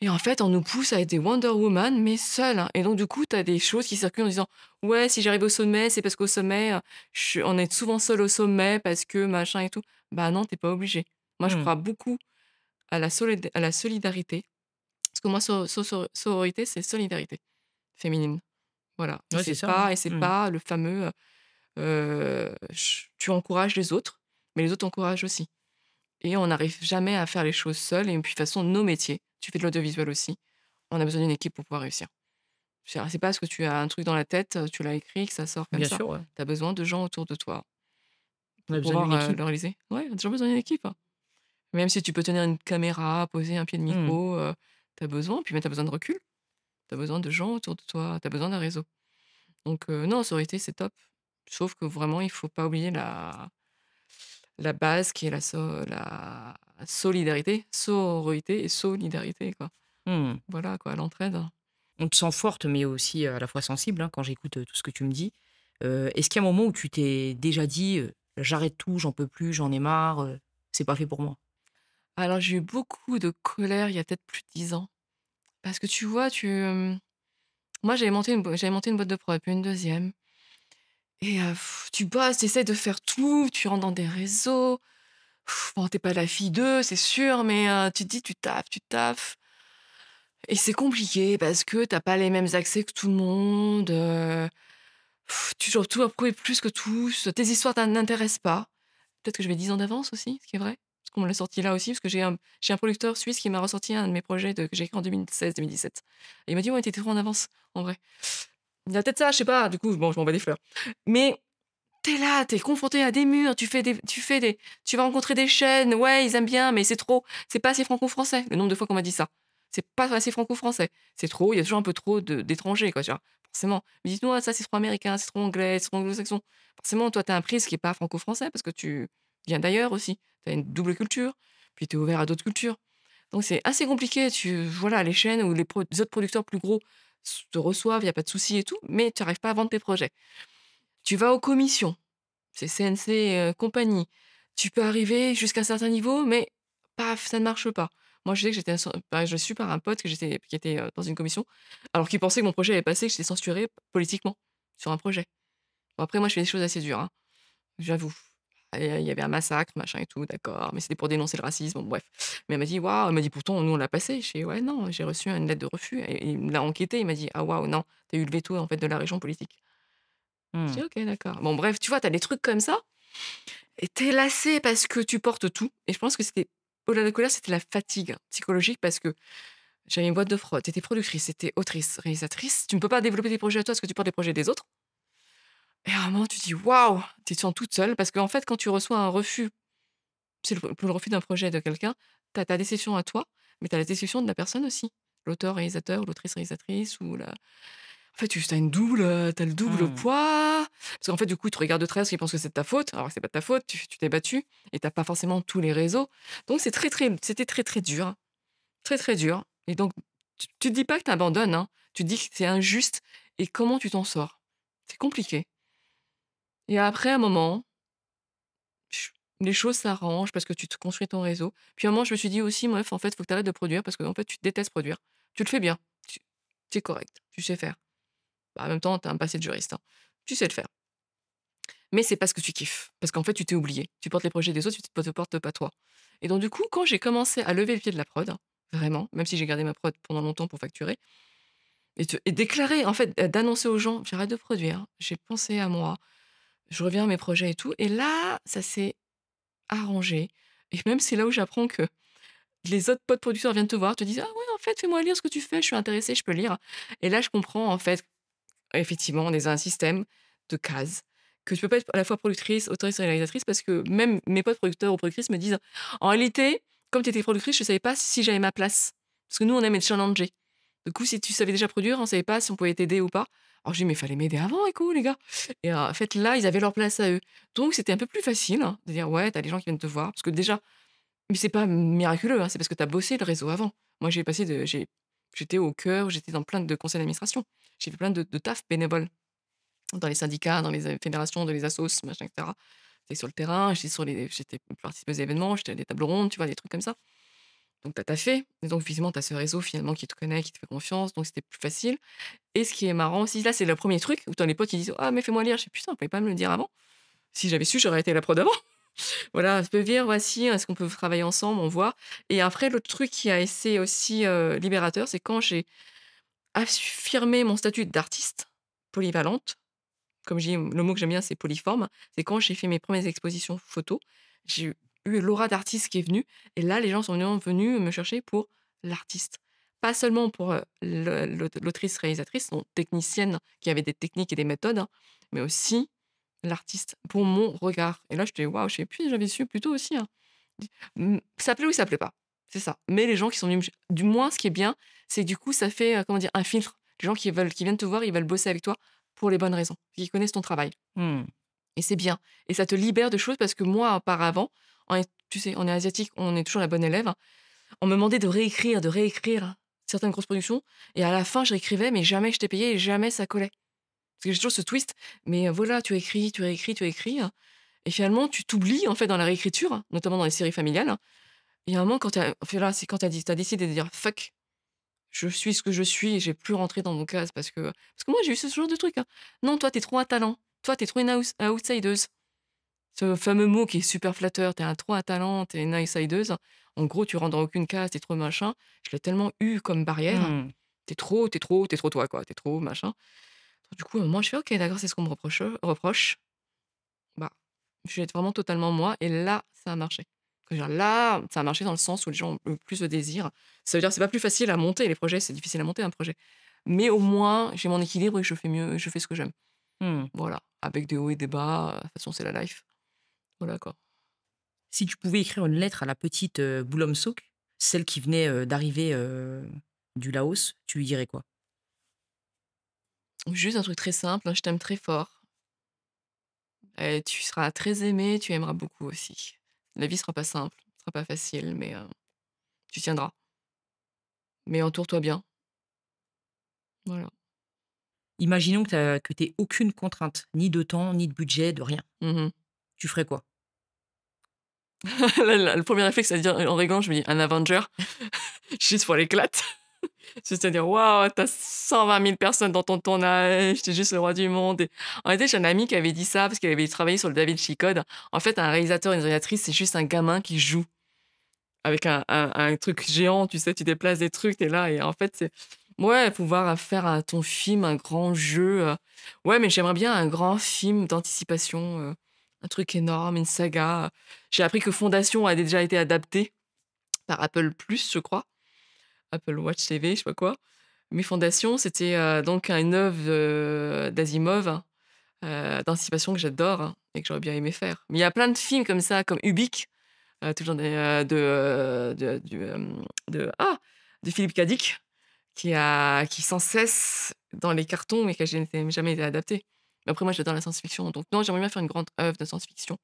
Et en fait, on nous pousse à être des Wonder Woman, mais seules, hein. Et donc, du coup, tu as des choses qui circulent en disant ouais, si j'arrive au sommet, c'est parce qu'au sommet, on est souvent seul au sommet parce que machin et tout. Bah non, t'es pas obligé. Moi, je Mmh. crois beaucoup à la solidarité. Parce que moi, sororité, c'est solidarité féminine. Voilà. Et Ouais, c'est ça, hein. c'est Mmh. pas le fameux tu encourages les autres, mais les autres t'encouragent aussi. Et on n'arrive jamais à faire les choses seuls. Et puis, de toute façon, nos métiers, tu fais de l'audiovisuel aussi, on a besoin d'une équipe pour pouvoir réussir. C'est pas parce que tu as un truc dans la tête, tu l'as écrit, que ça sort comme Bien ça. sûr, ouais. Tu as besoin de gens autour de toi On a pour besoin pouvoir d'une équipe. le réaliser. Ouais, tu as toujours besoin d'une équipe, hein. Même si tu peux tenir une caméra, poser un pied de Mmh. micro, tu as besoin, puis même tu as besoin de recul. Tu as besoin de gens autour de toi, tu as besoin d'un réseau. Donc, non, sororité, c'est top. Sauf que vraiment, il faut pas oublier la base qui est la solidarité, sororité et solidarité, quoi. Mmh. Voilà, quoi, l'entraide. On te sent forte, mais aussi à la fois sensible, hein, quand j'écoute, tout ce que tu me dis. Est-ce qu'il y a un moment où tu t'es déjà dit, «J'arrête tout, j'en peux plus, j'en ai marre, c'est pas fait pour moi»? Alors, j'ai eu beaucoup de colère il y a peut-être plus de 10 ans. Parce que tu vois, moi, j'avais monté une boîte de prod, puis une deuxième. Et tu bosses, tu essaies de faire tout, tu rentres dans des réseaux. Bon, tu pas la fille d'eux, c'est sûr, mais tu te dis: tu taffes» et c'est compliqué parce que t'as pas les mêmes accès que tout le monde, tu dois tout approuver plus que tous, tes histoires n'intéressent pas. Peut-être que j'avais 10 ans d'avance aussi, ce qui est vrai. Parce qu'on me l'a sorti là aussi, parce que j'ai un producteur suisse qui m'a ressorti un de mes projets que j'ai écrit en 2016-2017. Et il m'a dit: «Ouais, tu trop en avance, en vrai». Il y a peut-être ça, je sais pas, du coup, bon, je m'envoie des fleurs. Mais t'es là, t'es confronté à des murs, tu vas rencontrer des chaînes, ouais, ils aiment bien, mais c'est trop, c'est pas assez franco-français. Le nombre de fois qu'on m'a dit ça. C'est pas assez franco-français. C'est trop, il y a toujours un peu trop d'étrangers, quoi, tu vois? Forcément. Mais dites moi ça, c'est trop américain, c'est trop anglais, c'est trop anglo-saxon. Forcément, toi, tu as un prisme qui est pas franco-français parce que tu viens d'ailleurs aussi. Tu as une double culture, puis tu es ouvert à d'autres cultures. Donc c'est assez compliqué. Voilà, les chaînes ou les autres producteurs plus gros te reçoivent, il y a pas de souci et tout, mais tu arrives pas à vendre tes projets. Tu vas aux commissions, c'est CNC, compagnie. Tu peux arriver jusqu'à un certain niveau, mais paf, ça ne marche pas. Moi, je sais que je suis par un pote qui était, dans une commission, alors qu'il pensait que mon projet avait passé, que j'étais censurée politiquement sur un projet. Bon après moi, je fais des choses assez dures, hein, j'avoue. Et il y avait un massacre, machin et tout, d'accord, mais c'était pour dénoncer le racisme, bon bref. Mais elle m'a dit: «Waouh», elle m'a dit: «Pourtant, nous, on l'a passé». Je fais: «Ouais, non, j'ai reçu une lettre de refus» et il l'a enquêté, il m'a dit: «Ah waouh, non, tu as eu le veto, en fait, de la région politique». Je Mmh. dis: «OK, d'accord». Bon bref, tu vois, tu as des trucs comme ça et tu es lassé parce que tu portes tout et je pense que au-delà de la colère, c'était la fatigue psychologique parce que j'avais une boîte de prod, tu étais productrice, tu étais autrice, réalisatrice, tu ne peux pas développer tes projets à toi parce que tu portes les projets des autres et à un moment, tu te dis: «Waouh!» Tu te sens toute seule parce qu'en fait, quand tu reçois un refus, c'est le refus d'un projet de quelqu'un, tu as ta déception à toi, mais tu as la déception de la personne aussi, l'auteur réalisateur ou l'autrice réalisatrice ou la en fait, tu as le double Mmh. poids. Parce qu'en fait, du coup, ils te regardent de travers parce qu'ils pensent que c'est de ta faute, alors que c'est pas de ta faute, tu t'es battu et tu pas forcément tous les réseaux. Donc c'était très, très dur, hein. Très, très dur et donc tu te dis pas que tu abandonnes, hein. Tu te dis que c'est injuste et comment tu t'en sors? C'est compliqué et après, un moment, ch les choses s'arrangent parce que tu te construis ton réseau. Puis à un moment, je me suis dit aussi: «Meuf, en fait, faut que tu arrêtes de produire parce qu'en fait, tu détestes produire. Tu le fais bien, tu es correcte, tu sais faire». Bah, en même temps, tu as un passé de juriste, hein. Tu sais le faire. Mais c'est parce que tu kiffes, parce qu'en fait, tu t'es oublié. Tu portes les projets des autres, tu te portes pas toi. Et donc du coup, quand j'ai commencé à lever le pied de la prod, vraiment, même si j'ai gardé ma prod pendant longtemps pour facturer et déclarer en fait, d'annoncer aux gens: «J'arrête de produire, j'ai pensé à moi, je reviens à mes projets et tout» et là, ça s'est arrangé et même c'est là où j'apprends que les autres potes producteurs viennent te voir, te disent: «Ah ouais, en fait, fais-moi lire ce que tu fais, je suis intéressée, je peux lire» et là, je comprends en fait, effectivement, on est dans un système de cases, que tu peux pas être à la fois productrice, autrice et réalisatrice parce que même mes potes producteurs ou productrices me disent: «En réalité, comme tu étais productrice, je savais pas si j'avais ma place». Parce que nous, on aime être challengés. Du coup, si tu savais déjà produire, on savait pas si on pouvait t'aider ou pas. Alors, je dis: «Mais fallait m'aider avant, éco, les gars» et en fait, là, ils avaient leur place à eux. Donc c'était un peu plus facile, hein, de dire: «Ouais, tu as des gens qui viennent te voir». Parce que déjà mais c'est pas miraculeux, hein, c'est parce que tu as bossé le réseau avant. Moi, j'étais au cœur, j'étais dans plein de conseils d'administration. J'ai fait plein de taf bénévole dans les syndicats, dans les fédérations, dans les assos, machin et cetera. J'étais sur le terrain, j'étais participeuse à événements, j'étais à des tables rondes, tu vois? Des trucs comme ça. Donc tu as taffé et donc visiblement tu as ce réseau finalement qui te connaît, qui te fait confiance, donc c'était plus facile et ce qui est marrant aussi, là, c'est le premier truc où tu as les potes qui disent: «Ah mais fais-moi lire». Je fais: «Putain, vous pouvez pas me le dire avant? Si j'avais su, j'aurais été la prod avant». Voilà, je peux dire: «Voici, est-ce qu'on peut travailler ensemble? On voit» et après l'autre truc qui a été aussi, libérateur, c'est quand j'ai affirmé mon statut d'artiste polyvalente. Comme je dis, le mot que j'aime bien, c'est polyforme. C'est quand j'ai fait mes premières expositions photos, j'ai eu l'aura d'artiste qui est venue et là, les gens sont venus me chercher pour l'artiste. Pas seulement pour, l'autrice réalisatrice, donc technicienne qui avait des techniques et des méthodes, hein, mais aussi l'artiste pour mon regard et là, j'étais: «Waouh!» je sais plus, j'avais su plus tôt aussi, hein. Ça plaît ou ça plaît pas, c'est ça. Mais les gens qui sont venus du moins ce qui est bien, c'est que du coup, ça fait, comment dire? Un filtre. Les gens qui viennent te voir, ils veulent bosser avec toi pour les bonnes raisons, qui connaissent ton travail Mmh. et c'est bien et ça te libère de choses parce que moi, auparavant, tu sais, on est asiatique, on est toujours la bonne élève, hein. On me demandait de réécrire certaines grosses productions et à la fin, je réécrivais mais jamais je t'ai payé et jamais ça collait. Parce que j'ai toujours ce twist, mais voilà, tu écris, tu réécris, tu écris, hein et finalement, tu t'oublies, en fait, dans la réécriture, hein, notamment dans les séries familiales, hein. Et à un moment, quand tu as enfin, là, c'est quand tu as décidé de dire: «Fuck, je suis ce que je suis et j'ai plus rentré dans mon case» parce que moi, j'ai eu ce genre de truc, hein. «Non, toi, tu es trop un talent. Toi, tu es trop une outsideuse». Ce fameux mot qui est super flatteur, «Tu es un trop un talent, tu es une outsideuse». En gros, tu rentres dans aucune case, tu es trop machin. Je l'ai tellement eu comme barrière. Mmh. Tu es trop toi, quoi. Tu es trop machin. Du coup, à un moment, je fais: «OK, d'accord, c'est ce qu'on me reproche. Bah, je vais être vraiment totalement moi» et là, ça a marché. Je veux dire là, ça a marché dans le sens où les gens ont le plus le désir. Ça veut dire que c'est pas plus facile à monter les projets, c'est difficile à monter un projet. Mais au moins, j'ai mon équilibre et je fais mieux, je fais ce que j'aime. Mmh. Voilà, avec des hauts et des bas, de toute façon, c'est la life. Voilà, quoi. Si tu pouvais écrire une lettre à la petite, Boulomsok, celle qui venait, d'arriver, du Laos, tu lui dirais quoi? Juste un truc très simple, hein, je t'aime très fort. Tu seras très aimé, tu aimeras beaucoup aussi. La vie sera pas simple, sera pas facile, mais tu tiendras. Mais entoure-toi bien. Voilà. Imaginons que tu aucune contrainte, ni de temps, ni de budget, de rien. Mmh. Tu ferais quoi? Là, le premier réflexe, c'est de dire en rigolant, je me dis: «Un Avenger», juste pour l'éclate. C'est-à-dire, waouh, tu as 120 000 personnes dans ton tournage, tu es juste le roi du monde et en réalité, j'ai un ami qui avait dit ça parce qu'il avait travaillé sur le Da Vinci Code. En fait, un réalisateur, une réalisatrice, c'est juste un gamin qui joue avec un truc géant, tu sais, tu déplaces des trucs, tu es là et en fait, c'est ouais, pouvoir faire à ton film un grand jeu, ouais, mais j'aimerais bien un grand film d'anticipation, un truc énorme, une saga. J'ai appris que Fondation a déjà été adapté par Apple+, je crois, Apple Watch TV, je sais pas quoi. Mais Fondation, c'était, donc une œuvre, d'Asimov, d'anticipation que j'adore, hein, et que j'aurais bien aimé faire. Mais il y a plein de films comme ça, comme Ubik, toujours des, de Philippe K. Dick, qui sans cesse dans les cartons, mais qui a jamais été adapté. Mais après moi, j'adore la science-fiction, donc non, j'aimerais bien faire une grande œuvre de science-fiction.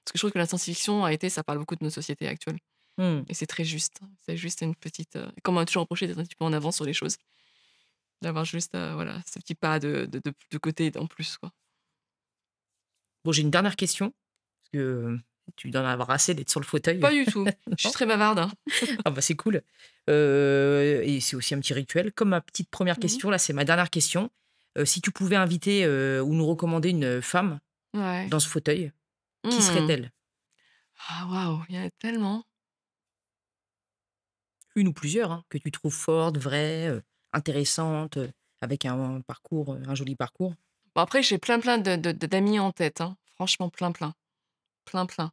Parce que je trouve que la science-fiction, ça parle beaucoup de nos sociétés actuelles Mmh. et c'est très juste. C'est juste une petite, comme on m'a toujours reproché d'être un petit peu en avance sur les choses. D'avoir juste, voilà, ce petit pas de côté en plus, quoi. Bon, j'ai une dernière question, parce que, tu dois en avoir assez d'être sur le fauteuil. Pas du tout, je suis Non? très bavarde, hein. Ah bah, c'est cool. Et c'est aussi un petit rituel. Comme ma petite première Mmh mh. question, là, c'est ma dernière question. Si tu pouvais inviter, ou nous recommander une femme Ouais. dans ce fauteuil, qui Mmh. serait-elle? Ah waouh, il y en a tellement. Une ou plusieurs, hein, que tu trouves forte, vraie, intéressante, avec un parcours, un joli parcours? Bon après j'ai plein d'amis en tête, hein. Franchement plein. Plein, plein.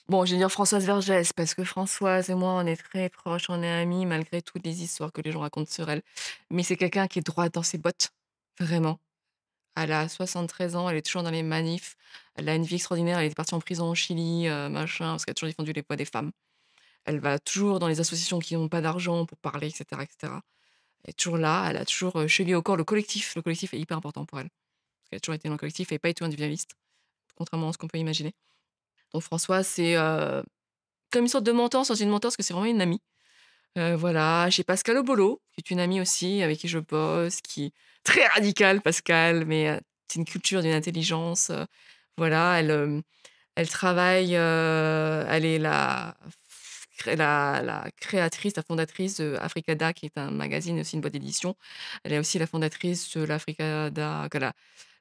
Bon, je vais dire Françoise Vergès parce que Françoise et moi, on est très proches, on est amies malgré toutes les histoires que les gens racontent sur elle. Mais c'est quelqu'un qui est droite dans ses bottes, vraiment. Elle a 73 ans, elle est toujours dans les manifs, elle a une vie extraordinaire, elle est partie en prison au Chili, machin, parce qu'elle a toujours défendu les poids des femmes. Elle va toujours dans les associations qui n'ont pas d'argent pour parler et cetera et cetera. Elle est toujours là, elle a toujours chevillé au corps le collectif. Le collectif est hyper important pour elle. Parce qu'elle a toujours été dans le collectif et pas du tout individualiste, contrairement à ce qu'on peut imaginer. Donc Françoise, c'est comme une sorte de mentor sans une mentor, parce que c'est vraiment une amie. Voilà, j'ai Pascal Obolo, qui est une amie aussi avec qui je bosse, qui est très radicale, Pascal, mais c'est une culture, d'une intelligence. Voilà, elle travaille, elle est la créatrice, la fondatrice de Africada, qui est un magazine et aussi une boîte d'édition. Elle est aussi la fondatrice de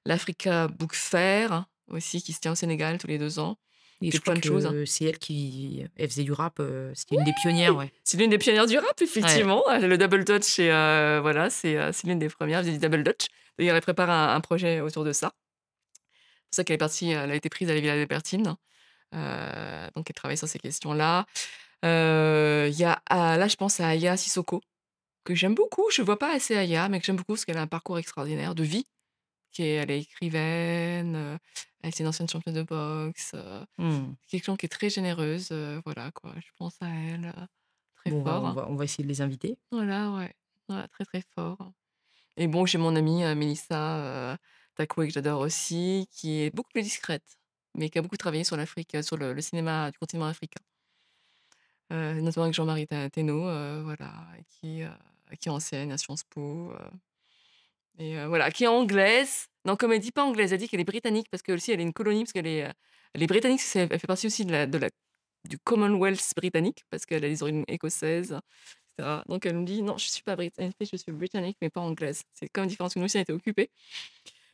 l'Africa Book Fair aussi, qui se tient au Sénégal tous les 2 ans. Et Fait je crois plein de choses, hein. que c'est elle faisait du rap, c'était une des pionnières, ouais. C'est l'une des pionnières du rap, Ouais. effectivement. Le double dutch, voilà, c'est l'une des premières. Elle faisait du double dutch. D'ailleurs, elle prépare un projet autour de ça. C'est pour ça qu'elle est partie, elle a été prise à la Villa Albertine. Donc elle travaille sur ces questions-là. Il y a, là, je pense à Aya Sissoko, que j'aime beaucoup. Je ne vois pas assez Aya, mais que j'aime beaucoup parce qu'elle a un parcours extraordinaire de vie. Elle est écrivaine, elle est une ancienne championne de boxe. Mmh. Quelqu'un qui est très généreuse. Voilà, quoi. Je pense à elle très Bon, fort. on va essayer de les inviter. Voilà, ouais. Ouais, très, très fort. Et bon, j'ai mon amie, Mélissa, Takoué, que j'adore aussi, qui est beaucoup plus discrète, mais qui a beaucoup travaillé sur l'Afrique, sur le cinéma du continent africain. Notamment avec Jean-Marie Thénault, voilà, et qui enseigne à Sciences Po, et voilà, qui est anglaise. Non, comme elle dit pas anglaise, elle dit qu'elle est britannique parce qu'aussi elle est une colonie, parce elle est britannique, elle fait partie aussi du Commonwealth britannique, parce qu'elle a des origines écossaises, etc. Donc elle me dit: «Non, je suis pas britannique, je suis britannique, mais pas anglaise». C'est quand même différent, parce que nous aussi, on a été occupés.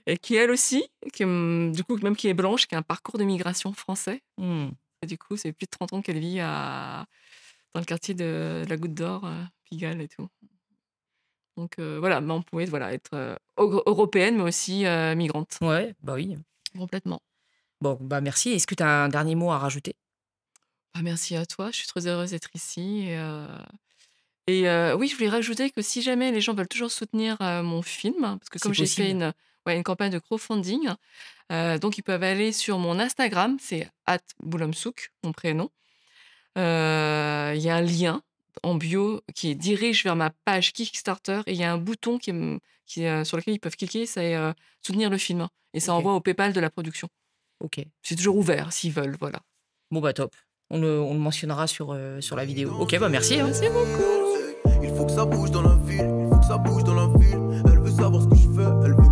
Et qui elle aussi, du coup, même qui est blanche, qui a un parcours de migration français. Mmh. Et du coup, c'est plus de 30 ans qu'elle vit dans le quartier de la Goutte d'Or, Pigalle et tout. Donc voilà, mais on pouvait voilà, être européenne, mais aussi migrante, Ouais, bah oui. complètement. Bon, bah merci. Est-ce que tu as un dernier mot à rajouter? Bah, merci à toi, je suis très heureuse d'être ici. Oui, je voulais rajouter que si jamais les gens veulent toujours soutenir mon film, parce que comme C'est j'ai fait possible. une campagne de crowdfunding, donc ils peuvent aller sur mon Instagram, c'est @boulomsouk, mon prénom. Il y a un lien en bio qui dirige vers ma page Kickstarter et il y a un bouton sur lequel ils peuvent cliquer, c'est soutenir le film et ça OK, envoie au PayPal de la production. OK. C'est toujours ouvert s'ils veulent, voilà. Bon, bah top. On le mentionnera sur la vidéo. OK, bah merci, hein. Merci beaucoup. Il faut que ça bouge dans la ville, il faut que ça bouge dans la ville. Elle veut savoir ce que je fais, elle veut